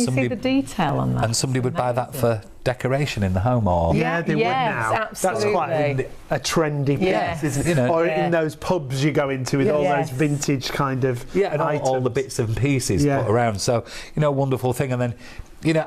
you see the detail on that? And somebody would buy that for decoration in the home, or they would now. Absolutely. That's quite a trendy piece, isn't it? You know, or in those pubs you go into with all those vintage kind of and all the bits and pieces put around. So, you know, wonderful thing. And then, you know,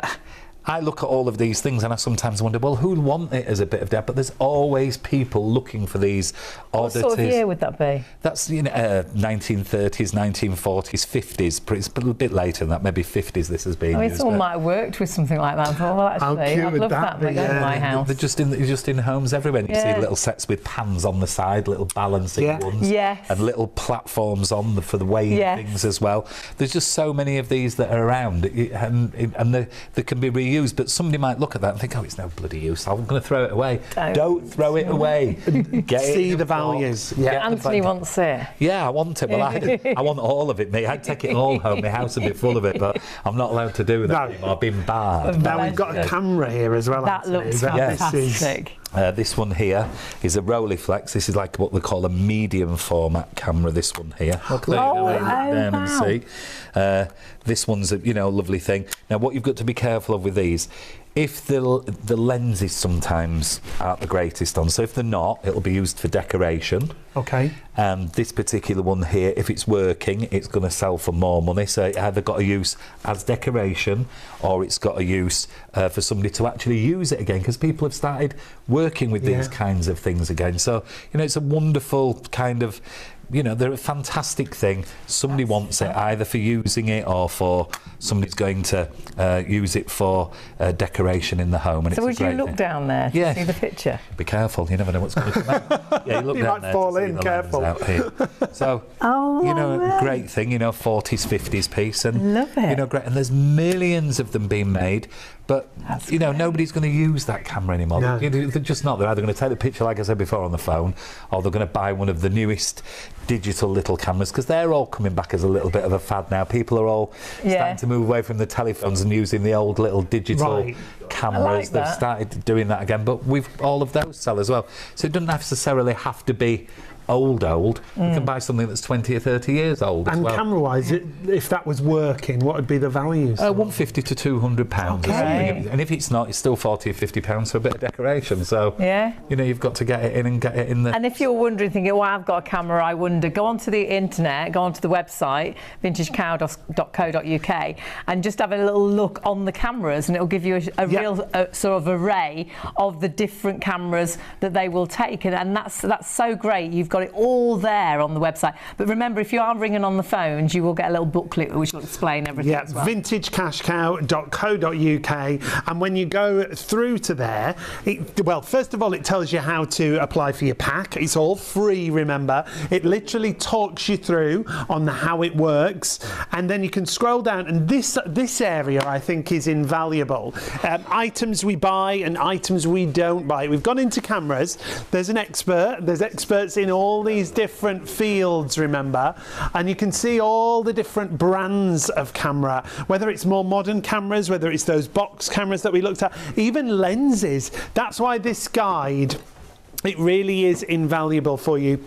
I look at all of these things and I sometimes wonder, well, who'd want it as a bit of debt? But there's always people looking for these oddities. What sort of year would that be? That's, you know, 1930s, 1940s, 50s. But it's a little bit later than that, maybe 50s this has been used. Someone might have worked with something like that. I thought, well, actually, I'd love that in my house. They're just in homes everywhere. You see little sets with pans on the side, little balancing ones. And little platforms for the weighing things as well. There's just so many of these that are around, and they can be reused. But somebody might look at that and think, oh, it's no bloody use, I'm going to throw it away. Don't throw it away. See the values. Anthony wants it. Yeah, I want it. Well, I want all of it, mate. I'd take it all home. My house would be full of it, but I'm not allowed to do that anymore. I've been barred. Now we've got a camera here as well. That looks fantastic. This one here is a Rolleiflex. This is like what we call a medium format camera. This one here. Look there, down and see. This one's a lovely thing. Now, what you've got to be careful of with these if the lenses sometimes aren't the greatest on, so if they're not, it'll be used for decoration. Okay. This particular one here, if it's working, it's going to sell for more money. So it either got a use as decoration, or it's got a use for somebody to actually use it again, because people have started working with these kinds of things again. So, you know, it's a wonderful kind of, you know, they're a fantastic thing. Somebody wants it either for using it or for somebody's going to use it for decoration in the home. And so would you look down there to see the picture? Be careful, you never know what's going to come out. Yeah, you look you down might there fall to see in, the careful. lens out here. So, you know, great thing, you know, 40s, 50s piece. And, love it. You know, great. And there's millions of them being made. But, you know, nobody's going to use that camera anymore. No. They're just not. They're either going to take the picture, like I said before, on the phone, or they're going to buy one of the newest digital little cameras, because they're all coming back as a little bit of a fad now. People are all starting to move away from the telephones and using the old little digital cameras. They've started doing that again. But all of those sell as well. So it doesn't necessarily have to be old. You can buy something that's 20 or 30 years old as well. And camera-wise, if that was working, what would be the values? £150 to £200. Okay. And if it's not, it's still £40 or £50 for a bit of decoration. So, you know, you've got to get it in and get it in the... And if you're wondering, thinking, well, I've got a camera, I wonder, go onto the internet, go onto the website, vintagecow.co.uk, and just have a little look on the cameras, and it'll give you a real sort of array of the different cameras that they will take. And that's so great. You've got it all there on the website. But remember, if you are ringing on the phones, you will get a little booklet which will explain everything as well. Vintagecashcow.co.uk, and when you go through to there, well, first of all, it tells you how to apply for your pack. It's all free, remember. It literally talks you through on how it works, and then you can scroll down, and this area I think is invaluable. Items we buy and items we don't buy. We've gone into cameras. There's an expert. There's experts in all these different fields, remember, and you can see all the different brands of camera, whether it's more modern cameras, whether it's those box cameras that we looked at, even lenses. That's why this guide, it really is invaluable for you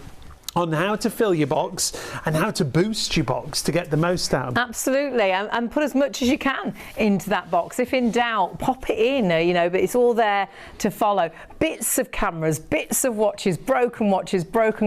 on how to fill your box and how to boost your box to get the most out. Absolutely, and put as much as you can into that box. If in doubt, pop it in, you know, but it's all there to follow. Bits of cameras, bits of watches, broken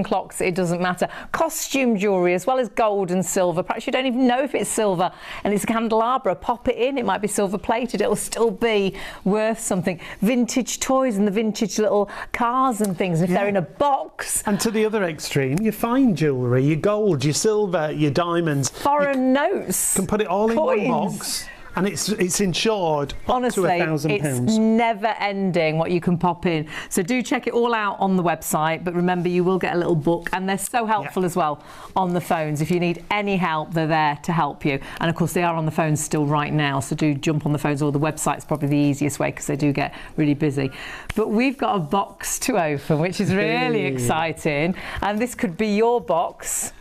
clocks, it doesn't matter. Costume jewellery as well as gold and silver. Perhaps you don't even know if it's silver and it's a candelabra. Pop it in, it might be silver plated, it'll still be worth something. Vintage toys and the vintage little cars and things, if they're in a box. And to the other extreme, your fine jewellery, your gold, your silver, your diamonds. Foreign notes. Can put it all coins. in one box. And it's insured honestly, up to £1,000. it's never ending what you can pop in. So do check it all out on the website, but remember you will get a little book, and they're so helpful as well on the phones. If you need any help, they're there to help you. And of course they are on the phones still right now, so do jump on the phones, or the website's probably the easiest way because they do get really busy. But we've got a box to open, which is really exciting, and this could be your box.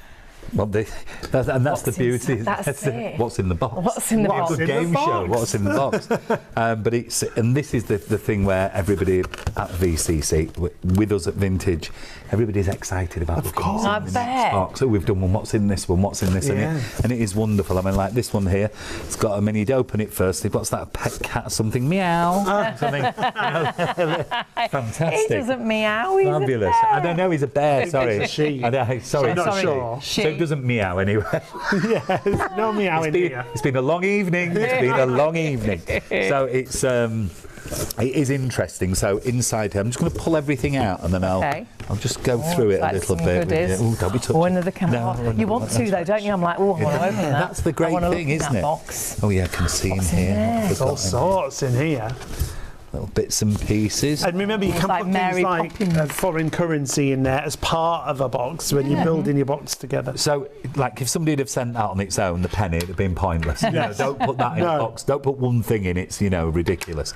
Well, that's the beauty. What's in the box? What's in the box? It's a good game show. What's in the box? But this is the thing where everybody at VCC, with us at Vintage, everybody's excited about the next box. So we've done one. What's in this one? What's in this? And it is wonderful. I mean, like this one here. It's got. I mean, you'd open it first. What's that? A pet cat? Something meow? Something. Fantastic. He doesn't meow. He's fabulous. A bear. I don't know. He's a bear. Sorry. It's a she. Sorry. I'm not sure. So it doesn't meow anyway. No meow in here. It's been a long evening. It's been a long evening. So it's it is interesting. So inside here, I'm just going to pull everything out, and then I'll just go through it a little bit. Ooh, don't be touching. One of the camera. You want to though, don't you? I'm like, oh, I want to open that. That's the great thing, isn't it? Box. Oh yeah, I can see in here. There's all sorts in here. Little bits and pieces. And remember, you can put things like foreign currency in there as part of a box when you're building your box together. So, like, if somebody had have sent that on its own, the penny, it'd have been pointless. Don't put that in a box. Don't put one thing in. It's, ridiculous.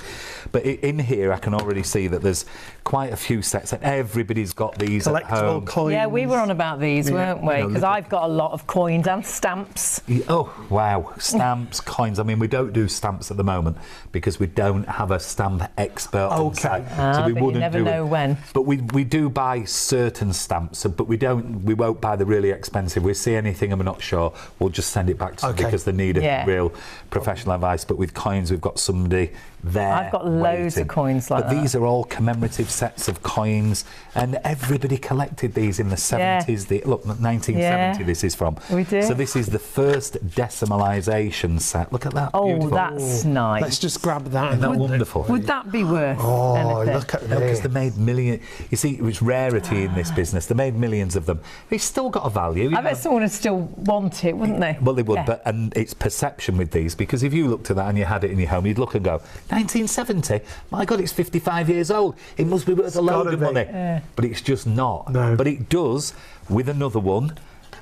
But in here, I can already see that there's quite a few sets, and everybody's got these at home. Coins. Yeah, we were on about these, weren't we? Because I've got a lot of coins and stamps. Oh, wow. Stamps, coins. I mean, we don't do stamps at the moment because we don't have a stamp expert on site. So we wouldn't you never know when. But we do buy certain stamps, but we won't buy the really expensive. We see anything and we're not sure, we'll just send it back to somebody because they need a real professional advice. But with coins, we've got somebody there. I've got loads of coins like that. But these are all commemorative sets of coins, and everybody collected these in the 70s. Look, 1970 this is from. We do. So this is the first decimalisation set. Look at that. Oh, beautiful. that's nice. Let's just grab that. Isn't that wonderful? Would that be worth anything? Look at No, because they made millions. You see, it was rarity in this business. They made millions of them. They've still got a value. I bet someone would still want it, wouldn't they? Well, they would, and it's perception with these, because if you looked at that and you had it in your home, you'd look and go, 1970? My God, it's 55 years old. It must be worth a load of money. But it's just not. No. But it does with another one.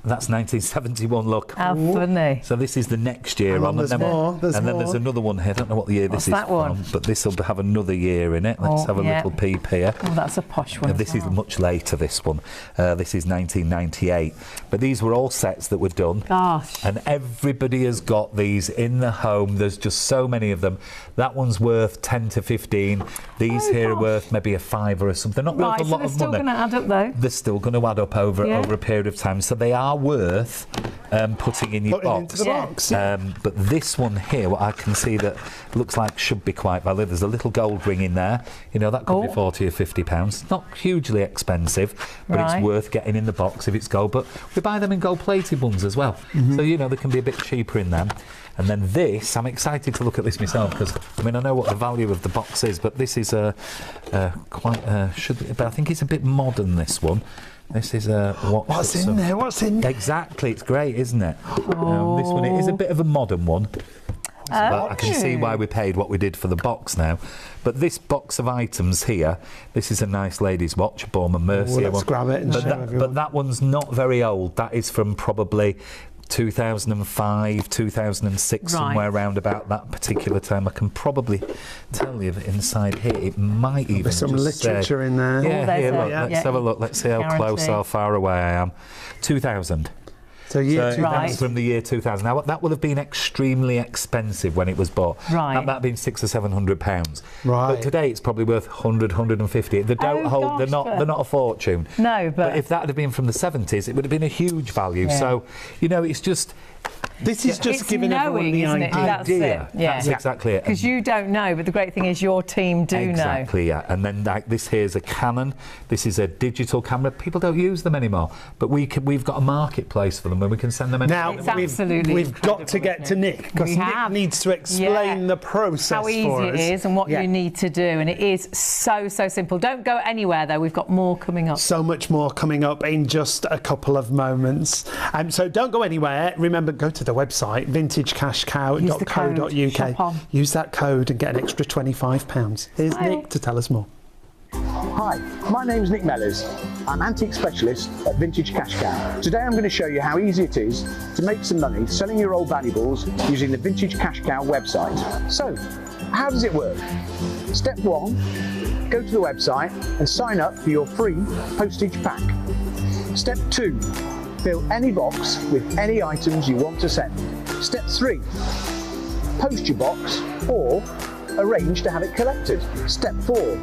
That's 1971, look. How funny. So this is the next year on. There's and more. then there's another one here. I don't know what the year this is from, but this will have another year in it. Let's have a little peep here. Oh, that's a posh one. This is much later, this one. This is 1998. But these were all sets that were done. Gosh. And everybody has got these in the home. There's just so many of them. That one's worth 10 to 15. These here are worth maybe a £5 or something. They're not worth a lot of money. They're still going to add up, though. They're still going to add up over a period of time. So they are worth putting in your box. Into the box. But this one here, what I can see that looks like should be quite valid. There's a little gold ring in there. You know, that could be 40 or 50 pounds. Not hugely expensive, but it's worth getting in the box if it's gold. But we buy them in gold-plated ones as well. So, you know, they can be a bit cheaper in them. And then this, I'm excited to look at this myself, because, I mean, I know what the value of the box is, but this is but I think it's a bit modern, this one. This is what's in there? What's in there? Exactly, it's great, isn't it? This one, it is a bit of a modern one. But I can see why we paid what we did for the box now. But this box of items here, this is a nice lady's watch, a Baume & Mercier let's grab it and show everyone. But that one's not very old. That is from probably 2005, 2006, somewhere around about that particular time. I can probably tell you that inside here it might even There's some literature in there. Yeah, here, look, let's have a look. Let's see how close, how far away I am. 2000. So year 2000. From the year 2000. Now that would have been extremely expensive when it was bought. Right. That would have been £600 or £700. Right. But today it's probably worth 100, 150. They don't hold. They're not a fortune. No, but if that had been from the 70s, it would have been a huge value. So, you know, it's just. This is just giving everyone the isn't it? That's it. That's exactly it. Because you don't know, but the great thing is your team do know. Exactly, yeah. And then like this here's a Canon. This is a digital camera. People don't use them anymore, but we've got a marketplace for them where we can send them. Now we've got to get to Nick, because Nick needs to explain the process how easy it is and what you need to do, and it is so simple. Don't go anywhere though. We've got more coming up. So much more coming up in just a couple of moments. So don't go anywhere. Remember, go to the website vintagecashcow.co.uk. Use that code and get an extra £25. Here's Nick to tell us more. Hi, my name's Nick Mellors. I'm antique specialist at Vintage Cash Cow. Today I'm going to show you how easy it is to make some money selling your old valuables using the Vintage Cash Cow website. So, how does it work? Step 1, go to the website and sign up for your free postage pack. Step 2, fill any box with any items you want to send. Step 3, post your box or arrange to have it collected. Step 4,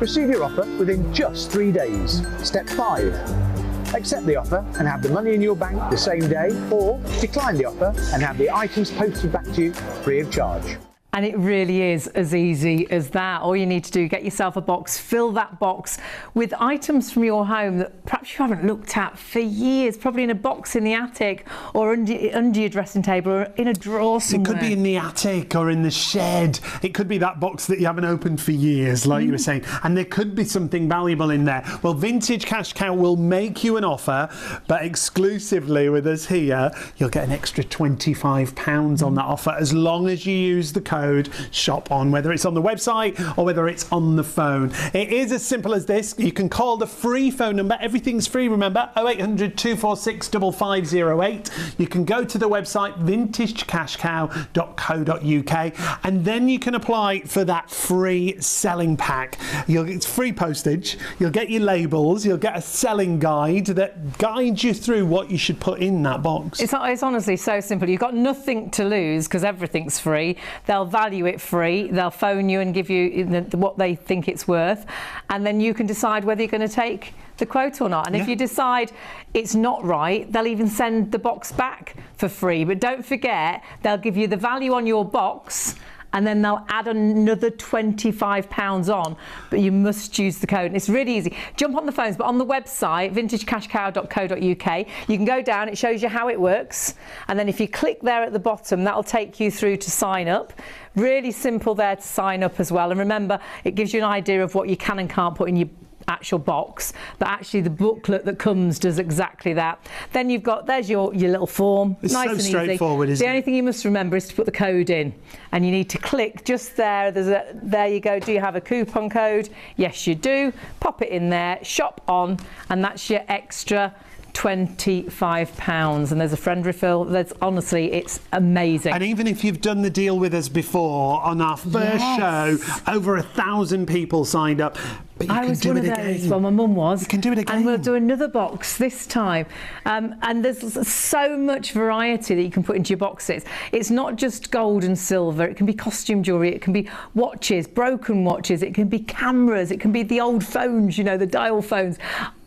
receive your offer within just 3 days. Step 5, accept the offer and have the money in your bank the same day, or decline the offer and have the items posted back to you free of charge. And it really is as easy as that. All you need to do, get yourself a box, fill that box with items from your home that perhaps you haven't looked at for years, probably in a box in the attic or under your dressing table or in a drawer somewhere. It could be in the attic or in the shed. It could be that box that you haven't opened for years, like you were saying. And there could be something valuable in there. Well, Vintage Cash Cow will make you an offer, but exclusively with us here, you'll get an extra £25 on that offer as long as you use the code shop on, whether it's on the website or whether it's on the phone. It is as simple as this. You can call the free phone number. Everything's free, remember, 0800 246 5508. You can go to the website vintagecashcow.co.uk, and then you can apply for that free selling pack. It's free postage, you'll get your labels, you'll get a selling guide that guides you through what you should put in that box. It's honestly so simple. You've got nothing to lose because everything's free. They'll value it free. They'll phone you and give you what they think it's worth, and then you can decide whether you're going to take the quote or not. And if you decide it's not right, they'll even send the box back for free. But don't forget, they'll give you the value on your box and then they'll add another £25 on, but you must use the code. And it's really easy. Jump on the phones, but on the website, vintagecashcow.co.uk, you can go down, it shows you how it works, and then if you click there at the bottom, that'll take you through to sign up. Really simple there to sign up as well. And remember, it gives you an idea of what you can and can't put in your actual box, but actually the booklet that comes does exactly that. Then you've got, there's your little form. It's nice so and straightforward, easy. isn't The only thing you must remember is to put the code in, and you need to click just there. There you go. Do you have a coupon code? Yes, you do. Pop it in there, shop on, and that's your extra £25, and there's a friend refill. That's honestly, it's amazing. And even if you've done the deal with us before, on our first show, over 1,000 people signed up. But you I can was do one it of those. again. Well, my mum was. You can do it again. And we'll do another box this time. And there's so much variety that you can put into your boxes. It's not just gold and silver. It can be costume jewellery. It can be watches, broken watches. It can be cameras. It can be the old phones, you know, the dial phones.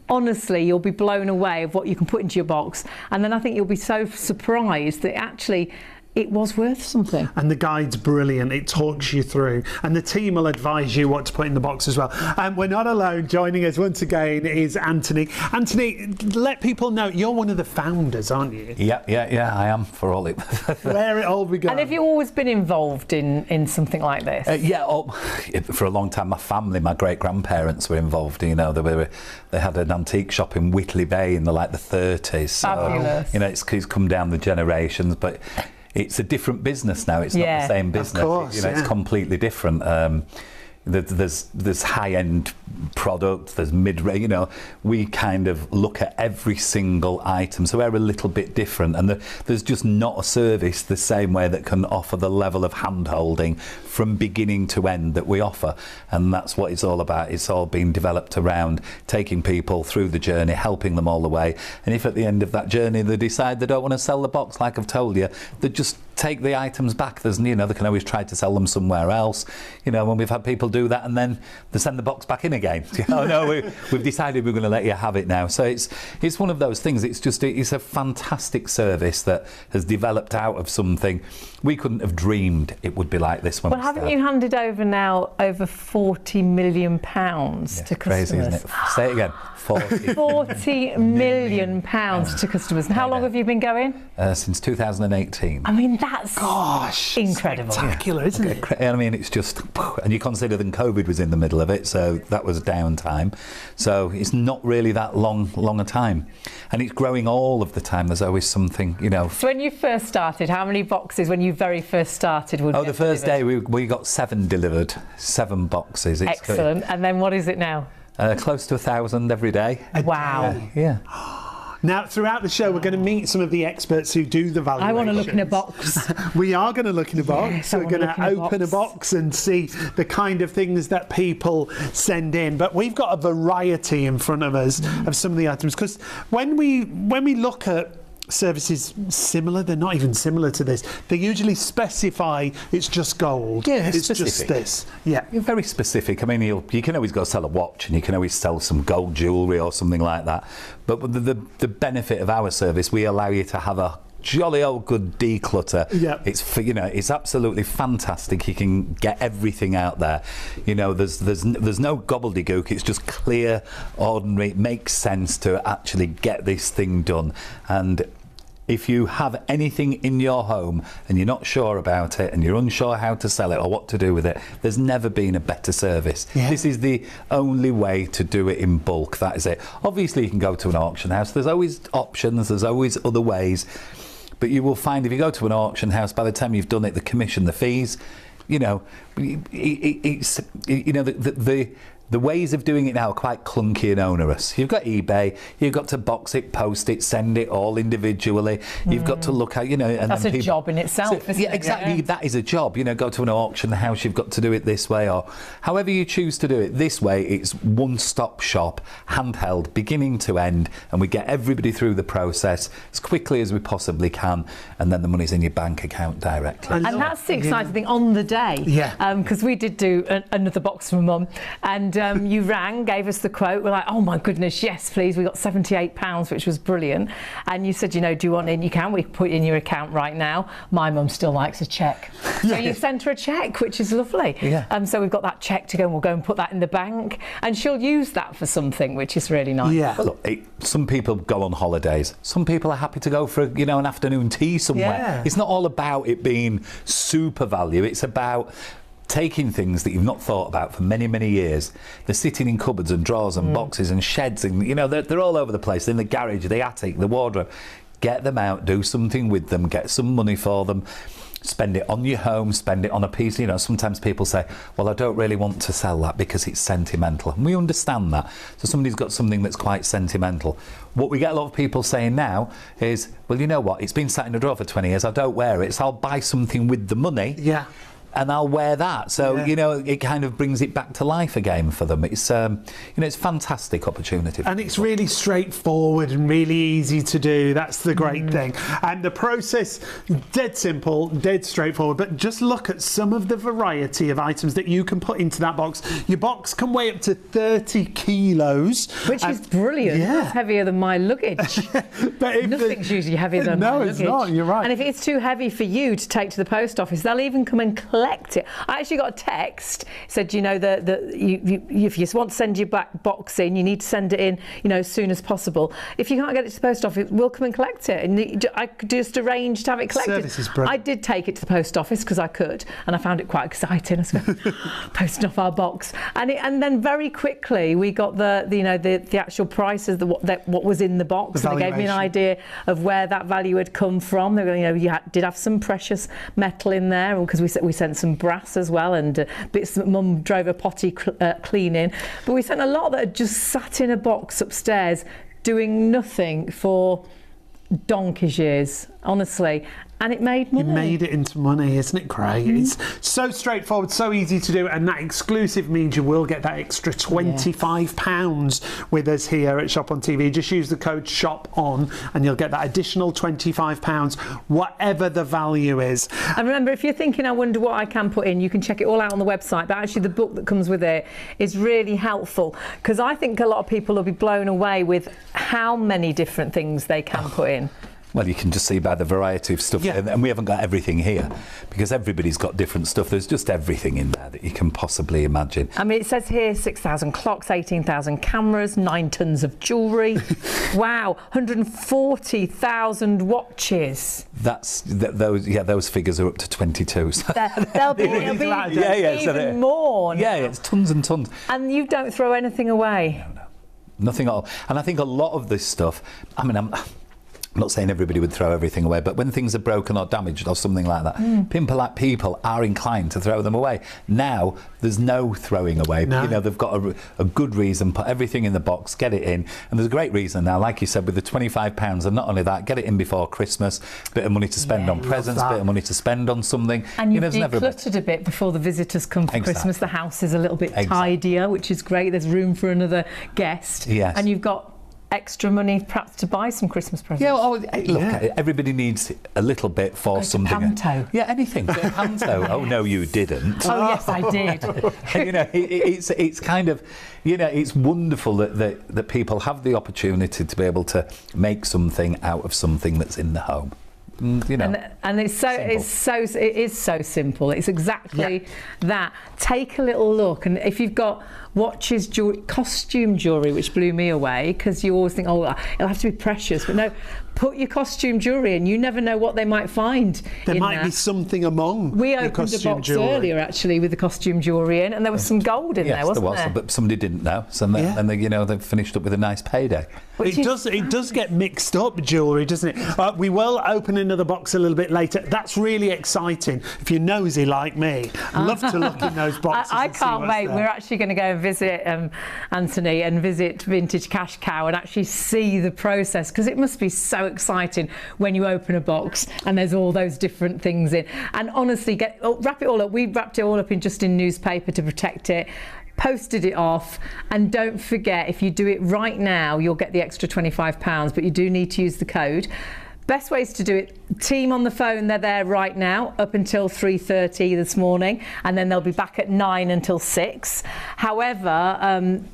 Honestly, you'll be blown away of what you can put into your box. And then I think you'll be so surprised that actually it was worth something. And the guide's brilliant. It talks you through, and the team will advise you what to put in the box as well. And we're not alone. Joining us once again is Anthony. Anthony, let people know you're one of the founders, aren't you? Yeah, I am, for all it. Where it all began. And have you always been involved in something like this? For a long time. My family, my great grandparents were involved. You know, they had an antique shop in Whitley Bay in the 30s. So, fabulous. you know, it's come down the generations, but it's a different business now. It's not the same business. Of course, It's completely different. There's high-end product, there's mid-range, you know, we kind of look at every single item, so we're a little bit different, and there's just not a service the same way that can offer the level of hand-holding from beginning to end that we offer, and that's what it's all about. It's all been developed around taking people through the journey, helping them all the way, and if at the end of that journey they decide they don't want to sell the box, like I've told you, they just take the items back. There's, you know, they can always try to sell them somewhere else, you know, when we've had people do that, and then they send the box back in again. You know, no, we've decided we're going to let you have it now. So it's one of those things. It's a fantastic service that has developed out of something we couldn't have dreamed it would be like this. Well, haven't you handed over now over £40 million to customers? Crazy, isn't it? Say it again. 40 million pounds to customers. And how long have you been going? Since 2018. I mean, that's incredible. Spectacular, isn't it? I mean, it's just, and you consider that COVID was in the middle of it, so that was downtime. So it's not really that long a time, and it's growing all of the time. There's always something, you know. So when you first started, how many boxes when you very first started would the first day we got 7 delivered, 7 boxes. It's excellent. And then what is it now? Close to 1,000 every day. Wow. Yeah. Now, throughout the show, we're going to meet some of the experts who do the valuations. I want to look in a box. We are going to look in a box. Yes, so we're going to open a box and see the kind of things that people send in. But we've got a variety in front of us of some of the items, because when we look at services similar, they're not even similar to this. They usually specify it's just gold. Yeah, it's specific. just this. Yeah, you're very specific. I mean, you can always go sell a watch, and you can always sell some gold jewellery or something like that. But the benefit of our service, we allow you to have a jolly old good declutter. Yeah. It's absolutely fantastic. You can get everything out there. You know, there's no gobbledygook. It's just clear, ordinary. It makes sense to actually get this thing done. And if you have anything in your home and you're not sure about it and you're unsure how to sell it or what to do with it, there's never been a better service. Yeah. This is the only way to do it in bulk. That is it. Obviously, you can go to an auction house. There's always options. There's always other ways. But you will find if you go to an auction house, by the time you've done it, the commission, the fees, you know, it's, you know, the ways of doing it now are quite clunky and onerous. You've got eBay, you've got to box it, post it, send it all individually. You've got to look at, you know... And that's a job in itself, isn't it? Exactly, Yeah. that is a job. You know, go to an auction house, you've got to do it this way, or however you choose to do it. This way, it's one-stop shop, handheld, beginning to end, and we get everybody through the process as quickly as we possibly can, and then the money's in your bank account directly. And that's the exciting thing on the day. Yeah. Because we did do another box from Mum, and and you rang, gave us the quote. We're like, oh my goodness, yes, please. We got £78, which was brilliant. And you said, you know, do you want it? You can. We can put it in your account right now. My mum still likes a cheque. So you sent her a cheque, which is lovely. Yeah. So we've got that cheque to go, and we'll go and put that in the bank. And she'll use that for something, which is really nice. Yeah. Well, look, some people go on holidays. Some people are happy to go for, you know, an afternoon tea somewhere. Yeah. It's not all about it being super value. It's about taking things that you've not thought about for many, many years. They're sitting in cupboards and drawers and boxes and sheds, and, you know, they're all over the place. In the garage, the attic, the wardrobe. Get them out, do something with them, get some money for them. Spend it on your home, spend it on a piece. You know, sometimes people say, well, I don't really want to sell that because it's sentimental. And we understand that. So somebody's got something that's quite sentimental. What we get a lot of people saying now is, well, you know what? It's been sat in a drawer for 20 years. I don't wear it. So I'll buy something with the money. Yeah. And I'll wear that. So, you know, it kind of brings it back to life again for them. It's, you know, it's a fantastic opportunity. And it's really straightforward and really easy to do. That's the great thing. And the process, dead simple, dead straightforward. But just look at some of the variety of items that you can put into that box. Your box can weigh up to 30 kilos. Which is brilliant. Yeah. It's heavier than my luggage. But Nothing's usually heavier than my luggage. No, it's not. You're right. And if it's too heavy for you to take to the post office, they'll even come and collect it. I actually got a text, said, you know, if you want to send your box in, you need to send it in, you know, as soon as possible. If you can't get it to the post office, we'll come and collect it. And I could just arrange to have it collected. Service is brilliant. I did take it to the post office because I could, and I found it quite exciting. I was posting off our box, and then very quickly we got the actual prices, what was in the box, and they gave me an idea of where that value had come from. They were, you know, did have some precious metal in there because we sent some brass as well, and bits that Mum drove a potty cleaning. But we sent a lot that had just sat in a box upstairs doing nothing for donkey's years, honestly. And it made money. You made it into money, isn't it great? It's so straightforward, so easy to do, and that exclusive means you will get that extra £25 with us here at Shop on TV. Just use the code SHOPON and you'll get that additional £25, whatever the value is. And remember, if you're thinking, I wonder what I can put in, you can check it all out on the website, but actually the book that comes with it is really helpful, because I think a lot of people will be blown away with how many different things they can put in. Well, you can just see by the variety of stuff, and we haven't got everything here because everybody's got different stuff. There's just everything in there that you can possibly imagine. I mean, it says here 6,000 clocks, 18,000 cameras, 9 tons of jewellery. Wow, 140,000 watches. Those figures are up to 22. So it'll be even more now. Yeah, it's tons and tons. And you don't throw anything away. No, nothing at all. And I think a lot of this stuff, I mean, I'm not saying everybody would throw everything away, but when things are broken or damaged or something like that, people are inclined to throw them away. Now, there's no throwing away. No. You know, they've got a good reason, put everything in the box, get it in. And there's a great reason now, like you said, with the £25, and not only that, get it in before Christmas, bit of money to spend on presents, bit of money to spend on something. And you've decluttered a bit before the visitors come for Christmas. The house is a little bit tidier, which is great. There's room for another guest. Yes. And you've got extra money perhaps to buy some Christmas presents. Yeah, look, everybody needs a little bit for something. Panto. Yeah, anything. Panto. Oh no, you didn't. Oh yes, I did. You know, it's kind of, you know, it's wonderful that people have the opportunity to be able to make something out of something that's in the home. You know, and it is so simple. It's exactly that. Take a little look, and if you've got watches, jewelry, costume jewelry, which blew me away, because you always think, oh, it'll have to be precious, but no. Put your costume jewellery in. You never know what they might find. There might be something among. We opened a box earlier actually with the costume jewellery in, and there was some gold in there, wasn't there? But somebody didn't know, so and they, you know, they finished up with a nice payday. It does get mixed up, jewellery, doesn't it? We will open another box a little bit later. That's really exciting. If you're nosy like me, love to look in those boxes. I can't wait. We're actually going to go and visit Anthony and visit Vintage Cash Cow and actually see the process, because it must be so exciting when you open a box and there's all those different things in. And honestly, wrap it all up. We wrapped it all up in newspaper to protect it, posted it off, and don't forget, if you do it right now, you'll get the extra £25, but you do need to use the code. Best ways to do it team on the phone, they're there right now up until 3:30 this morning, and then they'll be back at 9 until 6. However,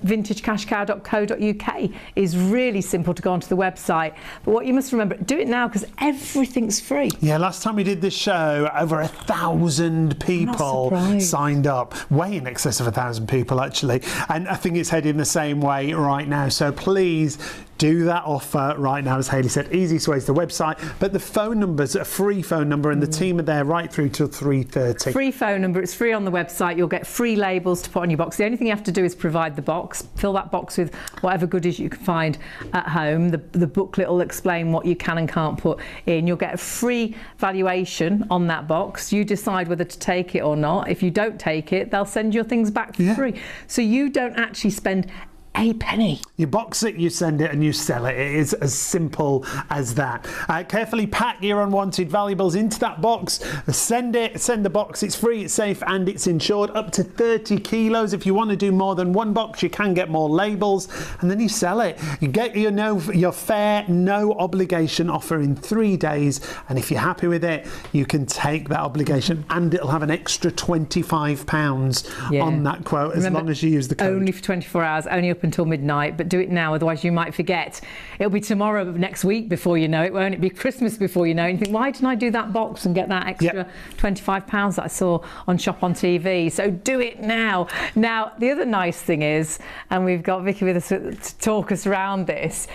vintagecashcow.co.uk is really simple to go onto the website. But what you must remember, do it now because everything's free. Yeah, last time we did this show, over 1,000 people signed up. Way in excess of 1,000 people, actually. And I think it's heading the same way right now. So please do that offer right now. As Hayley said, easiest way is the website, but the phone number's a free phone number, and the team are there right through till 3:30. Free phone number, it's free on the website. You'll get free labels to put on your box. The only thing you have to do is provide the box. Fill that box with whatever goodies you can find at home. The booklet will explain what you can and can't put in. You'll get a free valuation on that box. You decide whether to take it or not. If you don't take it, they'll send your things back for free. So you don't actually spend a penny. You box it, you send it, and you sell it. It is as simple as that. Carefully pack your unwanted valuables into that box. Send the box. It's free, it's safe, and it's insured. Up to 30 kilos. If you want to do more than one box, you can get more labels, and then you sell it. You get your fair, no obligation offer in 3 days, and if you're happy with it, you can take that obligation, and it'll have an extra £25 on that quote. Remember, as long as you use the code. Only for 24 hours, only up until midnight, but do it now, otherwise you might forget. It'll be tomorrow next week before you know it, won't it? Be Christmas before you know it. And you think, why didn't I do that box and get that extra £25 that I saw on Shop on TV? So do it now. Now, the other nice thing is, and we've got Vicky with us to talk us around this,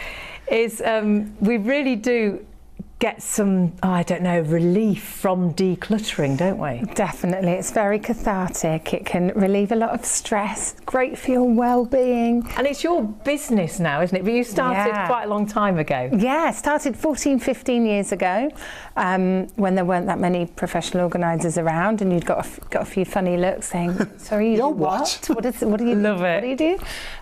is we really do get some, I don't know, relief from decluttering, don't we? Definitely. It's very cathartic. It can relieve a lot of stress, great for your well-being. And it's your business now, isn't it? But you started quite a long time ago. Yeah, started 14, 15 years ago, when there weren't that many professional organisers around, and you'd got a few funny looks saying, sorry, you do what? What do you Love it. What do you do?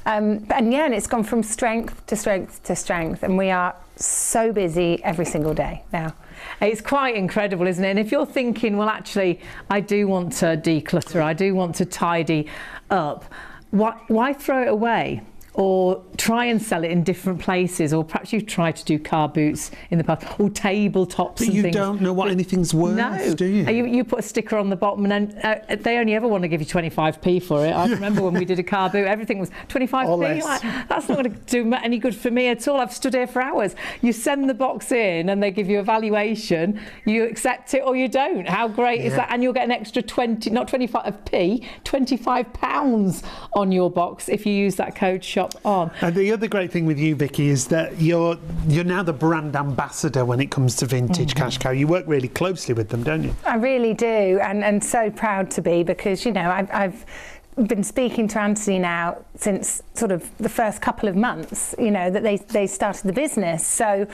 And it's gone from strength to strength to strength, and we are so busy every single day now. It's quite incredible, isn't it? And if you're thinking, well, actually, I do want to declutter, I do want to tidy up, why throw it away? Or try and sell it in different places, or perhaps you've tried to do car boots in the past, or tabletops and things. But you don't know what anything's worth, do you? You put a sticker on the bottom, and they only ever want to give you 25p for it. I remember when we did a car boot, everything was 25p. Like, that's not going to do any good for me at all. I've stood here for hours. You send the box in, and they give you a valuation. You accept it or you don't. How great is that? And you'll get an extra 25 pounds on your box if you use that code SHOP on. And the other great thing with you, Vicky, is that you're now the brand ambassador when it comes to Vintage Cash Cow. You work really closely with them, don't you? I really do, and so proud to be, because I've been speaking to Anthony now since sort of the first couple of months, that they started the business. So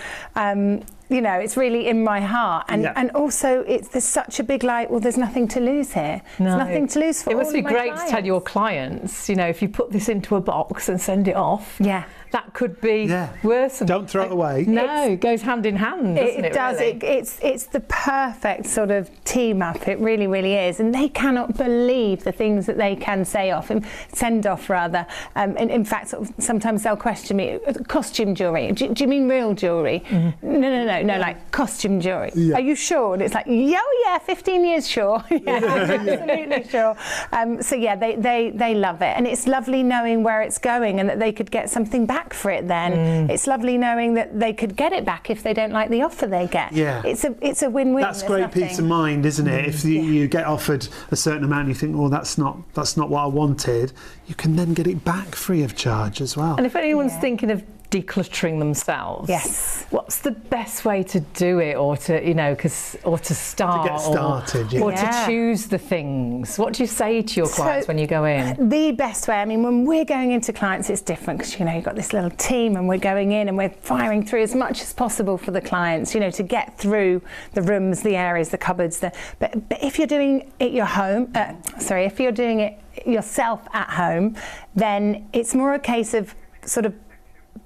it's really in my heart, and also there's such a big there's nothing to lose here. No. There's nothing to lose for all of my clients. It must be great to tell your clients, if you put this into a box and send it off, that could be worse. Don't throw it away. No, it goes hand in hand, doesn't it? It does. Really? It's the perfect sort of team up. It really, really is. And they cannot believe the things that they can send off rather. And in fact, sometimes they'll question me, costume jewellery. Do you mean real jewellery? No, like costume jewellery. Yeah. Are you sure? And it's like, yeah, 15 years sure. Absolutely sure. They love it. And it's lovely knowing where it's going and that they could get something back for it then. It's lovely knowing that they could get it back if they don't like the offer they get. Yeah. It's a win-win. That's great peace of mind, isn't it? If you get offered a certain amount and you think, that's not what I wanted, you can then get it back free of charge as well. And if anyone's thinking of decluttering themselves, what's the best way to do it, or to start, to get started, or to choose the things? What do you say to your clients when you go in? The best way, when we're going into clients, it's different because you've got this little team, and we're going in and we're firing through as much as possible for the clients, to get through the rooms, the areas, the cupboards. But if you're doing it if you're doing it yourself at home, then it's more a case of sort of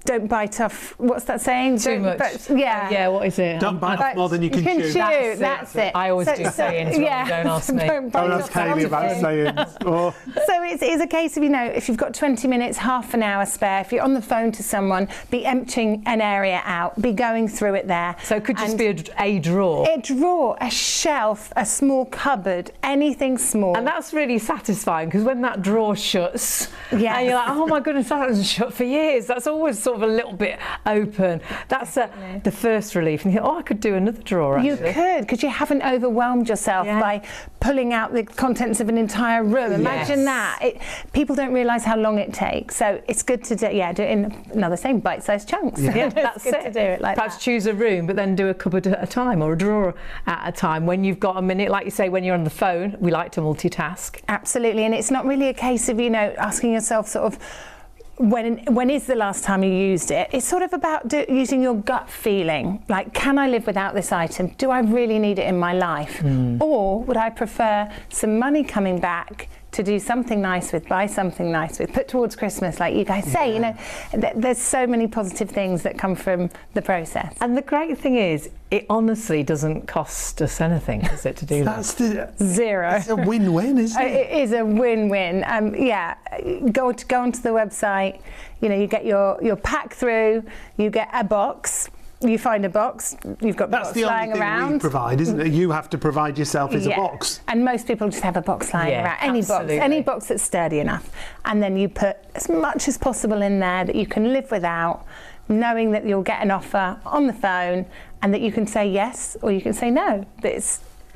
don't bite off. What's that saying? Too much. Yeah. What is it? Don't bite off more than you can chew. That's it. I always do sayings wrong. Don't ask me. Don't ask Hayley about sayings. Oh. So it's a case of, if you've got 20 minutes, half an hour spare, if you're on the phone to someone, be emptying an area out, be going through it there. So it could just be a drawer. A drawer, a shelf, a small cupboard, anything small. And that's really satisfying, because when that drawer shuts, and you're like, oh my goodness, that hasn't shut for years. That's always sort of a little bit open. That's the first relief. And you think, I could do another drawer, actually. You could, because you haven't overwhelmed yourself by pulling out the contents of an entire room. Imagine that. People don't realise how long it takes. So it's good to do it in another same bite-sized chunks. Yeah, that's good it. to do it like Perhaps that. choose a room, but then do a cupboard at a time or a drawer at a time. When you've got a minute, like you say, when you're on the phone, we like to multitask. Absolutely, and it's not really a case of asking yourself sort of when is the last time you used it. It's sort of about using your gut feeling, like, can I live without this item? Do I really need it in my life? Or would I prefer some money coming back to do something nice with, buy something nice with, put towards Christmas, like you guys say. There's so many positive things that come from the process. And the great thing is, it honestly doesn't cost us anything, does it, to do that? Zero. It's a win-win, isn't it? It is a win-win. Go onto the website. You get your pack through. You get a box. You find a box, you've got the box lying around. That's the only thing we provide, isn't it? You have to provide yourself as a box. And most people just have a box lying around. Any box that's sturdy enough. And then you put as much as possible in there that you can live without, knowing that you'll get an offer on the phone and that you can say yes or you can say no.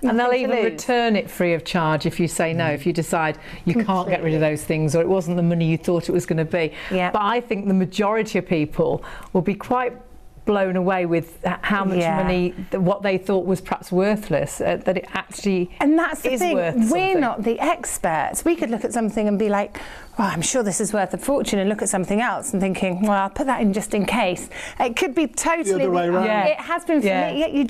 And they'll even return it free of charge if you say no, if you decide you can't get rid of those things or it wasn't the money you thought it was going to be. But I think the majority of people will be quite blown away with how much money, what they thought was perhaps worthless, that it actually and that's the is thing. worth We're something. not the experts. We could look at something and be like, I'm sure this is worth a fortune, and look at something else and thinking, well, I'll put that in just in case. It could be totally the other way around. It has been for me, yet you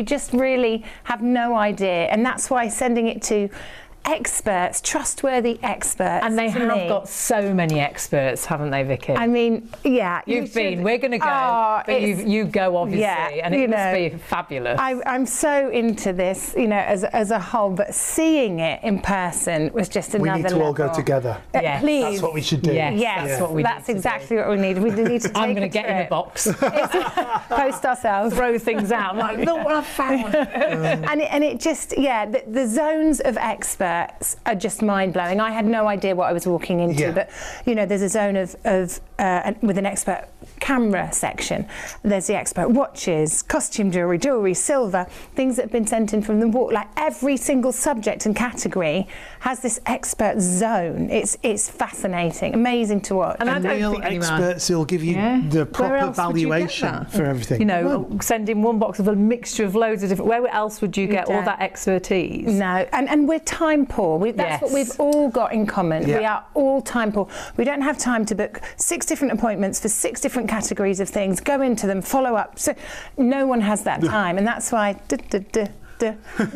just really have no idea. And that's why sending it to experts, trustworthy experts. And they have got so many experts, haven't they, Vicky? I mean, you've been. We're going to go, but you go obviously, and it must be fabulous. I'm so into this, as a whole, but seeing it in person was just another level. We need to all go together. Please, that's what we should do. Yes, that's what we. That's exactly what we need. We need to take I'm going to get in a box, post ourselves, throw things out. I'm like, look what I found. and it just the zones of experts are just mind-blowing. I had no idea what I was walking into, but there's a zone of with an expert camera section. There's the expert watches, costume jewellery, silver, things that have been sent in from the walk. Like every single subject and category has this expert zone. It's fascinating, amazing to watch. And I don't real think experts will give you the proper valuation for everything. Send in one box of a mixture of loads of different. Where else would you get all that expertise? No, and we're time poor. That's what we've all got in common. We are all time poor. We don't have time to book 6 different appointments for 6 different categories of things, go into them, follow up. So no one has that time, and that's why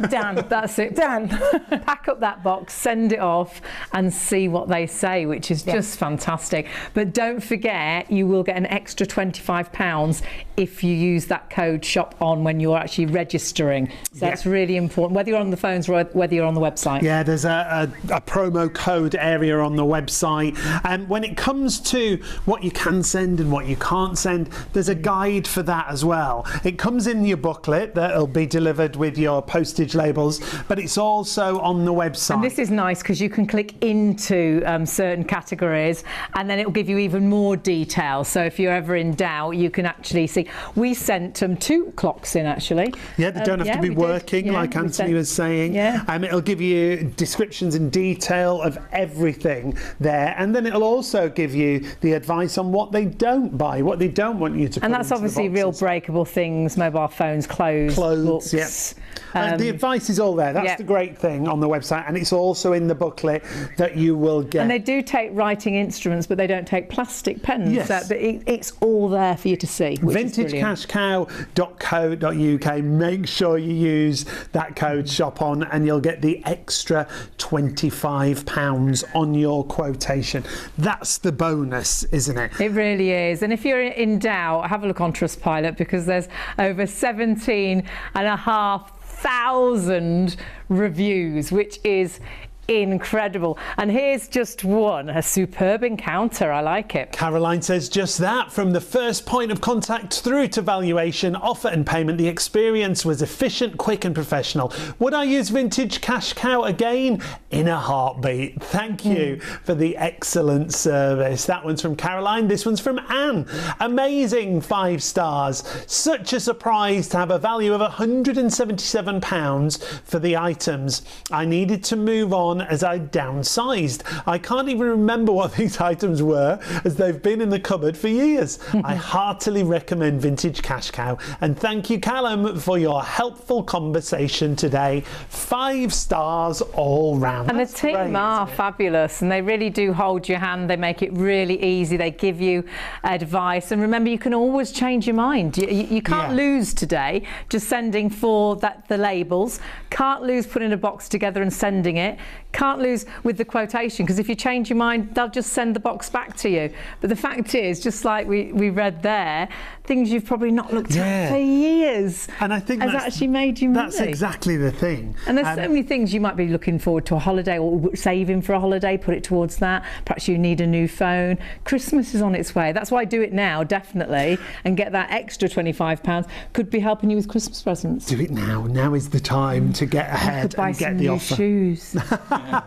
done. That's it. Done. Pack up that box, send it off, and see what they say, which is just fantastic. But don't forget, you will get an extra £25 if you use that code shop on when you're actually registering. So that's really important, whether you're on the phones or whether you're on the website. Yeah, there's a promo code area on the website. And when it comes to what you can send and what you can't send, there's a guide for that as well. It comes in your booklet that'll be delivered with your postage labels, but it's also on the website. And this is nice because you can click into certain categories and then it will give you even more detail. So if you're ever in doubt, you can actually see. We sent 2 clocks in actually. Yeah, they don't have to be working like Anthony was saying. It'll give you descriptions in detail of everything there, and then it'll also give you the advice on what they don't buy, what they don't want you to put and that's into obviously the real breakable things, mobile phones, clothes, books. The advice is all there. That's the great thing on the website, and it's also in the booklet that you will get. And they do take writing instruments, but they don't take plastic pens. Yes. But it's all there for you to see. VintageCashCow.co.uk. Make sure you use that code shop on, and you'll get the extra £25 on your quotation. That's the bonus, isn't it? It really is. And if you're in doubt, have a look on Trustpilot, because there's over 17,500 reviews, which is incredible. And here's just one, a superb encounter. I like it. Caroline says just that. From the first point of contact through to valuation, offer and payment, the experience was efficient, quick and professional. Would I use Vintage Cash Cow again? In a heartbeat. Thank you for the excellent service. That one's from Caroline. This one's from Anne. Amazing, 5 stars. Such a surprise to have a value of £177 for the items. I needed to move on as I downsized. I can't even remember what these items were, as they've been in the cupboard for years. I heartily recommend Vintage Cash Cow, and thank you, Callum, for your helpful conversation today. 5 stars all round. And the team are fabulous, and they really do hold your hand. They make it really easy. They give you advice, and remember, you can always change your mind. You can't lose today just sending for the labels. Can't lose putting a box together and sending it. Can't lose with the quotation, because if you change your mind, they'll just send the box back to you. But the fact is, just like we read there, things you've probably not looked at for years, and I think has actually made you money. That's exactly the thing. And there's so many things. You might be looking forward to a holiday, or saving for a holiday, put it towards that. Perhaps you need a new phone. Christmas is on its way. That's why do it now, definitely, and get that extra £25. Could be helping you with Christmas presents. Do it now. Now is the time to get ahead and get the offer. Buy some new shoes.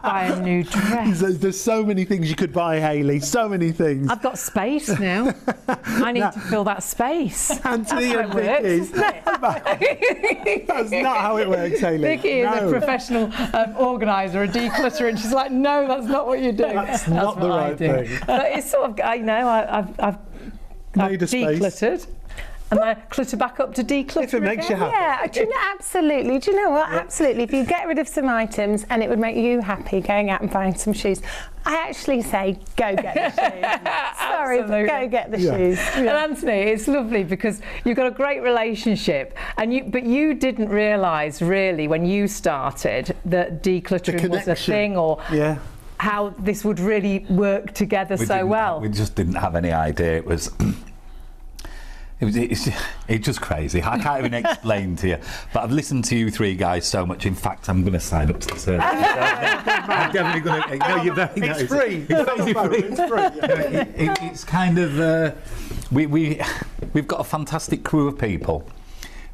Buy a new dress. There's so many things you could buy, Hayley. So many things. I've got space now. I need to fill that space. Anthony and Vicky. That's not how it works, Hayley. Vicky is a professional organiser, a declutterer, and she's like, no, that's not what you do. That's not the right thing. But it's sort of, I've decluttered. And I clutter back up to declutter. If it makes you happy. Yeah, do you know, absolutely. Do you know what? Absolutely. If you get rid of some items and it would make you happy going out and buying some shoes, I actually say go get the shoes. Sorry, but go get the shoes. Yeah. And Anthony, it's lovely because you've got a great relationship, but you didn't realise really when you started that decluttering was a thing, or how this would really work together so well. We just didn't have any idea. It was. It's just crazy. I can't even explain to you. But I've listened to you 3 guys so much. In fact, I'm going to sign up to the service. I'm definitely going to. No, you're very nice. It's free. It's free. It's kind of. We've got a fantastic crew of people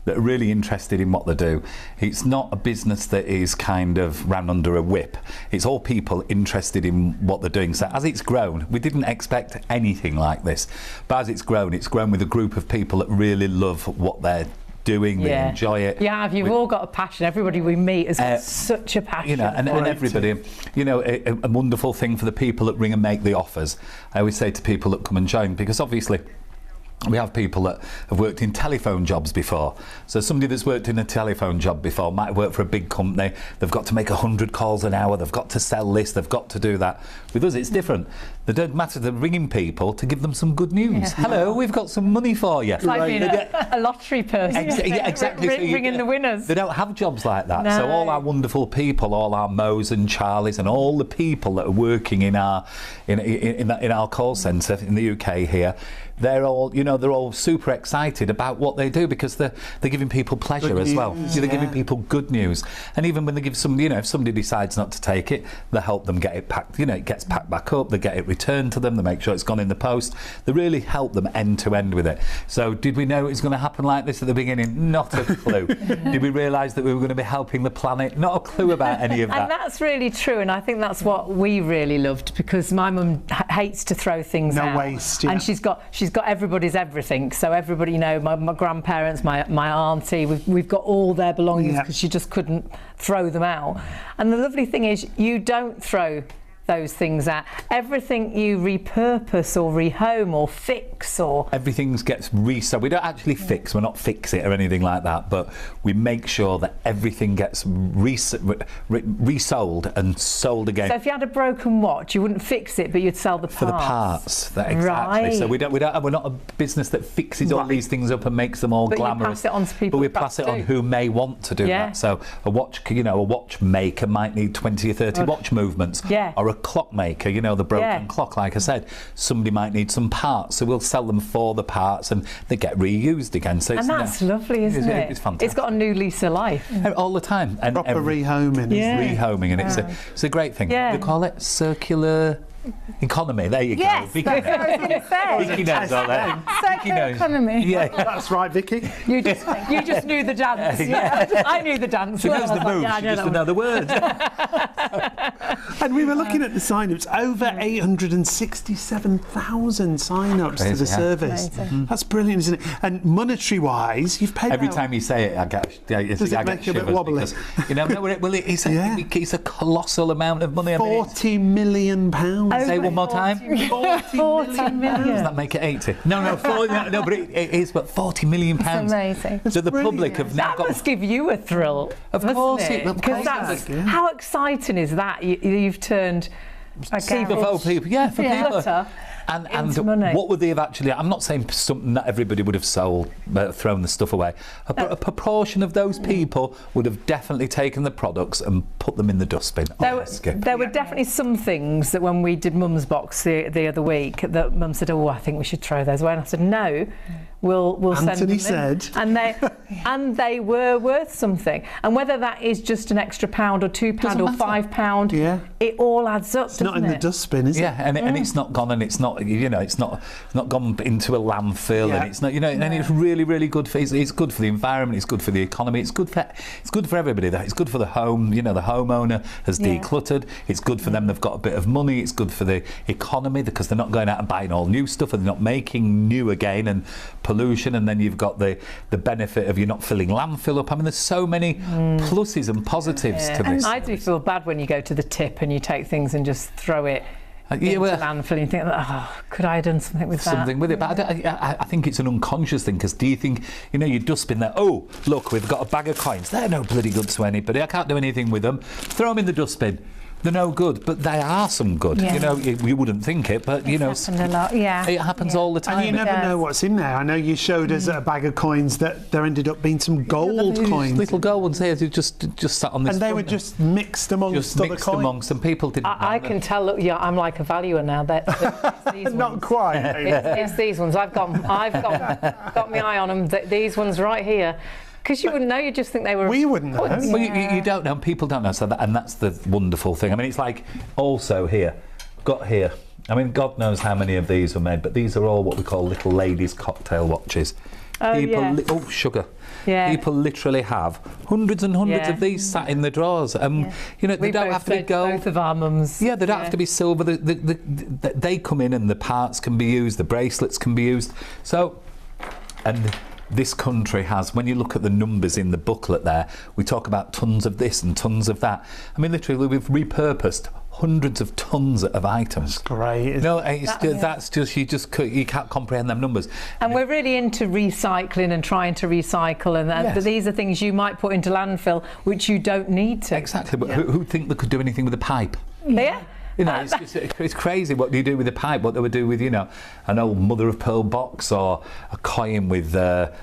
that are really interested in what they do. It's not a business that is kind of ran under a whip. It's all people interested in what they're doing. So as it's grown, we didn't expect anything like this. But as it's grown with a group of people that really love what they're doing, they enjoy it. You've all got a passion. Everybody we meet has got such a passion. You know, and everybody, you know, a wonderful thing for the people that ring and make the offers. I always say to people that come and join, because obviously we have people that have worked in telephone jobs before. So somebody that's worked in a telephone job before might work for a big company. They've got to make 100 calls an hour. They've got to sell this. They've got to do that. With us, it's different. They don't matter. They're ringing people to give them some good news. Yeah. Hello, we've got some money for you. It's like being a lottery person. Exactly. Ringing the winners. They don't have jobs like that. No. So all our wonderful people, all our Mo's and Charlies, and all the people that are working in our call centre in the UK here, they're all super excited about what they do, because they're giving people pleasure as well. They're giving people good news. And even when they give somebody, if somebody decides not to take it, they help them get it packed. It gets packed back up. They get it returned to them. They make sure it's gone in the post. They really help them end to end with it. So did we know it was going to happen like this at the beginning? Not a clue. Did we realise that we were going to be helping the planet? Not a clue about any of that. And that's really true. And I think that's what we really loved, because my mum hates to throw things out. No waste. And she's got everybody's everything. So everybody, my grandparents, my auntie, we've got all their belongings, because she just couldn't throw them out. And the lovely thing is, you don't throw those things out. Everything you repurpose or rehome or fix or... Everything gets resold. We don't actually fix, we're not fix it or anything like that, but we make sure that everything gets resold and sold again. So if you had a broken watch, you wouldn't fix it, but you'd sell the parts? For the parts, exactly. Right. So we're not a business that fixes all these things up and makes them all glamorous. But you pass it on to people. But we pass it on who may want to do that. So a watchmaker might need 20 or 30 watch movements. Or a clockmaker, the broken clock, like I said, somebody might need some parts, so we'll sell them for the parts and they get reused again. So and that's lovely, isn't it? It's fantastic. It's got a new lease of life. All the time. And proper rehoming. Rehoming, and it's a great thing. What do they call it? Circular economy. There you go. Vicky, that's what I was going to say. Vicky knows all that. Circular economy. Yeah, that's right, Vicky. You just knew the dance. I knew the dance. She knows the moves. She just didn't know the words. And we were looking at the sign-ups. Over 867,000 sign-ups to the service. That's brilliant, isn't it? And monetary-wise, you've paid every time you say it, I get Does it make you a bit wobbly? It's a colossal amount of money. £40 million. Say one more time. 40 million. Does that make it 80? No, 40, no, but it is. But 40 million pounds. Amazing. So the public have now got. That must give you a thrill. Of course, because that's how exciting is that? you've turned a garage. For people. And what would they have actually... I'm not saying something that everybody would have sold, thrown the stuff away. A proportion of those people would have definitely taken the products and put them in the dustbin. There were definitely some things that when we did Mum's box the other week that Mum said, I think we should throw those away. And I said, no, we'll send them in. Anthony said. And they were worth something. And whether that is just an extra £1 or £2 or £5, it all adds up, doesn't it? It's not in the dustbin, is it? Yeah, and it's not gone, and it's not, it's not gone into a landfill, and it's not, and it's really, really good for. It's good for the environment. It's good for the economy. It's good for everybody. It's good for the home. The homeowner has decluttered. It's good for them. They've got a bit of money. It's good for the economy because they're not going out and buying all new stuff, and they're not making new again and pollution. And then you've got the benefit of you're not filling landfill up. I mean, there's so many pluses and positives to this. I do feel bad when you go to the tip and you take things and just throw it into landfill and you think, could I have done something with that? But I think it's an unconscious thing, because do you think, your dustbin there, look, we've got a bag of coins, they're no bloody good to anybody, I can't do anything with them, throw them in the dustbin. They're no good, but they are some good. You wouldn't think it, but it's happened a lot. It happens all the time. And you never know what's in there. I know you showed us a bag of coins that there ended up being some gold coins, little gold ones here, just sat on this. And they were just mixed amongst other coins. Amongst some people didn't. I can tell. Look, I'm like a valuer now. These Not ones. quite. It's these ones. I've got my eye on them. These ones right here. Because you wouldn't know, you just think they were... We wouldn't know. Well, you don't know, people don't know, and that's the wonderful thing. I mean, it's like, also here, I mean, God knows how many of these were made, but these are all what we call little ladies' cocktail watches. Sugar. Yeah. People literally have hundreds and hundreds of these sat in the drawers. They don't have to be gold. Both of our mums. Yeah, they don't have to be silver. They come in and the parts can be used, the bracelets can be used. So, and this country has, when you look at the numbers in the booklet there, we talk about tons of this and tons of that. I mean, literally, we've repurposed hundreds of tons of items. That's great. That's just you can't comprehend them numbers. And we're really into recycling and trying to recycle, and these are things you might put into landfill which you don't need to. Exactly, but who'd think they could do anything with a pipe? Yeah. It's crazy what do you do with a pipe, what they would do with, an old mother of pearl box or a coin with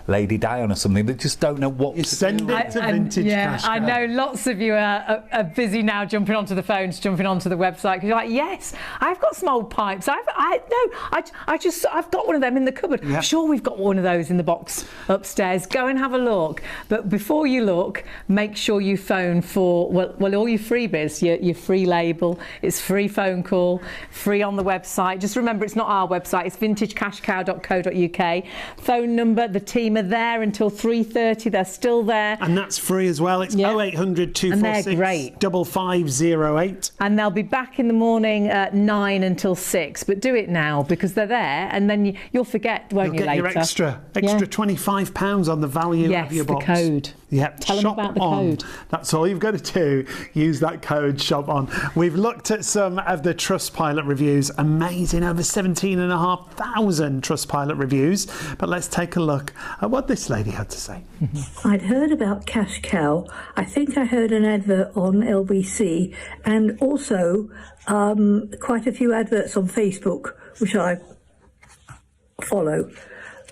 Lady Di on or something. They just don't know what to send do. it to Vintage Cash Cow. I know lots of you are busy now jumping onto the phones, jumping onto the website, because you're like, yes, I've got some old pipes. I've got one of them in the cupboard. Yeah. Sure, we've got one of those in the box upstairs. Go and have a look. But before you look, make sure you phone for all your freebies, your free label. It's free phone call, free on the website. Just remember, it's not our website, it's vintagecashcow.co.uk. Phone number, the team are there until 3:30. They're still there. And that's free as well. It's 0800 246 5508. And they'll be back in the morning at 9 until 6. But do it now, because they're there, and then you'll forget, won't you, later? You'll get your extra £25 on the value of your box. Yes, the code. Yep. Tell them shop about the on. code. That's all you've got to do. Use that code, shop on. We've looked at some of the Trustpilot reviews. Amazing, over 17,500 Trustpilot reviews. But let's take a look at what this lady had to say. I'd heard about Cash Cow. I think I heard an advert on LBC, and also quite a few adverts on Facebook, which I follow.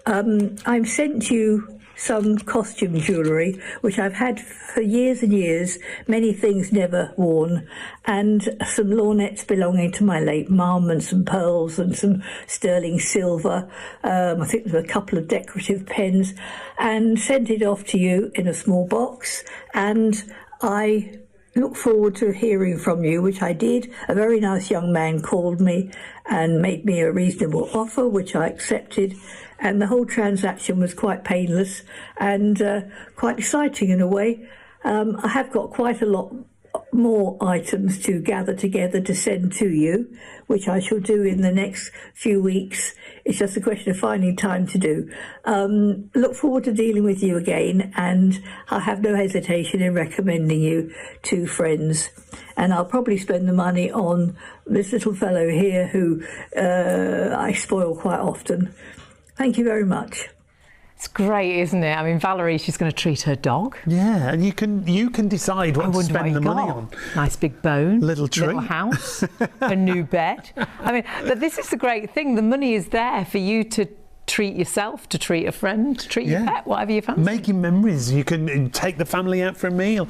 I've sent you some costume jewellery, which I've had for years and years, many things never worn, and some lorgnettes belonging to my late mum, and some pearls and some sterling silver. I think there were a couple of decorative pens, and sent it off to you in a small box, and I look forward to hearing from you, which I did. A very nice young man called me and made me a reasonable offer, which I accepted, and the whole transaction was quite painless and quite exciting in a way. I have got quite a lot more items to gather together to send to you, which I shall do in the next few weeks. It's just a question of finding time to do. Look forward to dealing with you again, and I have no hesitation in recommending you to friends. And I'll probably spend the money on this little fellow here who I spoil quite often. Thank you very much. It's great, isn't it? I mean, Valerie, she's going to treat her dog. Yeah, and you can decide what to spend the money on. Nice big bone, little tree, little house, a new bed. I mean, but this is the great thing. The money is there for you to treat yourself, to treat a friend, to treat your pet, whatever you fancy. Making memories. You can take the family out for a meal.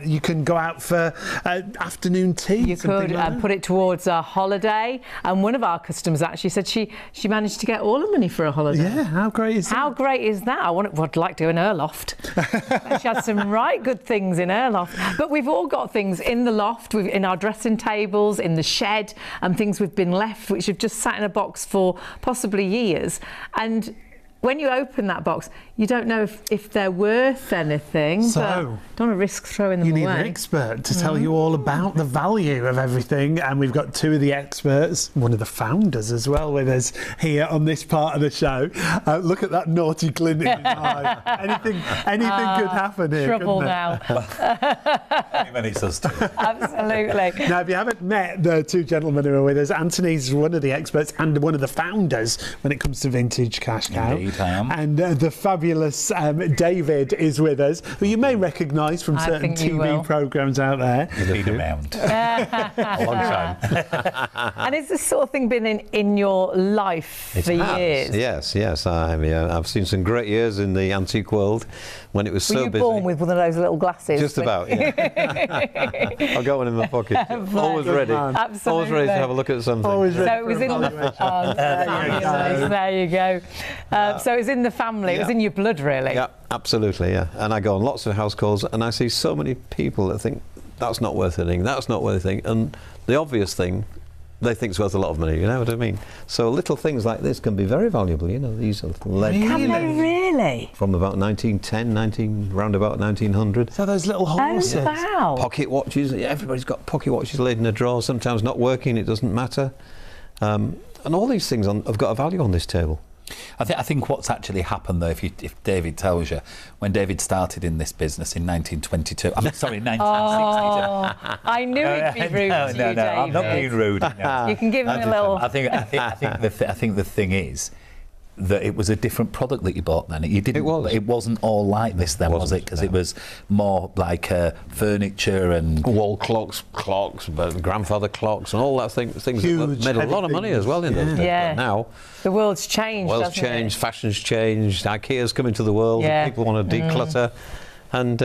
You can go out for afternoon tea. You could put it towards a holiday. And one of our customers actually said she managed to get all the money for a holiday. Yeah, how great is that? How great is that? I'd like to in her loft. She had some right good things in her loft. But we've all got things in the loft, in our dressing tables, in the shed, and things we've been left, which have just sat in a box for possibly years. And when you open that box, you don't know if they're worth anything. So, but don't want to risk throwing them away. You need an expert to tell you all about the value of everything. And we've got two of the experts, one of the founders as well, with us here on this part of the show. Look at that naughty glint in his eye. Anything could happen here. Trouble now. Any minutes us too. Absolutely. Now, if you haven't met the two gentlemen who are with us, Anthony's one of the experts and one of the founders when it comes to vintage cash cow. Indeed, I am. And the fabulous David is with us, who you may recognise from certain TV programmes out there. Been around a long time. And is this sort of thing been in your life for years? Yes. I've seen some great years in the antique world when it was so busy. Were you born with one of those little glasses? Just about, yeah. I've got one in my pocket. Always ready. Absolutely. Always ready to have a look at something. Always ready. So it was in the there you go. So it was in the family. It was in your blood, really. Yeah, absolutely. Yeah, and I go on lots of house calls, and I see so many people that think that's not worth anything. That's not worth anything, and the obvious thing they think is worth a lot of money. You know what I mean? So little things like this can be very valuable. You know, these are lead. Can they really? From about 1910, round about 1900. So those little horses. Oh, wow. Pocket watches. Everybody's got pocket watches laid in a drawer. Sometimes not working. It doesn't matter. And all these things have got a value on this table. I think what's actually happened, though, if David tells you, when David started in this business in 1922, I'm sorry, 1962. Oh, I knew it'd be rude to you, David. I'm not being rude. No. You can give him a little. I think the thing is that it was a different product that you bought then. It wasn't all like this then, was it? Because it was more like furniture and wall clocks, grandfather clocks, and all that things Huge, that made a lot of money as well in those days. Yeah. But now the world's changed. Fashion's changed. IKEA's come into the world. Yeah. And people want to declutter, and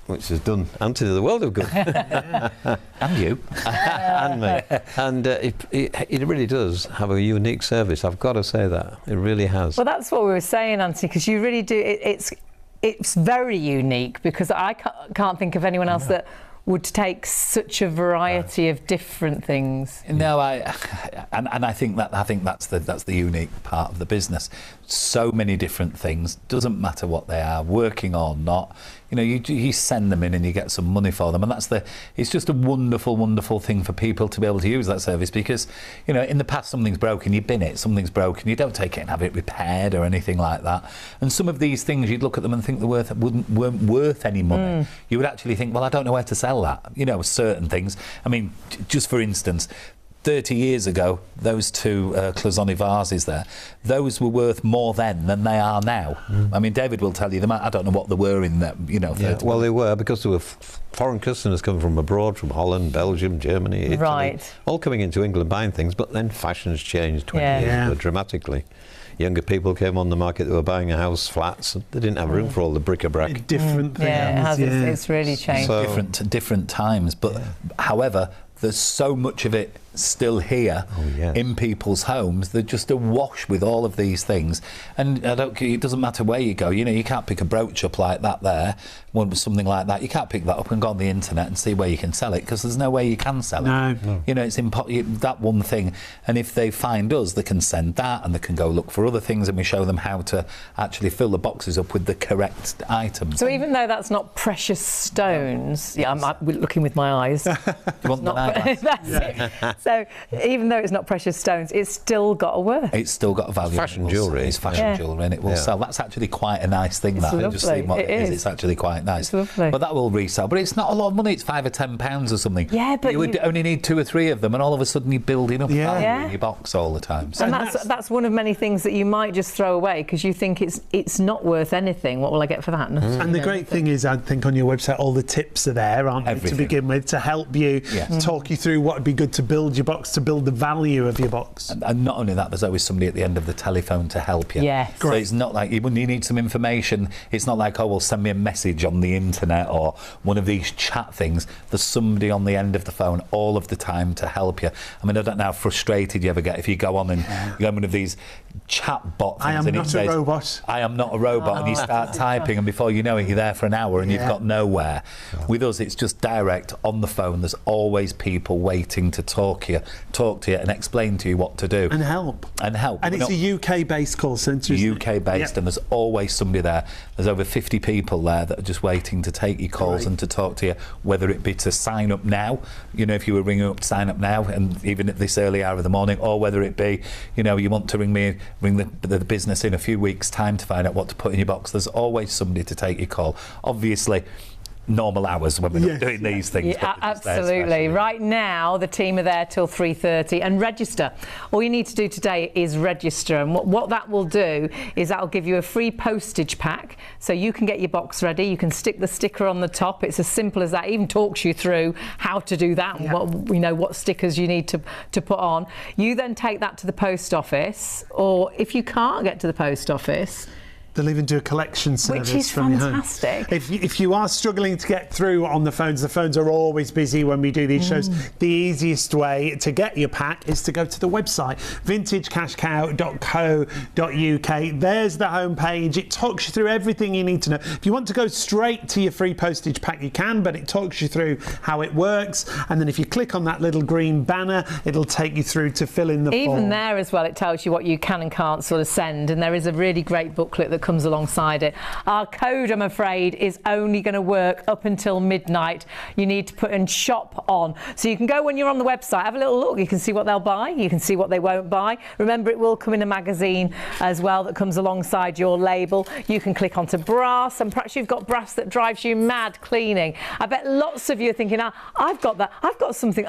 which has done Anthony the world of good. and you, and me. And it really does have a unique service. I've got to say that it really has. Well, that's what we were saying, Anthony, because you really do. It's very unique, because I can't think of anyone else that would take such a variety of different things. No, I think that's the unique part of the business. so many different things, doesn't matter what they are, working or not. You know, you send them in and you get some money for them, and it's just a wonderful, wonderful thing for people to be able to use that service, because, you know, in the past something's broken, you bin it, something's broken, you don't take it and have it repaired or anything like that. And some of these things, you'd look at them and think weren't worth any money. You would actually think, well, I don't know where to sell that. You know, certain things. I mean, just for instance, 30 years ago, those two cloisonné vases there, those were worth more then than they are now. I mean, David will tell you them. I don't know what they were in them, you know. Yeah, well, they were, because there were foreign customers coming from abroad, from Holland, Belgium, Germany, Italy, all coming into England buying things, but then fashions changed 20 years ago dramatically. Younger people came on the market that were buying a house, flats. They didn't have room for all the bric-a-brac. Different things. Yeah, it's really changed. So, different times, but however, there's so much of it still here in people's homes. They're just awash with all of these things, and it doesn't matter where you go. You know, you can't pick a brooch up like that there, something like that. You can't pick that up and go on the internet and see where you can sell it, because there's no way you can sell it. No. You know, it's that one thing. And if they find us, they can send that, and they can go look for other things, and we show them how to actually fill the boxes up with the correct items. So even though that's not precious stones, I'm looking with my eyes. You want the that's it. So even though it's not precious stones, it's still got a worth. It's still got a value. Fashion jewellery. It's fashion jewellery, and it will sell. That's actually quite a nice thing. It's lovely. Just seeing what it is. It's actually quite nice. It's lovely. But that will resell. But it's not a lot of money. It's £5 or £10 or something. Yeah, but you would only need 2 or 3 of them, and all of a sudden you're building up value in your box all the time. So and that's one of many things that you might just throw away because you think it's not worth anything. What will I get for that? And the great thing is, I think on your website, all the tips are there, aren't they, to begin with, to help you, talk you through what would be good to build your box, to build the value of your box. And not only that, there's always somebody at the end of the telephone to help you. Yes. So it's not like when you need some information, it's not like, oh, well, send me a message on the internet or one of these chat things. There's somebody on the end of the phone all of the time to help you. I mean, I don't know how frustrated you ever get if you go on and you go one of these chat bot things. I am not a robot. I am not a robot. And you start typing, and before you know it, you're there for an hour and you've got nowhere. With us, it's just direct on the phone. There's always people waiting to talk to you and explain to you what to do. And help. And it's a UK-based call centre, UK-based, and there's always somebody there. There's over 50 people there that are just waiting to take your calls and to talk to you, whether it be to sign up now, you know, if you were ringing up to sign up now, and even at this early hour of the morning, or whether it be, you know, you want to ring the business in a few weeks' time to find out what to put in your box. There's always somebody to take your call. Obviously, normal hours when we're not doing these things. Yeah, absolutely. Right now, the team are there till 3:30 and register. All you need to do today is register, and what that will do is that will give you a free postage pack, so you can get your box ready. You can stick the sticker on the top. It's as simple as that. It even talks you through how to do that. And what stickers you need to put on. You then take that to the post office, or if you can't get to the post office, they'll even do a collection service, which is from fantastic. Your home. If you are struggling to get through on the phones are always busy when we do these shows. The easiest way to get your pack is to go to the website, vintagecashcow.co.uk. There's the homepage. It talks you through everything you need to know. If you want to go straight to your free postage pack, you can, but it talks you through how it works. And then if you click on that little green banner, it'll take you through to fill in the form. Even there as well, it tells you what you can and can't sort of send. And there is a really great booklet that comes alongside it. Our code, I'm afraid, is only going to work up until midnight. You need to put in shop on. So you can go when you're on the website, have a little look. You can see what they'll buy. You can see what they won't buy. Remember, it will come in a magazine as well that comes alongside your label. You can click onto brass, and perhaps you've got brass that drives you mad cleaning. I bet lots of you are thinking, I've got that. I've got something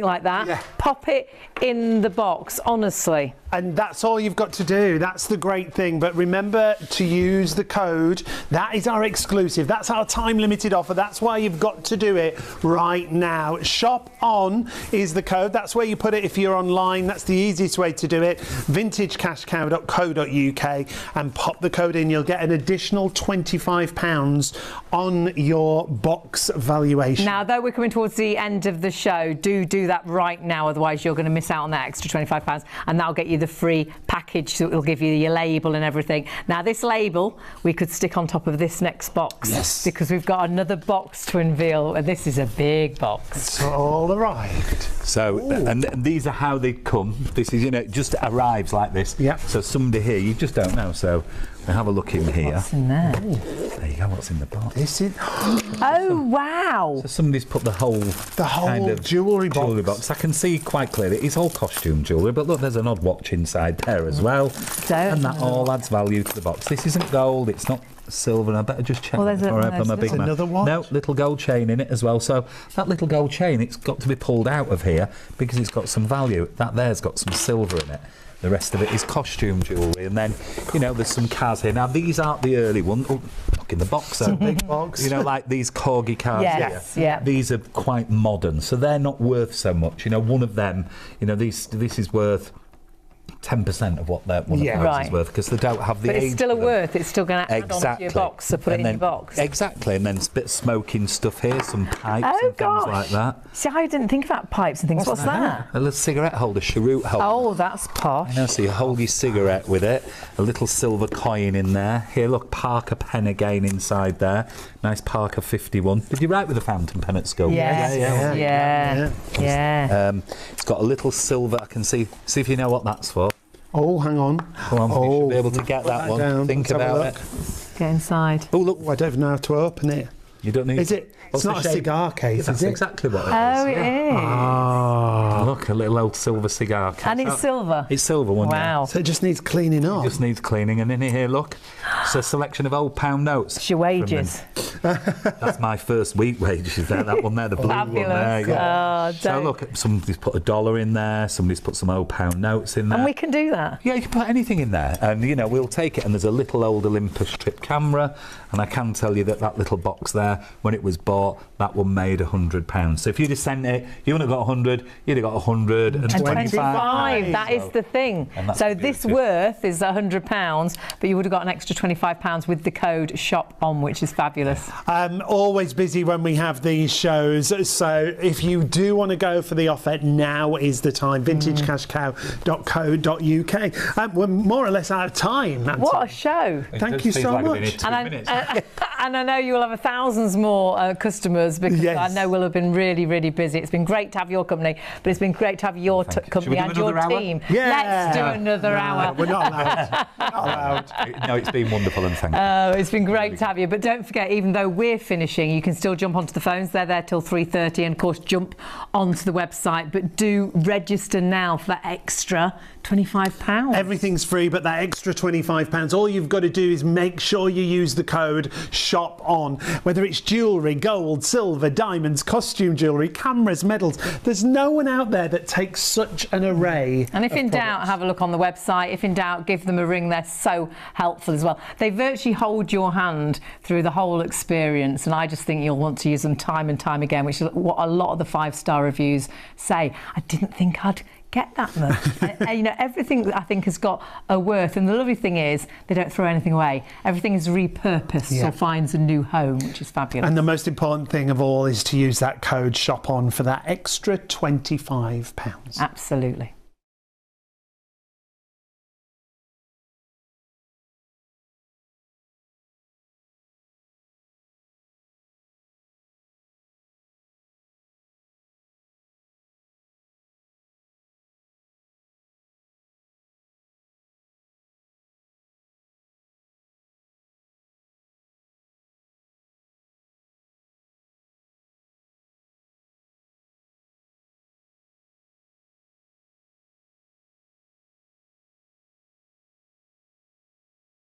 like that. Yeah. Pop it in the box, honestly. And that's all you've got to do. That's the great thing. But remember to use the code. That is our exclusive. That's our time-limited offer. That's why you've got to do it right now. Shop on is the code. That's where you put it if you're online. That's the easiest way to do it. vintagecashcow.co.uk, and pop the code in. You'll get an additional £25 on your box valuation. Now, though we're coming towards the end of the show, do that right now. Otherwise, you're going to miss out on that extra £25, and that'll get you the free package. So it'll give you your label and everything. Now, this label we could stick on top of this next box. Yes. Because we've got another box to unveil, and this is a big box. It's all arrived. So, and these are how they come. This is, it just arrives like this. Yeah. So somebody here, you just don't know. So we have a look in here. What's in there? There you go. What's in the box? This is. Oh wow! So somebody's put the whole kind of jewellery box. I can see quite clearly it's all costume jewellery, but look, there's an odd watch inside there as well, and that all adds value to the box. This isn't gold. It's not silver, and I better just check before I put my big man. Another one? No, little gold chain in it as well. So that little gold chain, it's got to be pulled out of here because it's got some value. That there's got some silver in it. The rest of it is costume jewellery, and then there's some cars here. Now these aren't the early ones. Oh, look in the box, though. Big box. Like these corgi cars yes, here. Yeah. These are quite modern, so they're not worth so much. One of them, this is worth 10% of what one of those is worth, because they don't have the but age. It's still a worth. It's still going to add exactly. on to your box, so put it in your box. Exactly, and then a bit of smoking stuff here, some pipes and things like that. See, I didn't think about pipes and things. What's that? A little cigarette holder, cheroot holder. Oh, that's posh. I know, so you hold your cigarette with it. A little silver coin in there. Here, look, Parker pen again inside there. Nice Parker 51. Did you write with a fountain pen at school? Yes. Yeah. It's got a little silver. I can see if you know what that's for. Oh, hang on. Come on, you should be able to get that one. Down. Think about it. Get inside. Oh, look, I don't even know how to open it. You don't need. Is it? It's not a cigar case, That's is it? exactly what it is. Oh, it is. Oh, look, a little old silver cigar case. And it's silver. It's silver one. Wow. Yeah. So it just needs cleaning up. It just needs cleaning, and in here, look, it's a selection of old pound notes. It's your wages. That's my first week wages there. That one there, the blue Fabulous. one there. Yeah. Oh, so look, somebody's put $1 in there. Somebody's put some old pound notes in there. And we can do that. Yeah, you can put anything in there, and we'll take it. And there's a little old Olympus strip camera, and I can tell you that little box there, when it was bought, that one made £100. So if you'd have sent it, you wouldn't have got 100. You'd have got 125. That is the thing. So this worth is £100, but you would have got an extra £25 with the code SHOP ON, which is fabulous. Always busy when we have these shows. So if you do want to go for the offer, now is the time. vintagecashcow.co.uk. We're more or less out of time. What a show! Thank you so much. And I know you'll have thousands more customers, because I know we'll have been really, really busy. It's been great to have your company, but it's been great to have your company and your team. Yeah. Let's do another hour. We're not allowed. Not allowed. No, it's been wonderful, and thank you. It's been great to have you. But don't forget, even though we're finishing, you can still jump onto the phones. They're there till 3:30, and of course jump onto the website. But do register now for that extra £25. Everything's free, but that extra £25, all you've got to do is make sure you use the code SHOP ON. Whether it's jewellery, gold, silver, diamonds, costume jewellery, cameras, medals, there's no one out there that takes such an array. And if in doubt, have a look on the website. If in doubt, give them a ring. They're so helpful as well. They virtually hold your hand through the whole experience, and I just think you'll want to use them time and time again, which is what a lot of the 5-star reviews say. I didn't think I'd get that much. Everything I think has got a worth, and the lovely thing is they don't throw anything away. Everything is repurposed or finds a new home, which is fabulous. And the most important thing of all is to use that code SHOP ON for that extra £25. Absolutely.